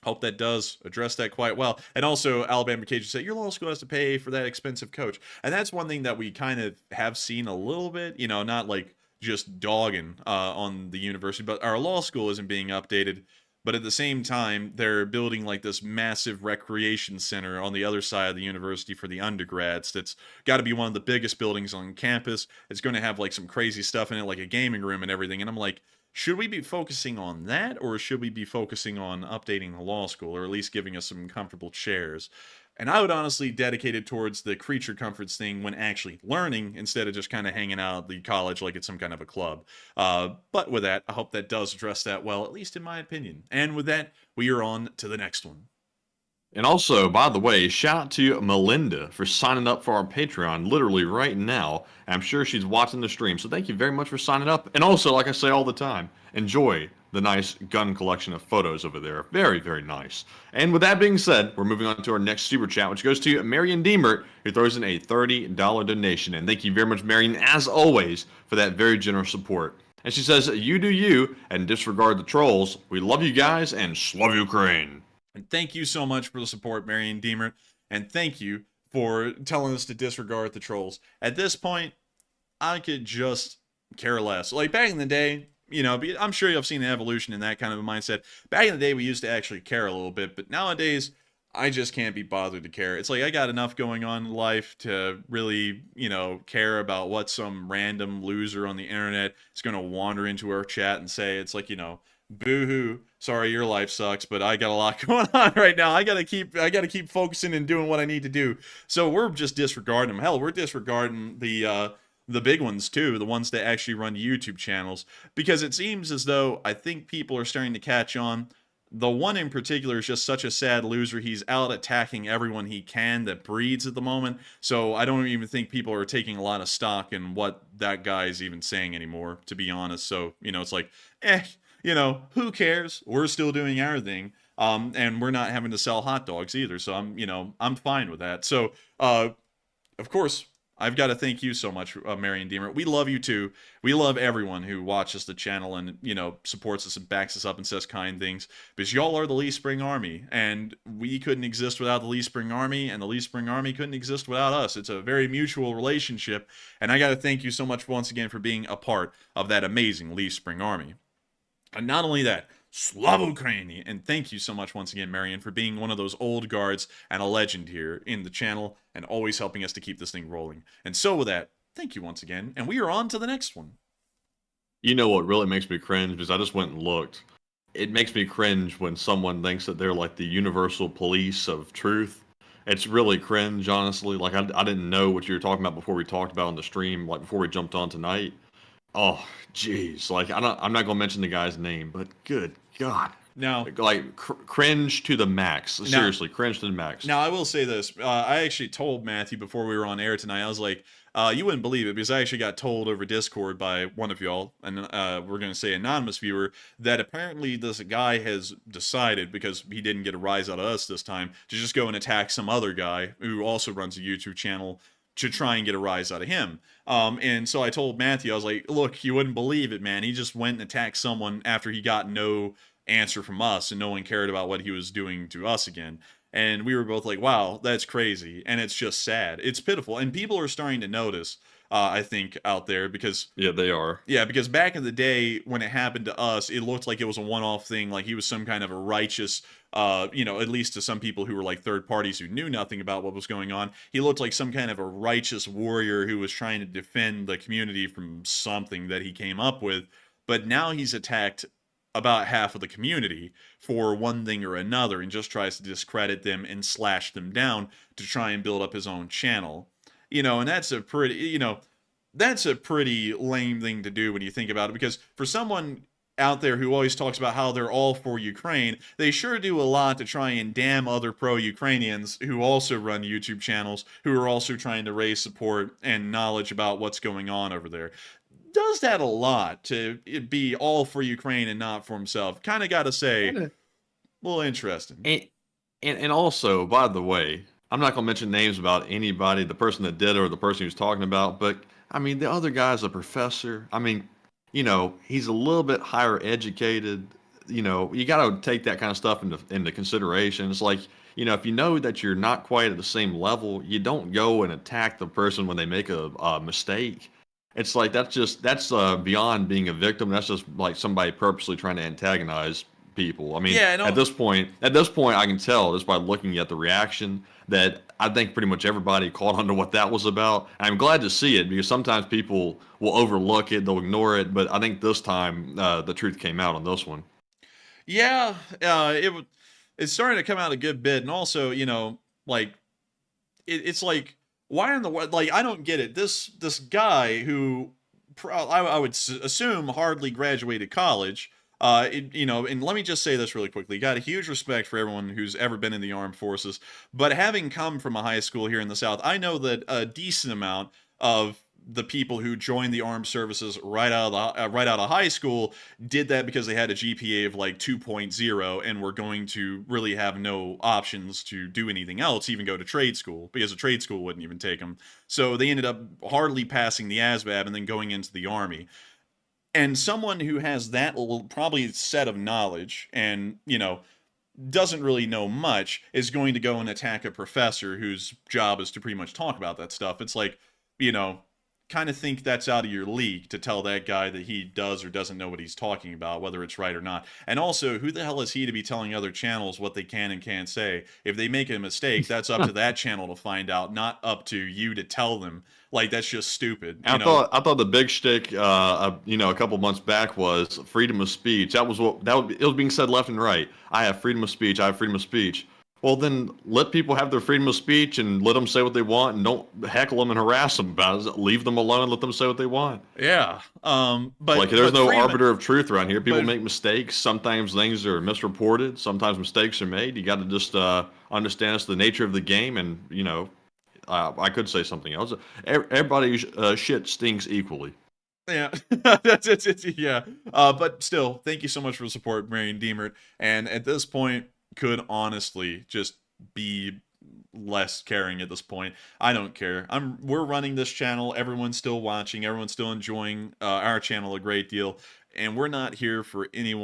hope that does address that quite well. And also, Alabama Cajun said, your law school has to pay for that expensive coach. And that's one thing that we kind of have seen a little bit, you know, not like just dogging on the university, but our law school isn't being updated. But at the same time, they're building like this massive recreation center on the other side of the university for the undergrads. That's got to be one of the biggest buildings on campus. It's going to have like some crazy stuff in it, like a gaming room and everything. And I'm like, should we be focusing on that, or should we be focusing on updating the law school, or at least giving us some comfortable chairs? And I would honestly dedicate it towards the creature comforts thing when actually learning, instead of just kind of hanging out at the college like it's some kind of a club. But with that, I hope that does address that well, at least in my opinion. And with that, we are on to the next one. And also, by the way, shout out to Melinda for signing up for our Patreon literally right now. I'm sure she's watching the stream, so thank you very much for signing up. And also, like I say all the time, enjoy the nice gun collection of photos over there. Very, very nice. And with that being said, we're moving on to our next super chat, which goes to Marion Deemert, who throws in a $30 donation. And thank you very much, Marion, as always, for that very generous support. And she says, you do you, and disregard the trolls. We love you guys, and slava Ukraine. And thank you so much for the support, Marion Deemert. And thank you for telling us to disregard the trolls. At this point, I could just care less. Like back in the day, you know, I'm sure you've seen an evolution in that kind of a mindset. Back in the day, we used to actually care a little bit. But nowadays, I just can't be bothered to care. It's like I got enough going on in life to really, care about what some random loser on the internet is going to wander into our chat and say. It's like, boo-hoo, sorry your life sucks, but I got a lot going on right now. I gotta keep focusing and doing what I need to do. So we're just disregarding them. Hell, we're disregarding the big ones too, the ones that actually run YouTube channels, because it seems as though I think people are starting to catch on. The one in particular is just such a sad loser. He's out attacking everyone he can that breeds at the moment. So I don't even think people are taking a lot of stock in what that guy's even saying anymore, to be honest. So, it's like, who cares? We're still doing our thing. And we're not having to sell hot dogs either. So I'm fine with that. So, of course, I've got to thank you so much, Marion Deemer. We love you too. We love everyone who watches the channel and, supports us and backs us up and says kind things, because y'all are the Lee Spring Army, and we couldn't exist without the Lee Spring Army, and the Lee Spring Army couldn't exist without us. It's a very mutual relationship, and I got to thank you so much once again for being a part of that amazing Lee Spring Army. And not only that, Slava Ukraini! And thank you so much once again, Marion, for being one of those old guards and a legend here in the channel and always helping us to keep this thing rolling. And so with that, thank you once again, and we are on to the next one. You know what really makes me cringe? Because I just went and looked. It makes me cringe when someone thinks that they're like the universal police of truth. It's really cringe, honestly. Like, I didn't know what you were talking about before we talked about on the stream, like before we jumped on tonight. Oh, jeez. Like, I'm not going to mention the guy's name, but good God. Now, like, cringe to the max. Seriously, cringe to the max. Now, I will say this. I actually told Matthew before we were on air tonight, I was like, you wouldn't believe it, because I actually got told over Discord by one of y'all, and we're going to say anonymous viewer, that apparently this guy has decided, because he didn't get a rise out of us this time, to just go and attack some other guy who also runs a YouTube channel to try and get a rise out of him. And so I told Matthew, I was like, look, you wouldn't believe it, man. He just went and attacked someone after he got no answer from us, and no one cared about what he was doing to us again. And we were both like, wow, that's crazy. And it's just sad. It's pitiful. And people are starting to notice, I think, out there, because... Yeah, they are. Yeah, because back in the day, when it happened to us, it looked like it was a one-off thing, like he was some kind of a righteous, at least to some people who were like third parties who knew nothing about what was going on. He looked like some kind of a righteous warrior who was trying to defend the community from something that he came up with. But now he's attacked about half of the community for one thing or another, and just tries to discredit them and slash them down to try and build up his own channel. And that's a pretty, that's a pretty lame thing to do when you think about it, because for someone out there who always talks about how they're all for Ukraine, they sure do a lot to try and damn other pro-Ukrainians who also run YouTube channels, who are also trying to raise support and knowledge about what's going on over there. Does that a lot to be all for Ukraine and not for himself. Kind of got to say, a little interesting. And also, by the way, I'm not going to mention names about anybody, the person that did it or the person he was talking about, but I mean, the other guy's a professor. I mean, he's a little bit higher educated. You got to take that kind of stuff into consideration. It's like, if you know that you're not quite at the same level, you don't go and attack the person when they make a mistake. It's like, that's beyond being a victim. That's just like somebody purposely trying to antagonize people. I mean, yeah, at this point, I can tell just by looking at the reaction that I think pretty much everybody caught on to what that was about. And I'm glad to see it, because sometimes people will overlook it, they'll ignore it, but I think this time the truth came out on this one. Yeah, it's starting to come out a good bit, and also, it's like, why in the world? Like, I don't get it. This guy who I would assume hardly graduated college. And let me just say this really quickly. Got a huge respect for everyone who's ever been in the armed forces, but having come from a high school here in the South, I know that a decent amount of the people who joined the armed services right out of high school did that because they had a GPA of like 2.0 and were going to really have no options to do anything else, even go to trade school, because a trade school wouldn't even take them. So they ended up hardly passing the ASVAB and then going into the Army. And someone who has that probably set of knowledge and, doesn't really know much is going to go and attack a professor whose job is to pretty much talk about that stuff. It's like, kind of think that's out of your league to tell that guy that he does or doesn't know what he's talking about, whether it's right or not. And also, who the hell is he to be telling other channels what they can and can't say? If they make a mistake, that's up to that channel to find out, not up to you to tell them. Like, that's just stupid. I thought the big shtick, a couple months back was freedom of speech. It was being said left and right. I have freedom of speech. I have freedom of speech. Well, then let people have their freedom of speech and let them say what they want, and don't heckle them and harass them about it. Leave them alone and let them say what they want. Yeah. But there's no arbiter of truth around here. People make mistakes. Sometimes things are misreported. Sometimes mistakes are made. You got to just understand it's the nature of the game. And I could say something else. Everybody's shit stinks equally. Yeah, that's it. Yeah. But still, thank you so much for the support, Marion Deemert. And at this point, could honestly just be less caring at this point. I don't care. We're running this channel. Everyone's still watching. Everyone's still enjoying our channel a great deal. And we're not here for any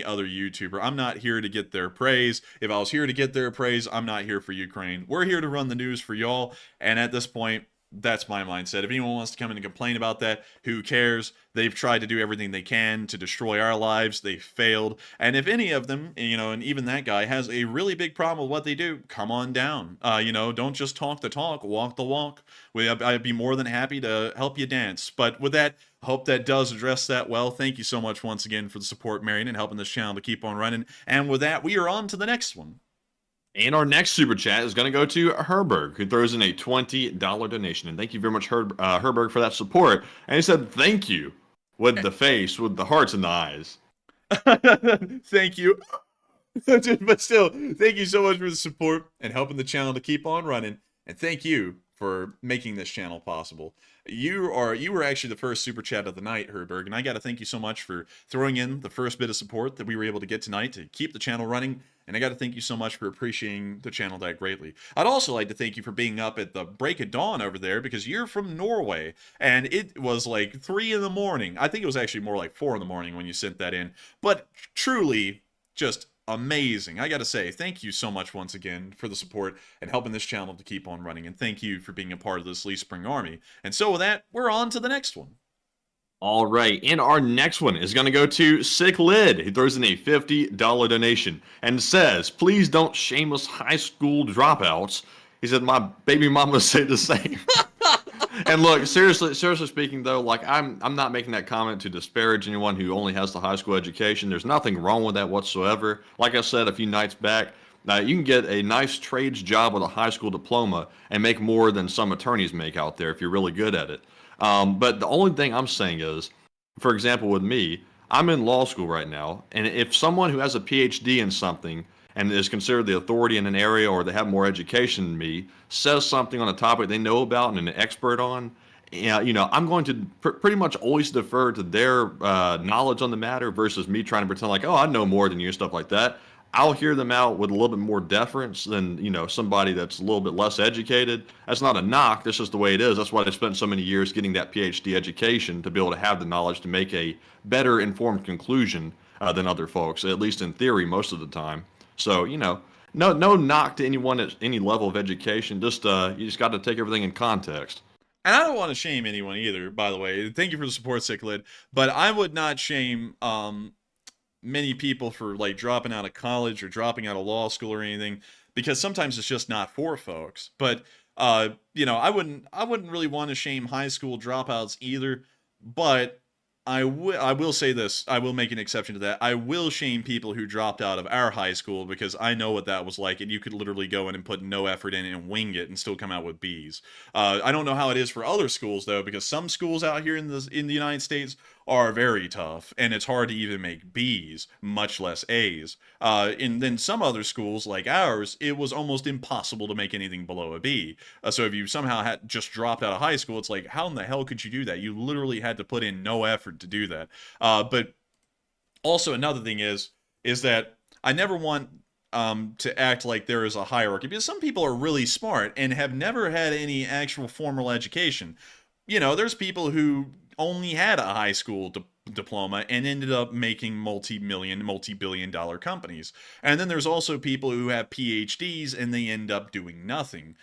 other YouTuber. I'm not here to get their praise. If I was here to get their praise, I'm not here for Ukraine. We're here to run the news for y'all. And at this point, that's my mindset. If anyone wants to come in and complain about that, who cares? They've tried to do everything they can to destroy our lives. They failed. And if any of them, and even that guy has a really big problem with what they do, come on down. Don't just talk the talk, walk the walk. I'd be more than happy to help you dance. But with that, I hope that does address that well. Thank you so much once again for the support, Marion, and helping this channel to keep on running. And with that, we are on to the next one. And our next super chat is going to go to Herberg, who throws in a $20 donation. And thank you very much, Herberg, for that support. And he said, thank you, with the face, with the hearts and the eyes. Thank you. But still, thank you so much for the support and helping the channel to keep on running. And thank you for making this channel possible. You were actually the first super chat of the night, Herberg, and I got to thank you so much for throwing in the first bit of support that we were able to get tonight to keep the channel running. And I got to thank you so much for appreciating the channel that greatly. I'd also like to thank you for being up at the break of dawn over there, because you're from Norway, and it was like 3 in the morning. I think it was actually more like 4 in the morning when you sent that in. But truly, just amazing. I gotta say, thank you so much once again for the support and helping this channel to keep on running. And thank you for being a part of this Lee Spring Army. And so with that, we're on to the next one. All right, and our next one is going to go to Sick Lid. He throws in a $50 donation and says, please don't shame us high school dropouts. He said, my baby mama said the same. And look, seriously speaking, though, like I'm not making that comment to disparage anyone who only has the high school education. There's nothing wrong with that whatsoever. Like I said a few nights back, you can get a nice trades job with a high school diploma and make more than some attorneys make out there if you're really good at it. But the only thing I'm saying is, for example, with me, I'm in law school right now, and if someone who has a PhD in something and is considered the authority in an area, or they have more education than me, says something on a topic they know about and an expert on, I'm going to pretty much always defer to their knowledge on the matter versus me trying to pretend like, oh, I know more than you, stuff like that. I'll hear them out with a little bit more deference than, somebody that's a little bit less educated. That's not a knock. That's just the way it is. That's why I spent so many years getting that PhD education, to be able to have the knowledge to make a better informed conclusion than other folks, at least in theory, most of the time. So, no knock to anyone at any level of education. Just you just got to take everything in context. And I don't want to shame anyone either, by the way. Thank you for the support, Sicklid. But I would not shame many people for like dropping out of college or dropping out of law school or anything, because sometimes it's just not for folks. But I wouldn't really want to shame high school dropouts either. But I will say this. I will make an exception to that. I will shame people who dropped out of our high school, because I know what that was like, and you could literally go in and put no effort in and wing it and still come out with B's. I don't know how it is for other schools though, because some schools out here in the United States are very tough, and it's hard to even make B's, much less A's. And then some other schools like ours, it was almost impossible to make anything below a B. So if you somehow had just dropped out of high school, it's like, how in the hell could you do that? You literally had to put in no effort to do that. But also another thing is that I never want to act like there is a hierarchy, because some people are really smart and have never had any actual formal education. There's people who only had a high school diploma and ended up making multi-billion dollar companies. And then there's also people who have PhDs and they end up doing nothing.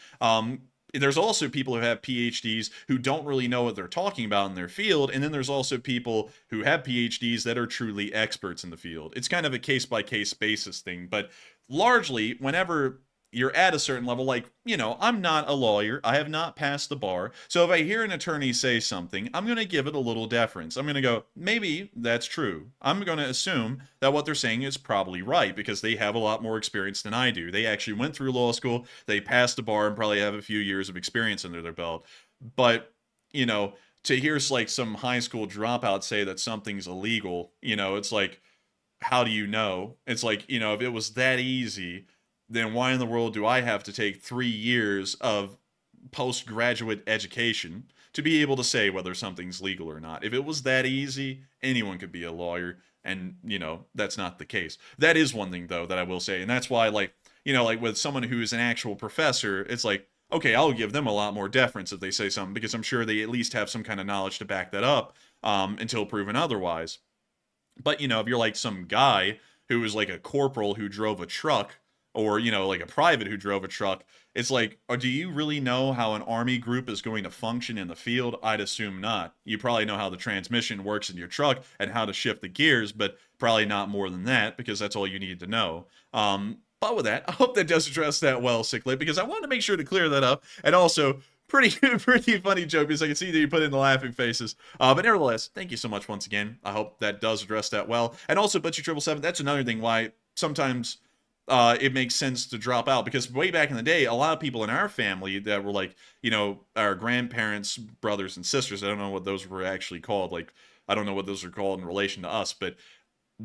there's also people who have PhDs who don't really know what they're talking about in their field, and then there's also people who have PhDs that are truly experts in the field. It's kind of a case-by-case basis thing, but largely, whenever you're at a certain level, like, you know, I'm not a lawyer, I have not passed the bar, so if I hear an attorney say something, I'm going to give it a little deference. I'm going to go, maybe that's true. I'm going to assume that what they're saying is probably right, because they have a lot more experience than I do. They actually went through law school, they passed the bar, and probably have a few years of experience under their belt. But, you know, to hear like some high school dropout say that something's illegal, you know, it's like, how do you know? It's like, you know, if it was that easy, then why in the world do I have to take 3 years of postgraduate education to be able to say whether something's legal or not? If it was that easy, anyone could be a lawyer, and, you know, that's not the case. That is one thing, though, that I will say, and that's why, like, you know, like with someone who is an actual professor, it's like, okay, I'll give them a lot more deference if they say something, because I'm sure they at least have some kind of knowledge to back that up, until proven otherwise. But, you know, if you're like some guy who was like a corporal who drove a truck, or, you know, like a private who drove a truck, it's like, do you really know how an army group is going to function in the field? I'd assume not. You probably know how the transmission works in your truck and how to shift the gears, but probably not more than that, because that's all you need to know. But with that, I hope that does address that well, Sicklet, because I wanted to make sure to clear that up. And also, pretty funny joke, because I can see that you put in the laughing faces. But nevertheless, thank you so much once again. I hope that does address that well. And also, Butchie777, that's another thing why sometimes it makes sense to drop out, because way back in the day, a lot of people in our family that were like, you know, our grandparents, brothers and sisters, I don't know what those were actually called. Like, I don't know what those are called in relation to us, but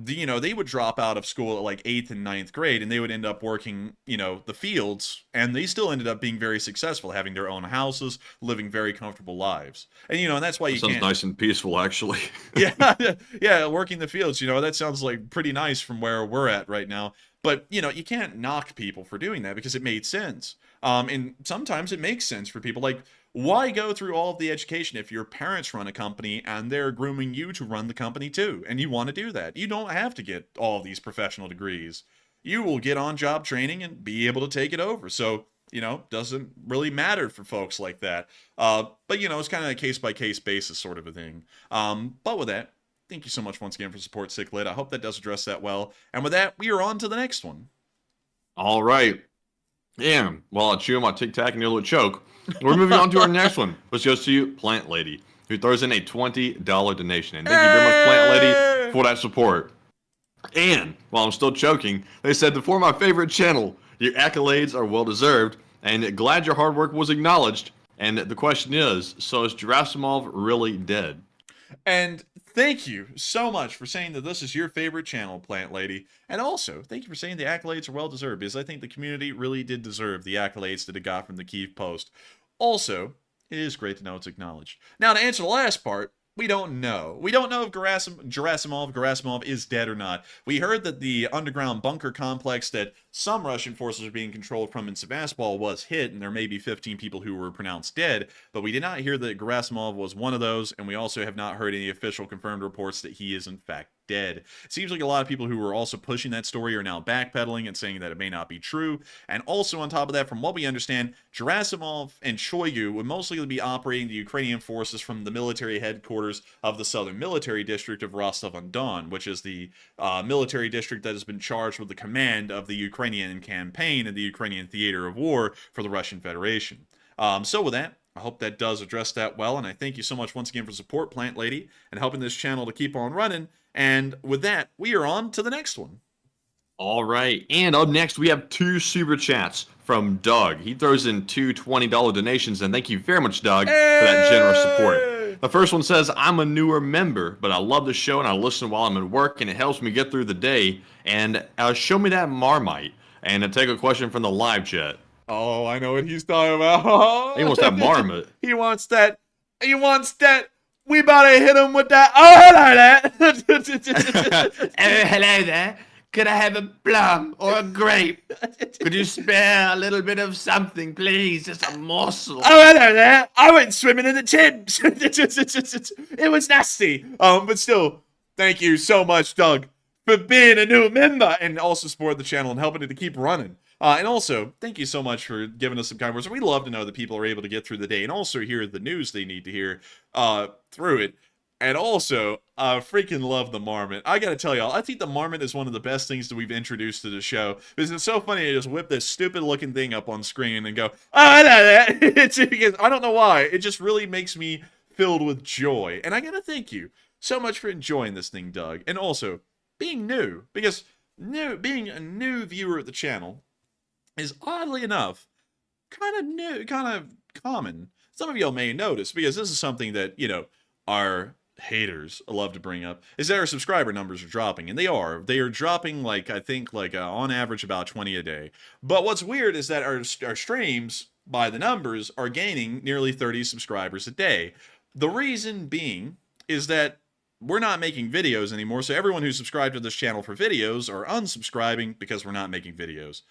you know, they would drop out of school at like 8th and 9th grade, and they would end up working, you know, the fields, and they still ended up being very successful, having their own houses, living very comfortable lives. And, you know, and that's why you sounds can't... nice and peaceful, actually. yeah, working the fields, you know, that sounds like pretty nice from where we're at right now. But, you know, you can't knock people for doing that, because it made sense. And sometimes it makes sense for people. Like, why go through all of the education if your parents run a company and they're grooming you to run the company too, and you want to do that? You don't have to get all of these professional degrees. You will get on-job training and be able to take it over. So, you know, doesn't really matter for folks like that. But, you know, it's kind of a case-by-case basis sort of a thing. But with that, thank you so much once again for support, Sicklet. I hope that does address that well. And with that, we are on to the next one. All right. Yeah, while I chew on my Tic Tac and nearly choke, we're moving on to our next one, which goes to you, Plant Lady, who throws in a $20 donation. And thank you very much, Plant Lady, for that support. And while I'm still choking, they said, before my favorite channel, your accolades are well-deserved, and glad your hard work was acknowledged. And the question is, so is Gerasimov really dead? And thank you so much for saying that this is your favorite channel, Plant Lady. And also, thank you for saying the accolades are well-deserved, because I think the community really did deserve the accolades that it got from the Kyiv Post. Also, it is great to know it's acknowledged. Now, to answer the last part, we don't know. We don't know if Gerasimov is dead or not. We heard that the underground bunker complex that some Russian forces are being controlled from in Sevastopol was hit, and there may be 15 people who were pronounced dead, but we did not hear that Gerasimov was one of those, and we also have not heard any official confirmed reports that he is in fact dead. It seems like a lot of people who were also pushing that story are now backpedaling and saying that it may not be true. And also on top of that, from what we understand, Gerasimov and Shoigu would mostly be operating the Ukrainian forces from the military headquarters of the Southern Military District of Rostov-on-Don, which is the military district that has been charged with the command of the Ukrainian campaign and the Ukrainian theater of war for the Russian Federation. So with that, I hope that does address that well, and I thank you so much once again for support, Plant Lady, and helping this channel to keep on running. And with that, we are on to the next one. All right, and up next, we have 2 super chats from Doug. He throws in 2 $20 donations, and thank you very much, Doug, for that generous support. The first one says, I'm a newer member, but I love the show, and I listen while I'm at work, and it helps me get through the day. And show me that Marmite. And take a question from the live chat. Oh, I know what he's talking about. He wants that Marmot. He wants that. We about to hit him with that. Oh, hello there. Oh, hello there. Could I have a plum or a grape? Could you spare a little bit of something, please? Just a morsel. Oh, hello there. I went swimming in the Thames. It was nasty. But still, thank you so much, Doug, for being a new member and also supporting the channel and helping it to keep running. And also, thank you so much for giving us some kind words. We love to know that people are able to get through the day and also hear the news they need to hear through it. And also, I freaking love the marmot. I gotta tell y'all, I think the marmot is one of the best things that we've introduced to the show. Because it's so funny to just whip this stupid looking thing up on screen and go, oh, I know that. It's because I don't know why. It just really makes me filled with joy. And I gotta thank you so much for enjoying this thing, Doug. And also, being new. Because being a new viewer of the channel is oddly enough kind of common. Some of y'all may notice, because this is something that, you know, our haters love to bring up, is that our subscriber numbers are dropping, and they are dropping, like, I think, like, on average about 20 a day. But what's weird is that our streams, by the numbers, are gaining nearly 30 subscribers a day. The reason being is that we're not making videos anymore, so everyone who's subscribed to this channel for videos are unsubscribing because we're not making videos.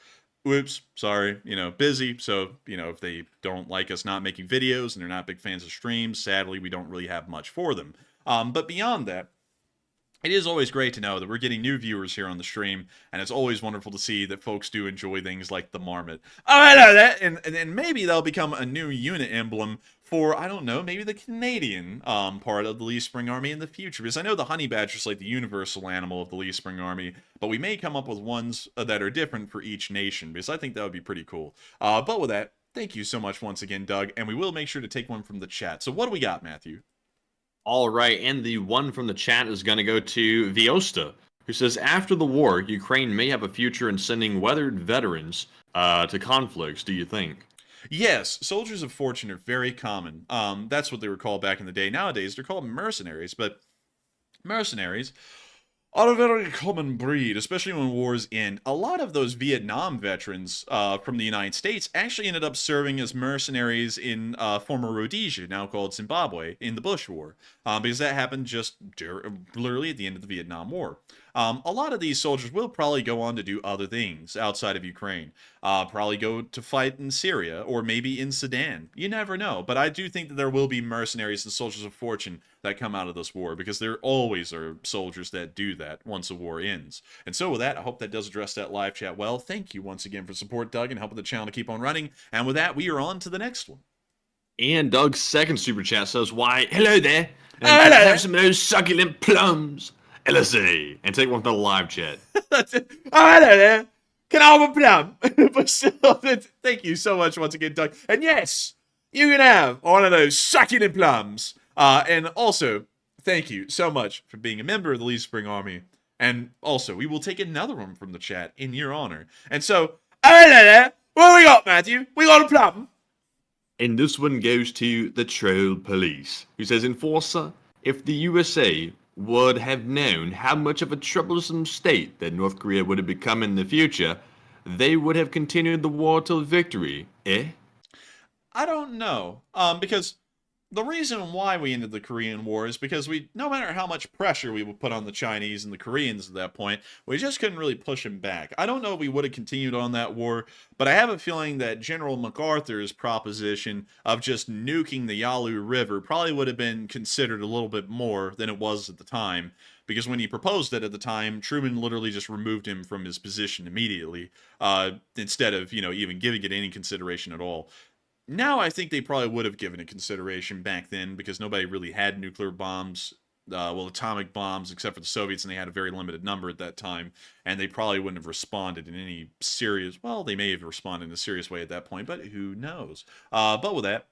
Whoops, sorry, you know, busy, so, you know, if they don't like us not making videos and they're not big fans of streams, sadly, we don't really have much for them. But beyond that, it is always great to know that we're getting new viewers here on the stream, and it's always wonderful to see that folks do enjoy things like the marmot. Oh, I know that, and maybe that'll become a new unit emblem for, I don't know, maybe the Canadian part of the Leaf Spring Army in the future, because I know the honey badger is like the universal animal of the Leaf Spring Army, but we may come up with ones that are different for each nation, because I think that would be pretty cool. But with that, thank you so much once again, Doug, and we will make sure to take one from the chat. So what do we got, Matthew? All right, and the one from the chat is going to go to Viosta, who says, after the war, Ukraine may have a future in sending weathered veterans to conflicts, do you think? Yes, soldiers of fortune are very common. That's what they were called back in the day. Nowadays, they're called mercenaries, but mercenaries are a very common breed, especially when wars end. A lot of those Vietnam veterans from the United States actually ended up serving as mercenaries in former Rhodesia, now called Zimbabwe, in the Bush War, because that happened just literally at the end of the Vietnam War. A lot of these soldiers will probably go on to do other things outside of Ukraine. Probably go to fight in Syria, or maybe in Sudan. You never know. But I do think that there will be mercenaries and soldiers of fortune that come out of this war, because there always are soldiers that do that once a war ends. And so with that, I hope that does address that live chat well. Thank you once again for support, Doug, and helping the channel to keep on running. And with that, we are on to the next one. And Doug's second super chat says, why, hello there, and can I have some of those succulent plums? LSA, and take one from the live chat. That's it. Oh, hello there. Can I have a plum? But still, thank you so much once again, Doug. And yes, you can have one of those succulent plums. And also, thank you so much for being a member of the Leaf Spring Army. And also, we will take another one from the chat in your honor. And so, oh, hello there. What we got, Matthew? We got a plum. And this one goes to the Troll Police, who says, Enforcer, if the USA would have known how much of a troublesome state that North Korea would have become in the future, they would have continued the war till victory, eh? I don't know, because the reason why we ended the Korean War is because no matter how much pressure we would put on the Chinese and the Koreans at that point, we just couldn't really push them back. I don't know if we would have continued on that war, but I have a feeling that General MacArthur's proposition of just nuking the Yalu River probably would have been considered a little bit more than it was at the time, because when he proposed it at the time, Truman literally just removed him from his position immediately, instead of, you know, even giving it any consideration at all. Now I think they probably would have given it consideration back then, because nobody really had nuclear bombs, well, atomic bombs, except for the Soviets, and they had a very limited number at that time, and they probably wouldn't have responded in any serious, well, they may have responded in a serious way at that point, but who knows. But with that,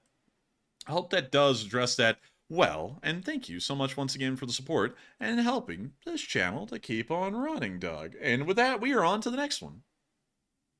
I hope that does address that well, and thank you so much once again for the support and helping this channel to keep on running, Doug. And with that, we are on to the next one.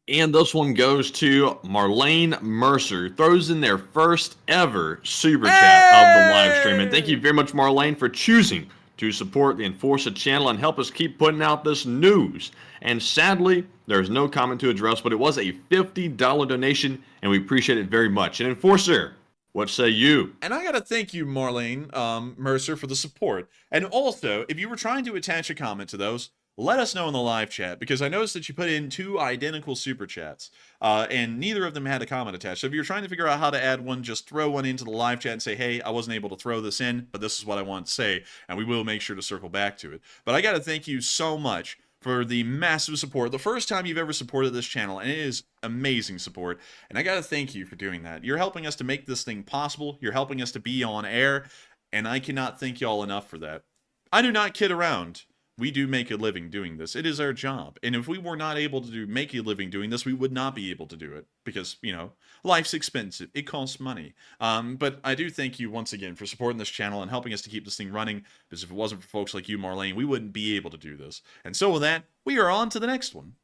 And this one goes to Marlene Mercer, throws in their first ever super chat of the live stream. And thank you very much, Marlene, for choosing to support the Enforcer channel and help us keep putting out this news. And sadly, there's no comment to address, but it was a $50 donation, and we appreciate it very much. And Enforcer, what say you? And I gotta thank you, Marlene Mercer, for the support. And also, if you were trying to attach a comment to those, let us know in the live chat, because I noticed that you put in 2 identical super chats, and neither of them had a comment attached. So if you're trying to figure out how to add one, just throw one into the live chat and say, hey, I wasn't able to throw this in, but this is what I want to say, and we will make sure to circle back to it. But I got to thank you so much for the massive support. The first time you've ever supported this channel, and it is amazing support. And I gotta thank you for doing that. You're helping us to make this thing possible. You're helping us to be on air, and I cannot thank y'all enough for that. I do not kid around. We do make a living doing this. It is our job. And if we were not able to make a living doing this, we would not be able to do it. Because, you know, life's expensive. It costs money. But I do thank you once again for supporting this channel and helping us to keep this thing running. Because if it wasn't for folks like you, Marlene, we wouldn't be able to do this. And so with that, we are on to the next one.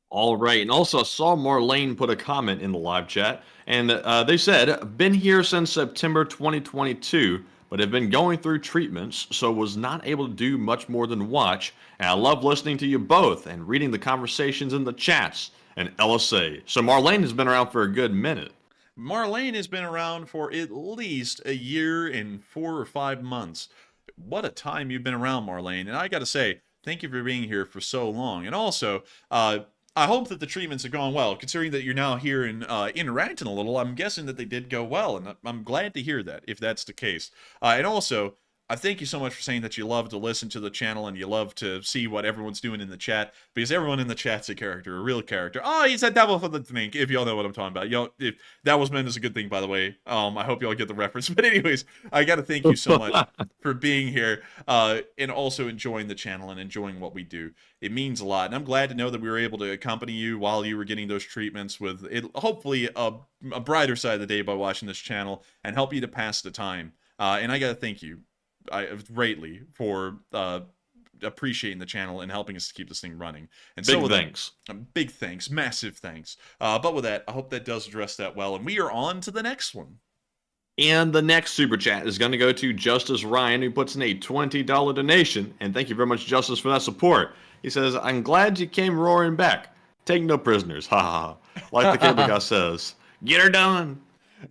All right, and also I saw Marlene put a comment in the live chat, and they said, been here since September 2022, but have been going through treatments, so was not able to do much more than watch, and I love listening to you both and reading the conversations in the chats, and LSA. So Marlene has been around for a good minute. Marlene has been around for at least a year and 4 or 5 months. What a time you've been around, Marlene, and I gotta say, thank you for being here for so long, and also, I hope that the treatments have gone well, considering that you're now here and interacting a little. I'm guessing that they did go well, and I'm glad to hear that, if that's the case. And also, I thank you so much for saying that you love to listen to the channel and you love to see what everyone's doing in the chat, because everyone in the chat's a character, a real character. Oh, he's a devil for the drink, if y'all know what I'm talking about. Y'all, if that was meant as a good thing, by the way. I hope y'all get the reference. But anyways, I gotta thank you so much for being here, and also enjoying the channel and enjoying what we do. It means a lot, and I'm glad to know that we were able to accompany you while you were getting those treatments with it, hopefully a brighter side of the day by watching this channel and help you to pass the time. And I gotta thank you greatly for appreciating the channel and helping us to keep this thing running. And big thanks. Big thanks, massive thanks. But with that, I hope that does address that well, and we are on to the next one. And the next super chat is going to go to Justice Ryan, who puts in a $20 donation. And thank you very much, Justice, for that support. He says, I'm glad you came roaring back. Take no prisoners. Ha ha ha. Like the cable guy says, get her done.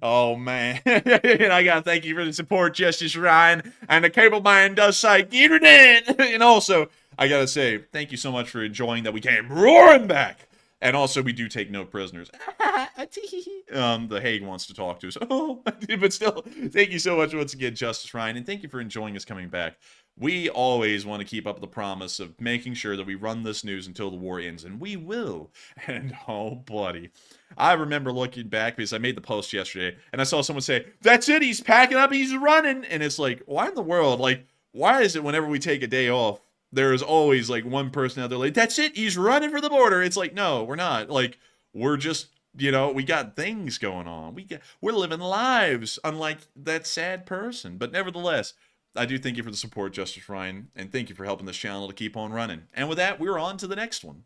Oh, man. And I got to thank you for the support, Justice Ryan. And the cable man does say, get her done. And also, I got to say, thank you so much for enjoying that we came roaring back. And also, we do take no prisoners. The Hague wants to talk to us. Oh, but still, thank you so much once again, Justice Ryan, and thank you for enjoying us coming back. We always want to keep up the promise of making sure that we run this news until the war ends, and we will. And oh, buddy, I remember looking back because I made the post yesterday, and I saw someone say, "That's it, he's packing up, he's running," and it's like, why in the world? Like, why is it whenever we take a day off, there is always like one person out there like, "That's it, he's running for the border"? It's like, no, we're not. Like, we're just, you know, we got things going on. We're living lives, unlike that sad person. But nevertheless, I do thank you for the support, Justice Ryan, and thank you for helping this channel to keep on running. And with that, we're on to the next one.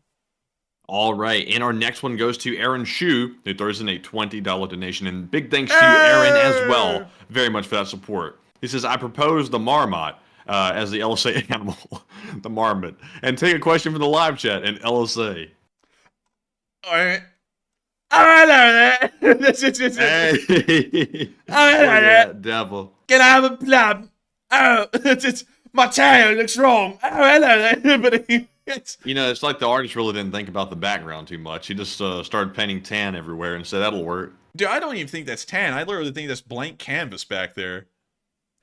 All right, and our next one goes to Aaron Shu, who throws in a $20 donation. And big thanks to Aaron as well, very much for that support. He says, I propose the marmot as the LSA animal, the marmot. And take a question from the live chat and LSA. All right. Oh, hello there. Hey. Oh, hello there. Devil. Can I have a plum? Oh, it's my tail looks wrong. Oh, hello there. But it's... You know, it's like the artist really didn't think about the background too much. He just started painting tan everywhere and said, that'll work. Dude, I don't even think that's tan. I literally think that's blank canvas back there.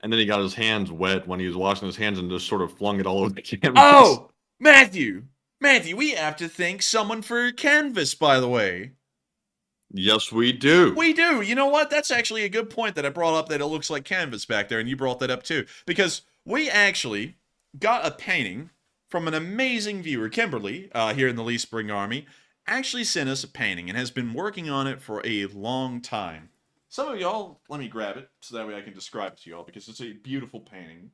And then he got his hands wet when he was washing his hands and just sort of flung it all over the canvas. Oh, Matthew, we have to thank someone for canvas, by the way. Yes, we do. We do. You know what? That's actually a good point that I brought up, that it looks like canvas back there, and you brought that up too. Because we actually got a painting from an amazing viewer, Kimberly, here in the Lee Spring Army, actually sent us a painting and has been working on it for a long time. Some of y'all, let me grab it so that way I can describe it to y'all, because it's a beautiful painting.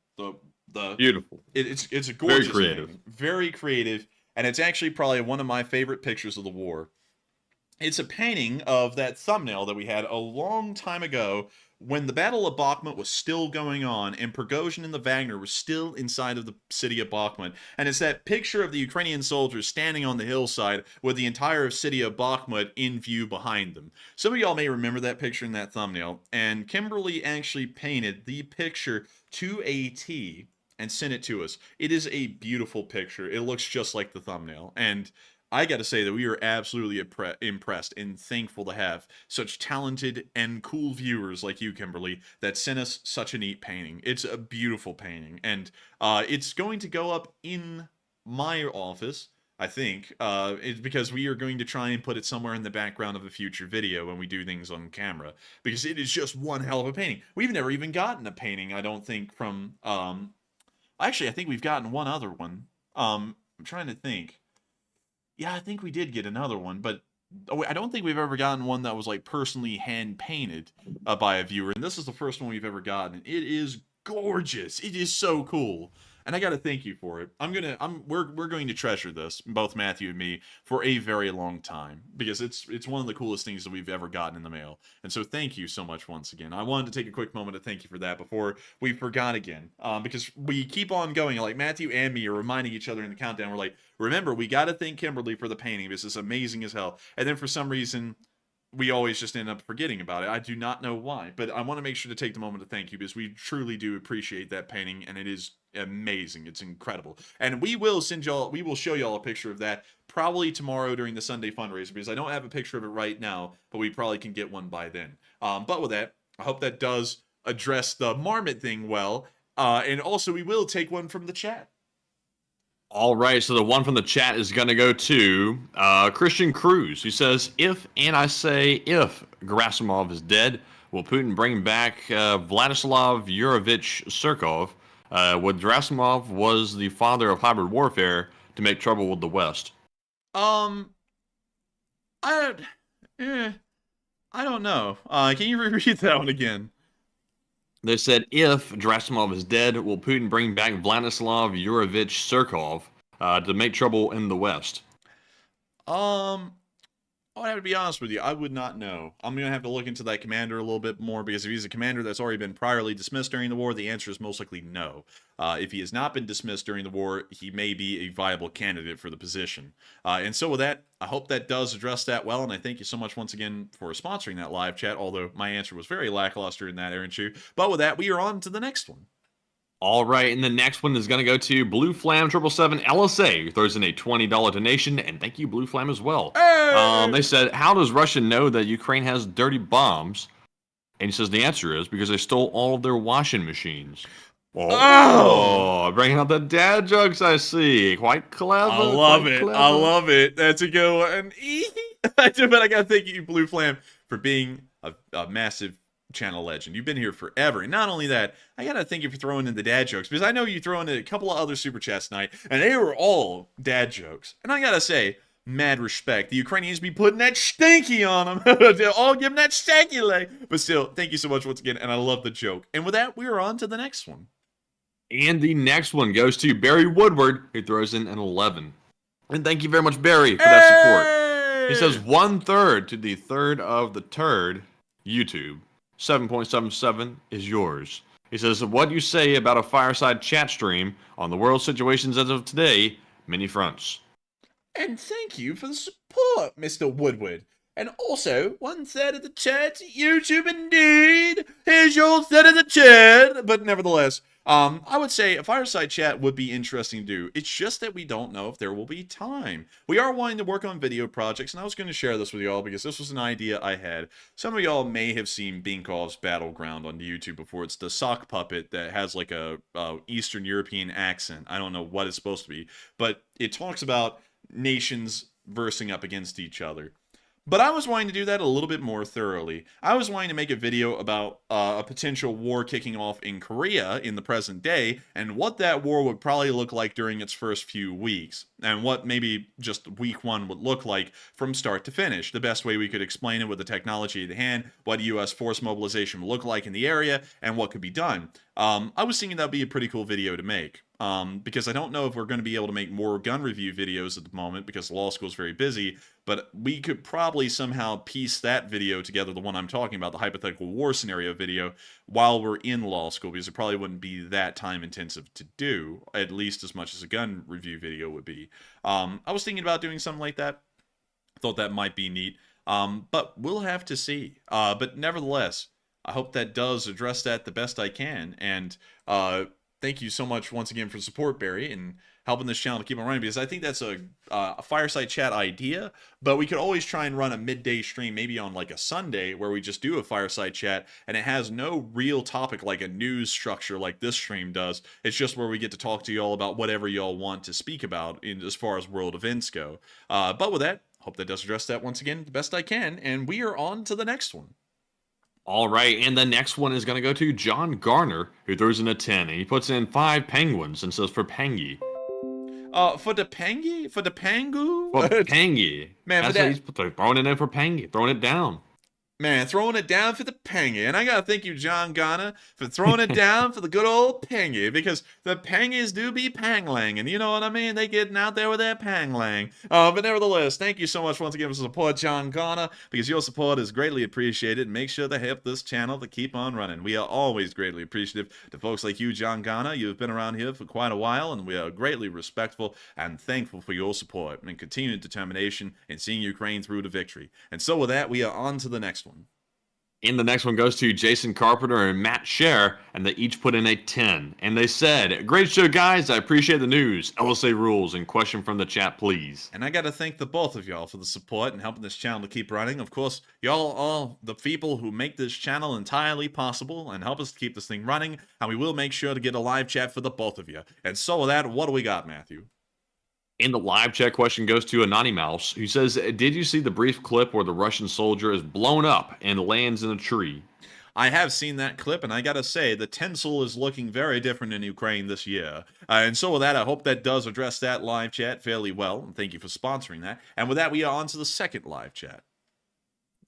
Beautiful. It's a gorgeous Very creative. painting. Very creative, and it's actually probably one of my favorite pictures of the war. It's a painting of that thumbnail that we had a long time ago when the Battle of Bakhmut was still going on and Prigozhin and the Wagner were still inside of the city of Bakhmut. And it's that picture of the Ukrainian soldiers standing on the hillside with the entire city of Bakhmut in view behind them. Some of y'all may remember that picture in that thumbnail, and Kimberly actually painted the picture to a T and sent it to us. It is a beautiful picture. It looks just like the thumbnail, and I got to say that we are absolutely impressed and thankful to have such talented and cool viewers like you, Kimberly, that sent us such a neat painting. It's a beautiful painting, and it's going to go up in my office I think. It's because we are going to try and put it somewhere in the background of a future video when we do things on camera. Because it is just one hell of a painting. We've never even gotten a painting, I don't think, from... Actually, I think we've gotten one other one. I'm trying to think. Yeah, I think we did get another one, but I don't think we've ever gotten one that was, like, personally hand-painted by a viewer. And this is the first one we've ever gotten. It is gorgeous. It is so cool. And I got to thank you for it. We're going to treasure this, both Matthew and me, for a very long time because it's one of the coolest things that we've ever gotten in the mail. And so thank you so much once again. I wanted to take a quick moment to thank you for that before we forgot again, because we keep on going. Like Matthew and me are reminding each other in the countdown. We're like, remember, we got to thank Kimberly for the painting. This is amazing as hell. And then for some reason, we always just end up forgetting about it. I do not know why, but I want to make sure to take the moment to thank you because we truly do appreciate that painting, and it is amazing. It's incredible. And we will show y'all a picture of that probably tomorrow during the Sunday fundraiser because I don't have a picture of it right now, but we probably can get one by then. But with that, I hope that does address the marmot thing well. And also, we will take one from the chat. All right, so the one from the chat is going to go to Christian Cruz, who says, and I say if Gerasimov is dead, will Putin bring back Vladislav Yurovich Surkov? Would Gerasimov was the father of hybrid warfare to make trouble with the West? I don't know. Can you repeat that one again? They said, if Gerasimov is dead, will Putin bring back Vladislav Yurovich Surkov to make trouble in the West? I have to be honest with you. I would not know. I'm going to have to look into that commander a little bit more because if he's a commander that's already been priorly dismissed during the war, the answer is most likely no. If he has not been dismissed during the war, he may be a viable candidate for the position. And so with that, I hope that does address that well, and I thank you so much once again for sponsoring that live chat, although my answer was very lackluster in that, Aaron Chu. But with that, we are on to the next one. All right, and the next one is going to go to Blue Flam 777 LSA, who throws in a $20 donation, and thank you, Blue Flam, as well. Hey! They said, how does Russia know that Ukraine has dirty bombs? And he says the answer is because they stole all of their washing machines. Oh, bringing out the dad jokes, I see. Quite clever. I love it. I love it. That's a good one. But I got to thank you, Blue Flam, for being a massive channel legend. You've been here forever. And not only that, I gotta thank you for throwing in the dad jokes because I know you throw in a couple of other super chats tonight and they were all dad jokes. And I gotta say, mad respect. The Ukrainians be putting that stanky on them. They'll all give them that stanky leg. But still, thank you so much once again. And I love the joke. And with that, we are on to the next one. And the next one goes to Barry Woodward, who throws in an 11. And thank you very much, Barry, for that support. He says 1/3 to the third of the turd, YouTube. 7.77 is yours. He says, what do you say about a fireside chat stream on the world situations as of today, many fronts? And thank you for the support, Mr. Woodward. And also, 1/3 of the chat, YouTube indeed. Here's your third of the chat. But nevertheless, I would say a fireside chat would be interesting to do. It's just that we don't know if there will be time. We are wanting to work on video projects, and I was going to share this with y'all because this was an idea I had. Some of y'all may have seen Binkov's Battleground on YouTube before. It's the sock puppet that has like a Eastern European accent. I don't know what it's supposed to be, but it talks about nations versing up against each other. But I was wanting to do that a little bit more thoroughly. I was wanting to make a video about a potential war kicking off in Korea in the present day, and what that war would probably look like during its first few weeks, and what maybe just week one would look like from start to finish. The best way we could explain it with the technology at hand, what U.S. force mobilization would look like in the area, and what could be done. I was thinking that would be a pretty cool video to make. Because I don't know if we're going to be able to make more gun review videos at the moment because law school is very busy, but we could probably somehow piece that video together, the one I'm talking about, the hypothetical war scenario video, while we're in law school, because it probably wouldn't be that time intensive to do, at least as much as a gun review video would be. I was thinking about doing something like that. Thought that might be neat, but we'll have to see. But nevertheless, I hope that does address that the best I can, and thank you so much once again for support, Barry, and helping this channel to keep on running, because I think that's a fireside chat idea, but we could always try and run a midday stream, maybe on like a Sunday, where we just do a fireside chat and it has no real topic like a news structure like this stream does. It's just where we get to talk to y'all about whatever y'all want to speak about in as far as world events go. But with that, hope that does address that once again the best I can, and we are on to the next one. All right, and the next one is going to go to John Garner, who throws in a 10, and he puts in 5 penguins and says for Pangy. For the Pangy? For the Pangu? For Pangy. Man, for That's that... he's throwing it in for Pangy, throwing it down. Man, throwing it down for the Pangy. And I gotta thank you, John Garner, for throwing it down for the good old Pangy, because the Pangies do be panglang, and you know what I mean? They getting out there with their panglang. But nevertheless, thank you so much once again for support, John Garner, because your support is greatly appreciated. Make sure to help this channel to keep on running. We are always greatly appreciative to folks like you, John Garner. You've been around here for quite a while, and we are greatly respectful and thankful for your support and continued determination in seeing Ukraine through to victory. And so with that, we are on to the next one. And the next one goes to Jason Carpenter and Matt Scher, and they each put in a 10. And they said, great show, guys. I appreciate the news. LSA rules, and question from the chat, please. And I got to thank the both of y'all for the support and helping this channel to keep running. Of course, y'all are the people who make this channel entirely possible and help us to keep this thing running. And we will make sure to get a live chat for the both of you. And so with that, what do we got, Matthew? And the live chat question goes to Anonymouse, who says, did you see the brief clip where the Russian soldier is blown up and lands in a tree? I have seen that clip, and I gotta say, the tinsel is looking very different in Ukraine this year. And so with that, I hope that does address that live chat fairly well. And thank you for sponsoring that. And with that, we are on to the second live chat.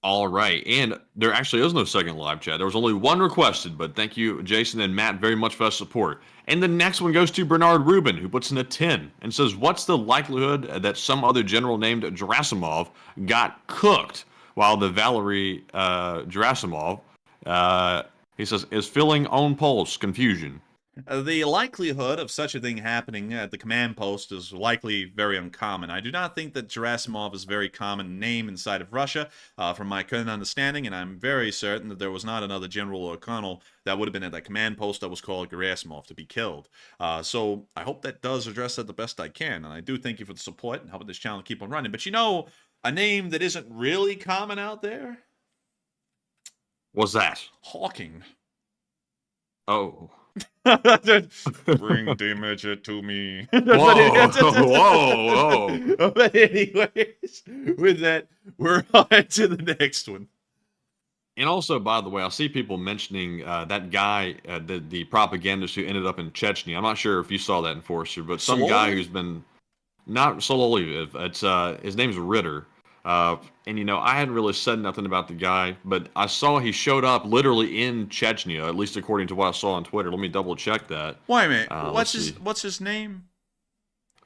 All right, and there actually is no second live chat. There was only one requested, but thank you, Jason and Matt, very much for that support. And the next one goes to Bernard Rubin, who puts in a 10 and says, what's the likelihood that some other general named Gerasimov got cooked while the Valery Gerasimov, he says, is filling own polls confusion? The likelihood of such a thing happening at the command post is likely very uncommon. I do not think that Gerasimov is a very common name inside of Russia, from my current understanding, and I'm very certain that there was not another general or colonel that would have been at that command post that was called Gerasimov to be killed. So I hope that does address that the best I can, and I do thank you for the support and helping this channel keep on running. But you know, a name that isn't really common out there? What's that? Hawking. Oh. Bring the midget to me. Whoa. But anyways, with that, we're on to the next one. And also, by the way, I see people mentioning that guy, the propagandist who ended up in Chechnya. I'm not sure if you saw that, Enforcer, but some guy who's been not Soloviev. It's his name's Ritter. And you know, I hadn't really said nothing about the guy, but I saw he showed up literally in Chechnya, at least according to what I saw on Twitter. Let me double check that. Wait a minute. What's his name?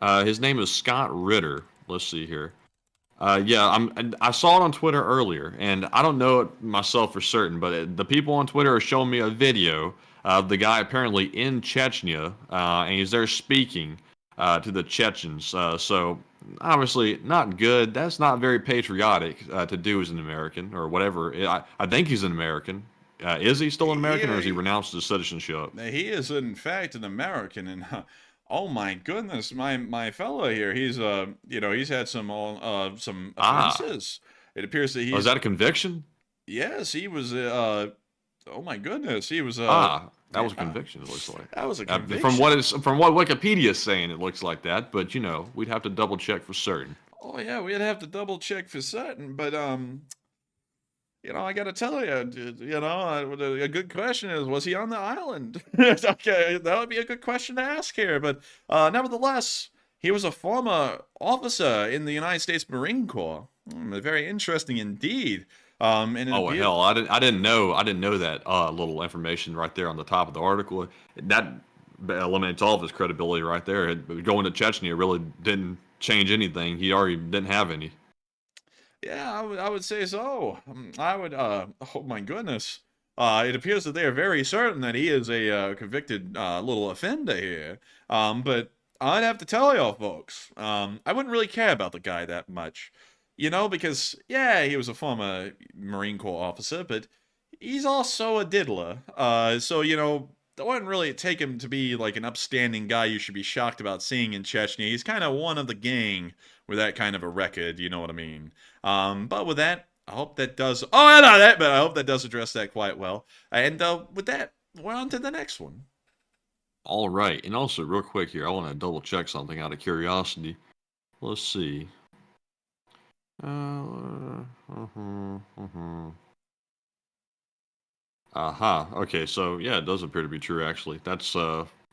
His name is Scott Ritter. Let's see here. Yeah, I saw it on Twitter earlier, and I don't know it myself for certain, but the people on Twitter are showing me a video of the guy apparently in Chechnya, and he's there speaking to the Chechens. So obviously not good. That's not very patriotic to do as an American or whatever. I think he's an American. Is he still an American, or has he renounced his citizenship? He is in fact an American, and oh my goodness, my fellow here, he's he's had some offenses. It appears that is that a conviction? Yes, he was. Oh my goodness, he was. That was a conviction, it looks like. That was a conviction. From what Wikipedia is saying, it looks like that, but you know, we'd have to double check for certain. Oh yeah, we'd have to double check for certain, but you know, I gotta tell you, you know, a good question is, was he on the island? Okay, that would be a good question to ask here, but nevertheless, he was a former officer in the United States Marine Corps. Very interesting indeed. And hell, I didn't know that little information right there on the top of the article. That eliminates all of his credibility right there. Going to Chechnya really didn't change anything. He already didn't have any. Yeah, I would say so. I would. Oh my goodness. It appears that they are very certain that he is a convicted little offender here. But I'd have to tell y'all, folks, I wouldn't really care about the guy that much. You know, because, yeah, he was a former Marine Corps officer, but he's also a diddler. So, you know, I wouldn't really take him to be like an upstanding guy you should be shocked about seeing in Chechnya. He's kind of one of the gang with that kind of a record, you know what I mean? But with that, I hope that does. Oh, I know that, but I hope that does address that quite well. And with that, we're on to the next one. All right. And also, real quick here, I want to double check something out of curiosity. Let's see. Aha. Okay, so yeah, it does appear to be true, actually. That's,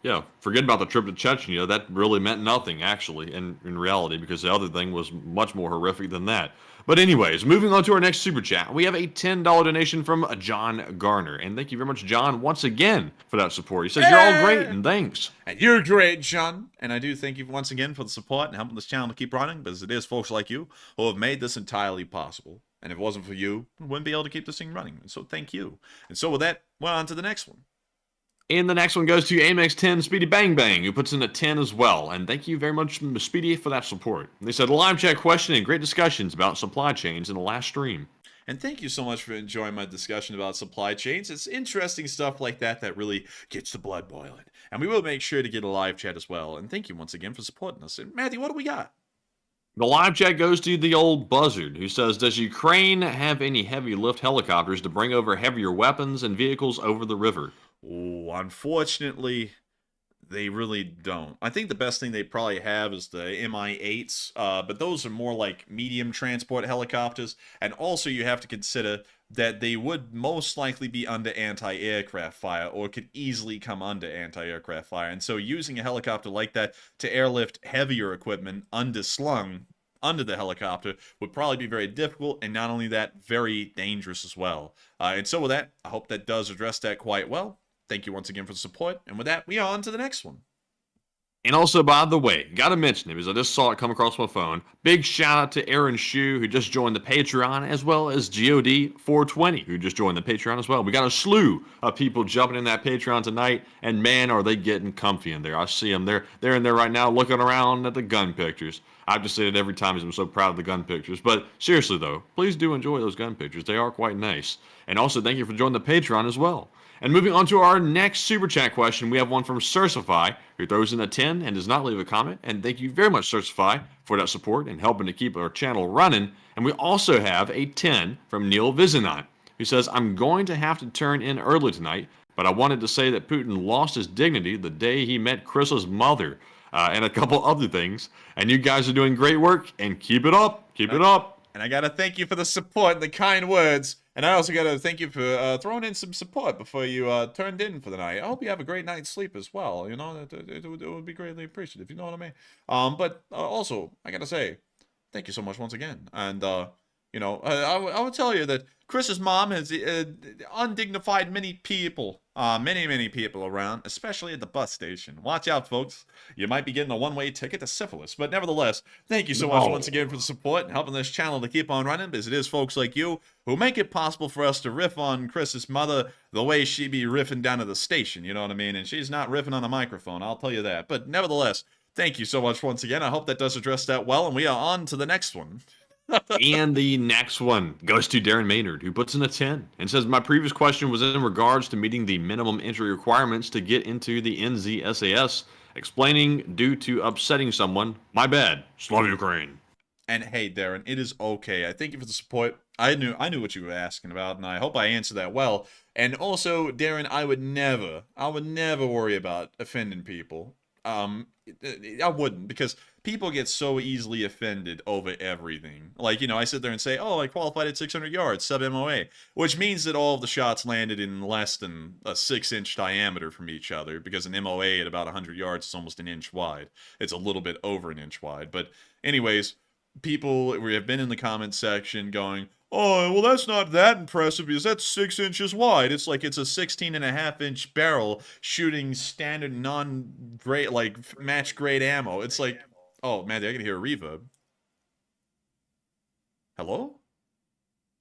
yeah, forget about the trip to Chechnya. That really meant nothing, actually, in reality, because the other thing was much more horrific than that. But anyways, moving on to our next super chat, we have a $10 donation from John Garner. And thank you very much, John, once again for that support. He says, you're all great, and thanks. And you're great, John. And I do thank you once again for the support and helping this channel to keep running, because it is folks like you who have made this entirely possible. And if it wasn't for you, we wouldn't be able to keep this thing running. And so thank you. And so with that, we're on to the next one. And the next one goes to Amex10 Speedy Bang Bang, who puts in a 10 as well. And thank you very much, Speedy, for that support. They said, live chat question and great discussions about supply chains in the last stream. And thank you so much for enjoying my discussion about supply chains. It's interesting stuff like that that really gets the blood boiling. And we will make sure to get a live chat as well. And thank you once again for supporting us. And Matthew, what do we got? The live chat goes to the old buzzard, who says, does Ukraine have any heavy lift helicopters to bring over heavier weapons and vehicles over the river? Oh, unfortunately, they really don't. I think the best thing they probably have is the Mi-8s, but those are more like medium transport helicopters. And also you have to consider that they would most likely be under anti-aircraft fire, or could easily come under anti-aircraft fire. And so using a helicopter like that to airlift heavier equipment underslung under the helicopter would probably be very difficult, and not only that, very dangerous as well. And so with that, I hope that does address that quite well. Thank you once again for the support, and with that, we are on to the next one. And also, by the way, gotta mention it because I just saw it come across my phone. Big shout out to Aaron Shu, who just joined the Patreon, as well as GOD420, who just joined the Patreon as well. We got a slew of people jumping in that Patreon tonight, and man, are they getting comfy in there. I see them. They're in there right now looking around at the gun pictures. I've just said it every time because I'm so proud of the gun pictures. But seriously, though, please do enjoy those gun pictures. They are quite nice. And also, thank you for joining the Patreon as well. And moving on to our next super chat question, we have one from Cersify, who throws in a 10 and does not leave a comment. And thank you very much, Cersify, for that support and helping to keep our channel running. And we also have a 10 from Neil Vizanant, who says, I'm going to have to turn in early tonight, but I wanted to say that Putin lost his dignity the day he met Chris's mother, and a couple other things. And you guys are doing great work, and keep it up. Keep it up. And I gotta thank you for the support and the kind words. And I also gotta thank you for throwing in some support before you turned in for the night. I hope you have a great night's sleep as well. You know, it would be greatly appreciated, you know what I mean? But also, I gotta say, thank you so much once again. And, you know, I would tell you that Chris's mom has undignified many people, many people around, especially at the bus station. Watch out, folks. You might be getting a one-way ticket to syphilis. But nevertheless, thank you so much once again for the support and helping this channel to keep on running, because it is folks like you who make it possible for us to riff on Chris's mother the way she be riffing down at the station, you know what I mean? And she's not riffing on a microphone, I'll tell you that. But nevertheless, thank you so much once again. I hope that does address that well, and we are on to the next one. And the next one goes to Darren Maynard, who puts in a 10 and says, my previous question was in regards to meeting the minimum entry requirements to get into the NZSAS, explaining due to upsetting someone. My bad. Slav Ukraine. And hey, Darren, it is okay. I thank you for the support. I knew what you were asking about, and I hope I answered that well. And also, Darren, I would never worry about offending people. I wouldn't, because people get so easily offended over everything. Like, you know, I sit there and say, oh, I qualified at 600 yards, sub-MOA, which means that all of the shots landed in less than a 6-inch diameter from each other, because an MOA at about 100 yards is almost an inch wide. It's a little bit over an inch wide. But anyways, people we have been in the comment section going, oh, well, that's not that impressive because that's 6 inches wide. It's like it's a 16.5-inch barrel shooting standard non-grade, like match-grade ammo. It's like, oh, man, I can hear a reverb. Hello?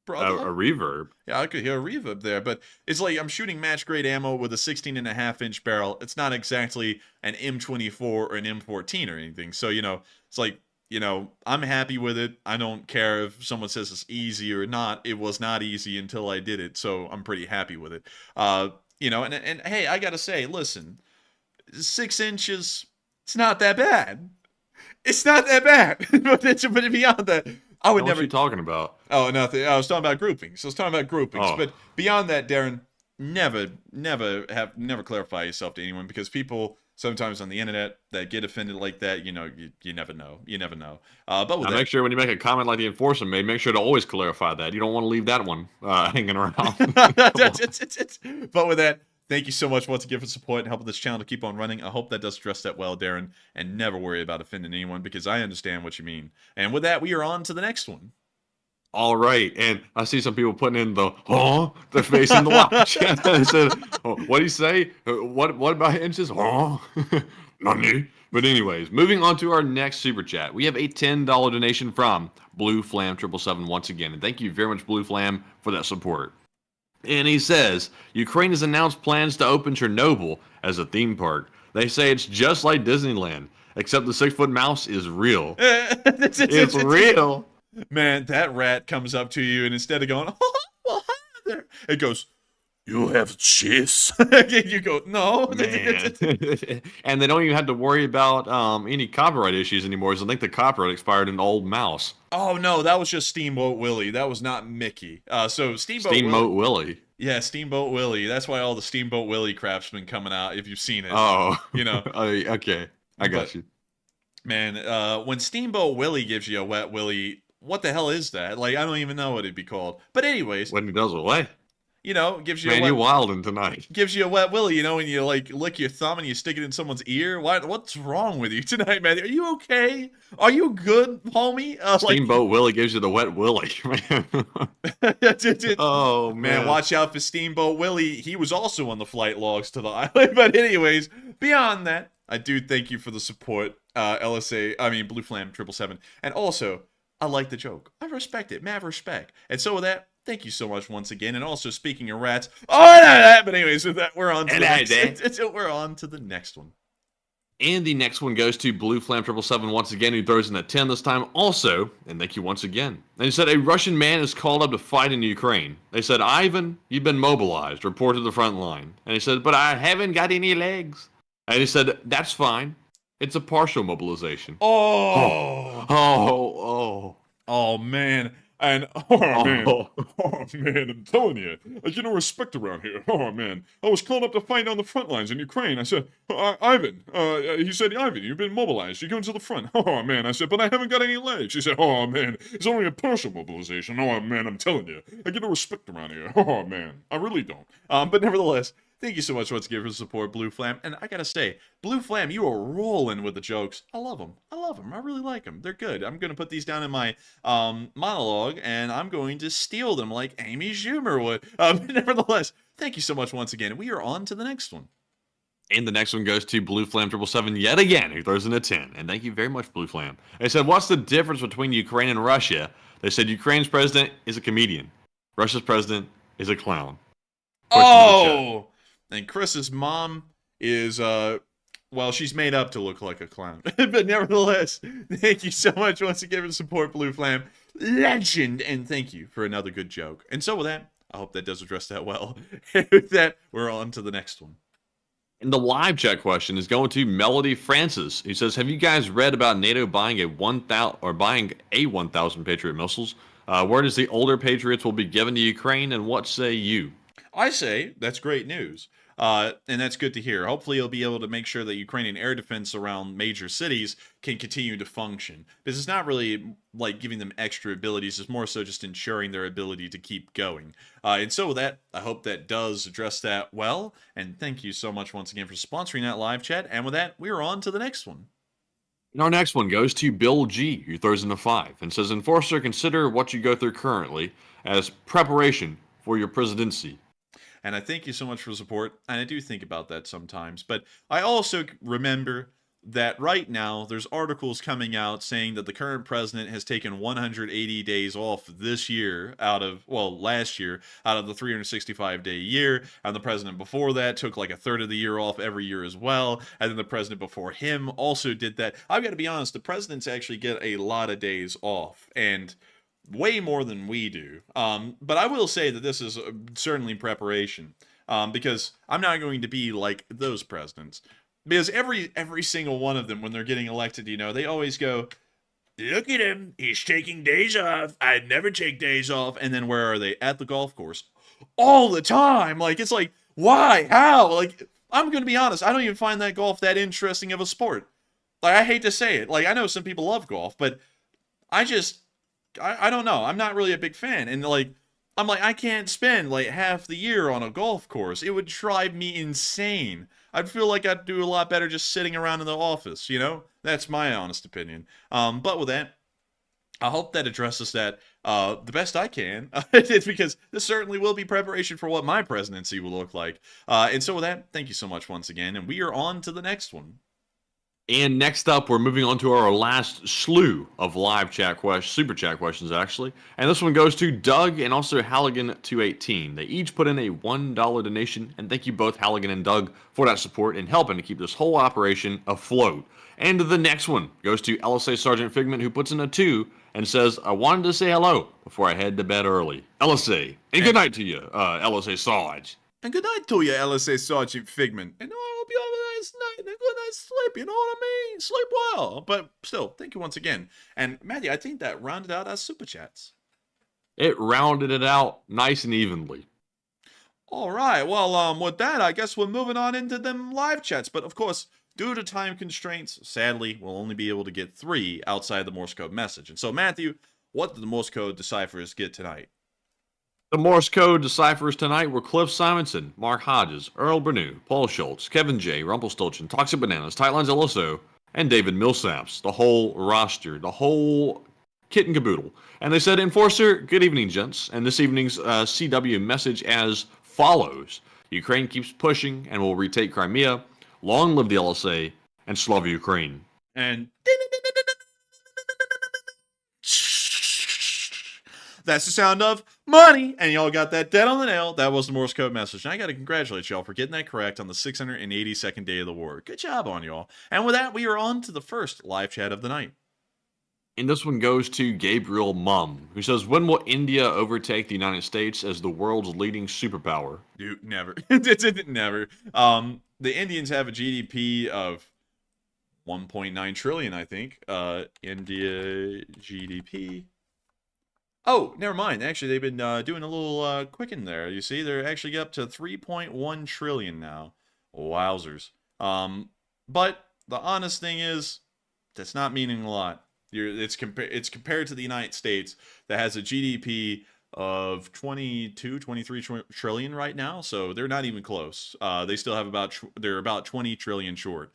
A reverb? Yeah, I could hear a reverb there, but it's like I'm shooting match-grade ammo with a 16.5-inch barrel. It's not exactly an M24 or an M14 or anything. So, you know, it's like, you know, I'm happy with it. I don't care if someone says it's easy or not. It was not easy until I did it, so I'm pretty happy with it. You know, and hey, I gotta say, listen, 6 inches, it's not that bad. It's not that bad. But beyond that, I would never. What are you talking about? Oh, nothing. I was talking about groupings. Oh. But beyond that, Darren, never clarify yourself to anyone, because people sometimes on the internet that get offended like that, you know, you never know. You never know. But with Now, make sure when you make a comment like the enforcer made, make sure to always clarify that. You don't want to leave that one hanging around. But with that, thank you so much once again for support and helping this channel to keep on running. I hope that does address that well, Darren, and never worry about offending anyone, because I understand what you mean. And with that, we are on to the next one. All right, and I see some people putting in the they're facing the watch. I said, oh, what do you say? What about inches? Nani? But anyways, moving on to our next super chat. We have a $10 donation from Blue Flam 777 once again, and thank you very much, Blue Flam, for that support. And he says, Ukraine has announced plans to open Chernobyl as a theme park. They say it's just like Disneyland, except the 6-foot mouse is real. It's real. Man, that rat comes up to you, and instead of going, oh, well, hi there, it goes, you have cheese. You go, no. Man. And they don't even have to worry about any copyright issues anymore, so I think the copyright expired in Old Mouse. Oh, no, that was just Steamboat Willie. That was not Mickey. So Steamboat Willie. Yeah, Steamboat Willie. That's why all the Steamboat Willie crap's been coming out, if you've seen it. Oh. You know. Okay. I got you. Man, when Steamboat Willie gives you a wet willy, what the hell is that? Like, I don't even know what it'd be called. But anyways. When he does what? You know, gives you Man, a wet... you're wilding tonight. Gives you a wet willy, you know, and you, like, lick your thumb and you stick it in someone's ear. What's wrong with you tonight, man? Are you okay? Are you good, homie? Steamboat Willie gives you the wet willy, man. Oh, man. Watch out for Steamboat Willie. He was also on the flight logs to the island. But anyways, beyond that, I do thank you for the support, Blue Flam 777. And also, I like the joke. I respect it. Mad respect. And so with that, thank you so much once again. And also, speaking of rats, but anyways, with that, we're on to the next one. And the next one goes to Blue Flam 777 once again, who throws in a 10 this time also. And thank you once again. And he said, a Russian man is called up to fight in Ukraine. They said, Ivan, you've been mobilized. Report to the front line. And he said, but I haven't got any legs. And he said, that's fine. It's a partial mobilization. Oh, man. And, man, I'm telling you, I get no respect around here. Oh, man. I was called up to fight on the front lines in Ukraine. I said, Ivan, he said, Ivan, you've been mobilized. You're going to the front. Oh, man. I said, but I haven't got any legs. He said, oh, man, it's only a partial mobilization. Oh, man, I'm telling you, I get no respect around here. Oh, man, I really don't. But nevertheless, thank you so much once again for the support, Blue Flam. And I gotta say, Blue Flam, you are rolling with the jokes. I love them. I really like them. They're good. I'm gonna put these down in my monologue, and I'm going to steal them like Amy Schumer would. But nevertheless, thank you so much once again. We are on to the next one. And the next one goes to Blue Flam 777 yet again, who throws in a 10. And thank you very much, Blue Flam. They said, what's the difference between Ukraine and Russia? They said Ukraine's president is a comedian. Russia's president is a clown. Oh! And Chris's mom is, she's made up to look like a clown. But nevertheless, thank you so much once again for the support, Blue Flam. Legend! And thank you for another good joke. And so with that, I hope that does address that well. And with that, we're on to the next one. And the live chat question is going to Melody Francis. He says, have you guys read about NATO buying a 1,000 Patriot missiles? Word is the older Patriots will be given to Ukraine, and what say you? I say that's great news. And that's good to hear. Hopefully you'll be able to make sure that Ukrainian air defense around major cities can continue to function. Because it's not really like giving them extra abilities. It's more so just ensuring their ability to keep going. And so with that, I hope that does address that well. And thank you so much once again for sponsoring that live chat. And with that, we are on to the next one. And our next one goes to Bill G, who throws in a 5 and says, Enforcer, consider what you go through currently as preparation for your presidency. And I thank you so much for the support, and I do think about that sometimes. But I also remember that right now there's articles coming out saying that the current president has taken 180 days off this year last year out of the 365-day year, and the president before that took like a third of the year off every year as well, and then the president before him also did that. I've got to be honest, the presidents actually get a lot of days off, and way more than we do. But I will say that this is certainly preparation. because I'm not going to be like those presidents. Because every single one of them, when they're getting elected, they always go, look at him, he's taking days off. I'd never take days off. And then where are they? At the golf course. All the time. Like, it's like, why? How? Like, I'm going to be honest, I don't even find that golf that interesting of a sport. Like, I hate to say it. Like, I know some people love golf, but I don't know. I'm not really a big fan. And, I'm like, I can't spend, half the year on a golf course. It would drive me insane. I'd feel like I'd do a lot better just sitting around in the office, That's my honest opinion. But with that, I hope that addresses that the best I can, because this certainly will be preparation for what my presidency will look like. And so with that, thank you so much once again, and we are on to the next one. And next up, we're moving on to our last slew of live chat questions, super chat questions, actually. And this one goes to Doug and also Halligan218. They each put in a $1 donation, and thank you both, Halligan and Doug, for that support and helping to keep this whole operation afloat. And the next one goes to LSA Sergeant Figment, who puts in a 2 and says, I wanted to say hello before I head to bed early. LSA, and good night to you, LSA Sarge. And good night to you, LSA Sergeant Figment. And I hope you have a nice night and a good night's sleep, you know what I mean? Sleep well. But still, thank you once again. And Matthew, I think that rounded out our super chats. It rounded it out nice and evenly. All right, well, with that, I guess we're moving on into them live chats. But of course, due to time constraints, sadly, we'll only be able to get 3 outside the Morse code message. And so, Matthew, what did the Morse code deciphers get tonight? The Morse code deciphers tonight were Cliff Simonson, Mark Hodges, Earl Bernew, Paul Schultz, Kevin J, Rumpelstiltskin, Toxic Bananas, Tightlines LSO, and David Millsaps. The whole roster, the whole kit and caboodle. And they said, Enforcer, good evening, gents. And this evening's CW message as follows. Ukraine keeps pushing and will retake Crimea. Long live the LSA, and Slava Ukraine. And that's the sound of money. And y'all got that dead on the nail. That was the Morse code message. And I got to congratulate y'all for getting that correct on the 682nd day of the war. Good job on y'all. And with that, we are on to the first live chat of the night. And this one goes to Gabriel Mum, who says, when will India overtake the United States as the world's leading superpower? Dude, never. Never. The Indians have a GDP of 1.9 trillion, I think. India GDP. Oh, never mind. Actually, they've been doing a little quicken there. You see, they're actually up to 3.1 trillion now. Wowzers. But the honest thing is, that's not meaning a lot. It's compared to the United States that has a GDP of 23 trillion right now, so they're not even close. They still have they're about 20 trillion short.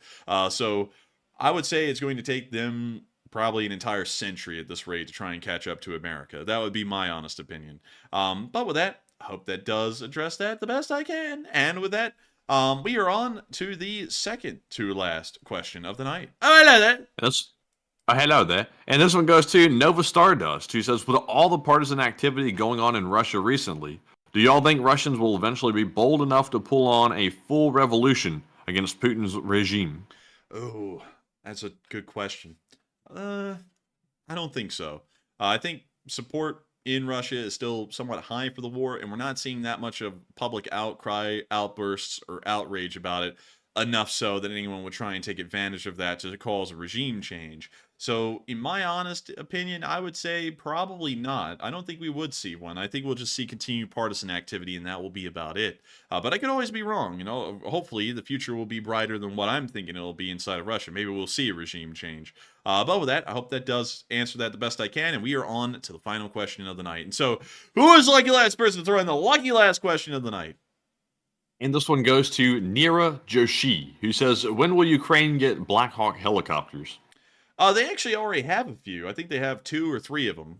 So I would say it's going to take them probably an entire century at this rate to try and catch up to America. That would be my honest opinion. But with that, I hope that does address that the best I can. And with that, we are on to the second to last question of the night. Oh, hello there. Hello there. And this one goes to Nova Stardust, who says, with all the partisan activity going on in Russia recently, do y'all think Russians will eventually be bold enough to pull on a full revolution against Putin's regime? Oh, that's a good question. I don't think so. I think support in Russia is still somewhat high for the war, and we're not seeing that much of public outcry, outbursts, or outrage about it, enough so that anyone would try and take advantage of that to cause a regime change. So, in my honest opinion, I would say probably not. I don't think we would see one. I think we'll just see continued partisan activity, and that will be about it. But I could always be wrong. Hopefully the future will be brighter than what I'm thinking it'll be inside of Russia. Maybe we'll see a regime change. But with that, I hope that does answer that the best I can, and we are on to the final question of the night. And so, who is the lucky last person to throw in the lucky last question of the night? And this one goes to Nira Joshi, who says, when will Ukraine get Black Hawk helicopters? They actually already have a few. I think they have 2 or 3 of them.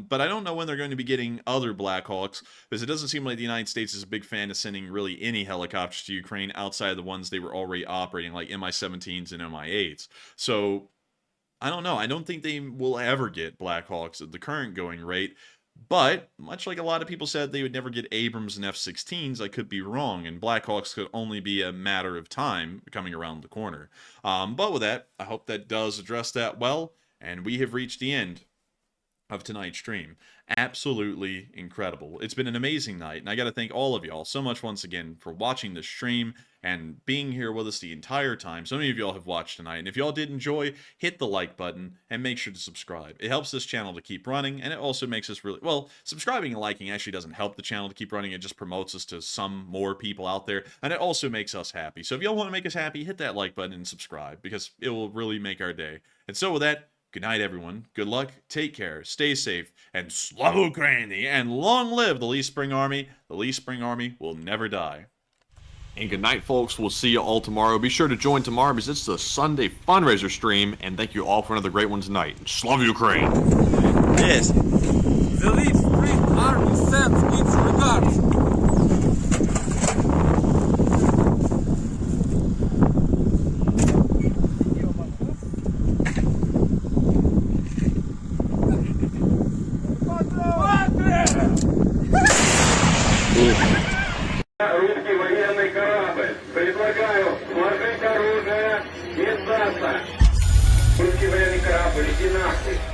But I don't know when they're going to be getting other Black Hawks, because it doesn't seem like the United States is a big fan of sending really any helicopters to Ukraine outside of the ones they were already operating, like Mi-17s and Mi-8s. So, I don't know. I don't think they will ever get Black Hawks at the current going rate. But, much like a lot of people said they would never get Abrams and F-16s, I could be wrong, and Black Hawks could only be a matter of time coming around the corner. But with that, I hope that does address that well, and we have reached the end of tonight's stream. Absolutely incredible. It's been an amazing night, and I got to thank all of y'all so much once again for watching this stream and being here with us the entire time. So many of y'all have watched tonight, and if y'all did enjoy, hit the like button and make sure to subscribe. It helps this channel to keep running, and it also makes us really, well, subscribing and liking actually doesn't help the channel to keep running. It just promotes us to some more people out there, and it also makes us happy. So if y'all want to make us happy, hit that like button and subscribe, because it will really make our day. And so with that, good night, everyone. Good luck, take care, stay safe, and Slava Ukraini, and long live the Lee Spring Army. The Lee Spring Army will never die. And good night, folks. We'll see you all tomorrow. Be sure to join tomorrow because it's the Sunday fundraiser stream. And thank you all for another great one tonight. Slava Ukraine! Yes. The Lee Spring Army sends its regards. Русский военный корабль. Предлагаю сложить оружие и сдаться. Русский военный корабль, иди нахуй.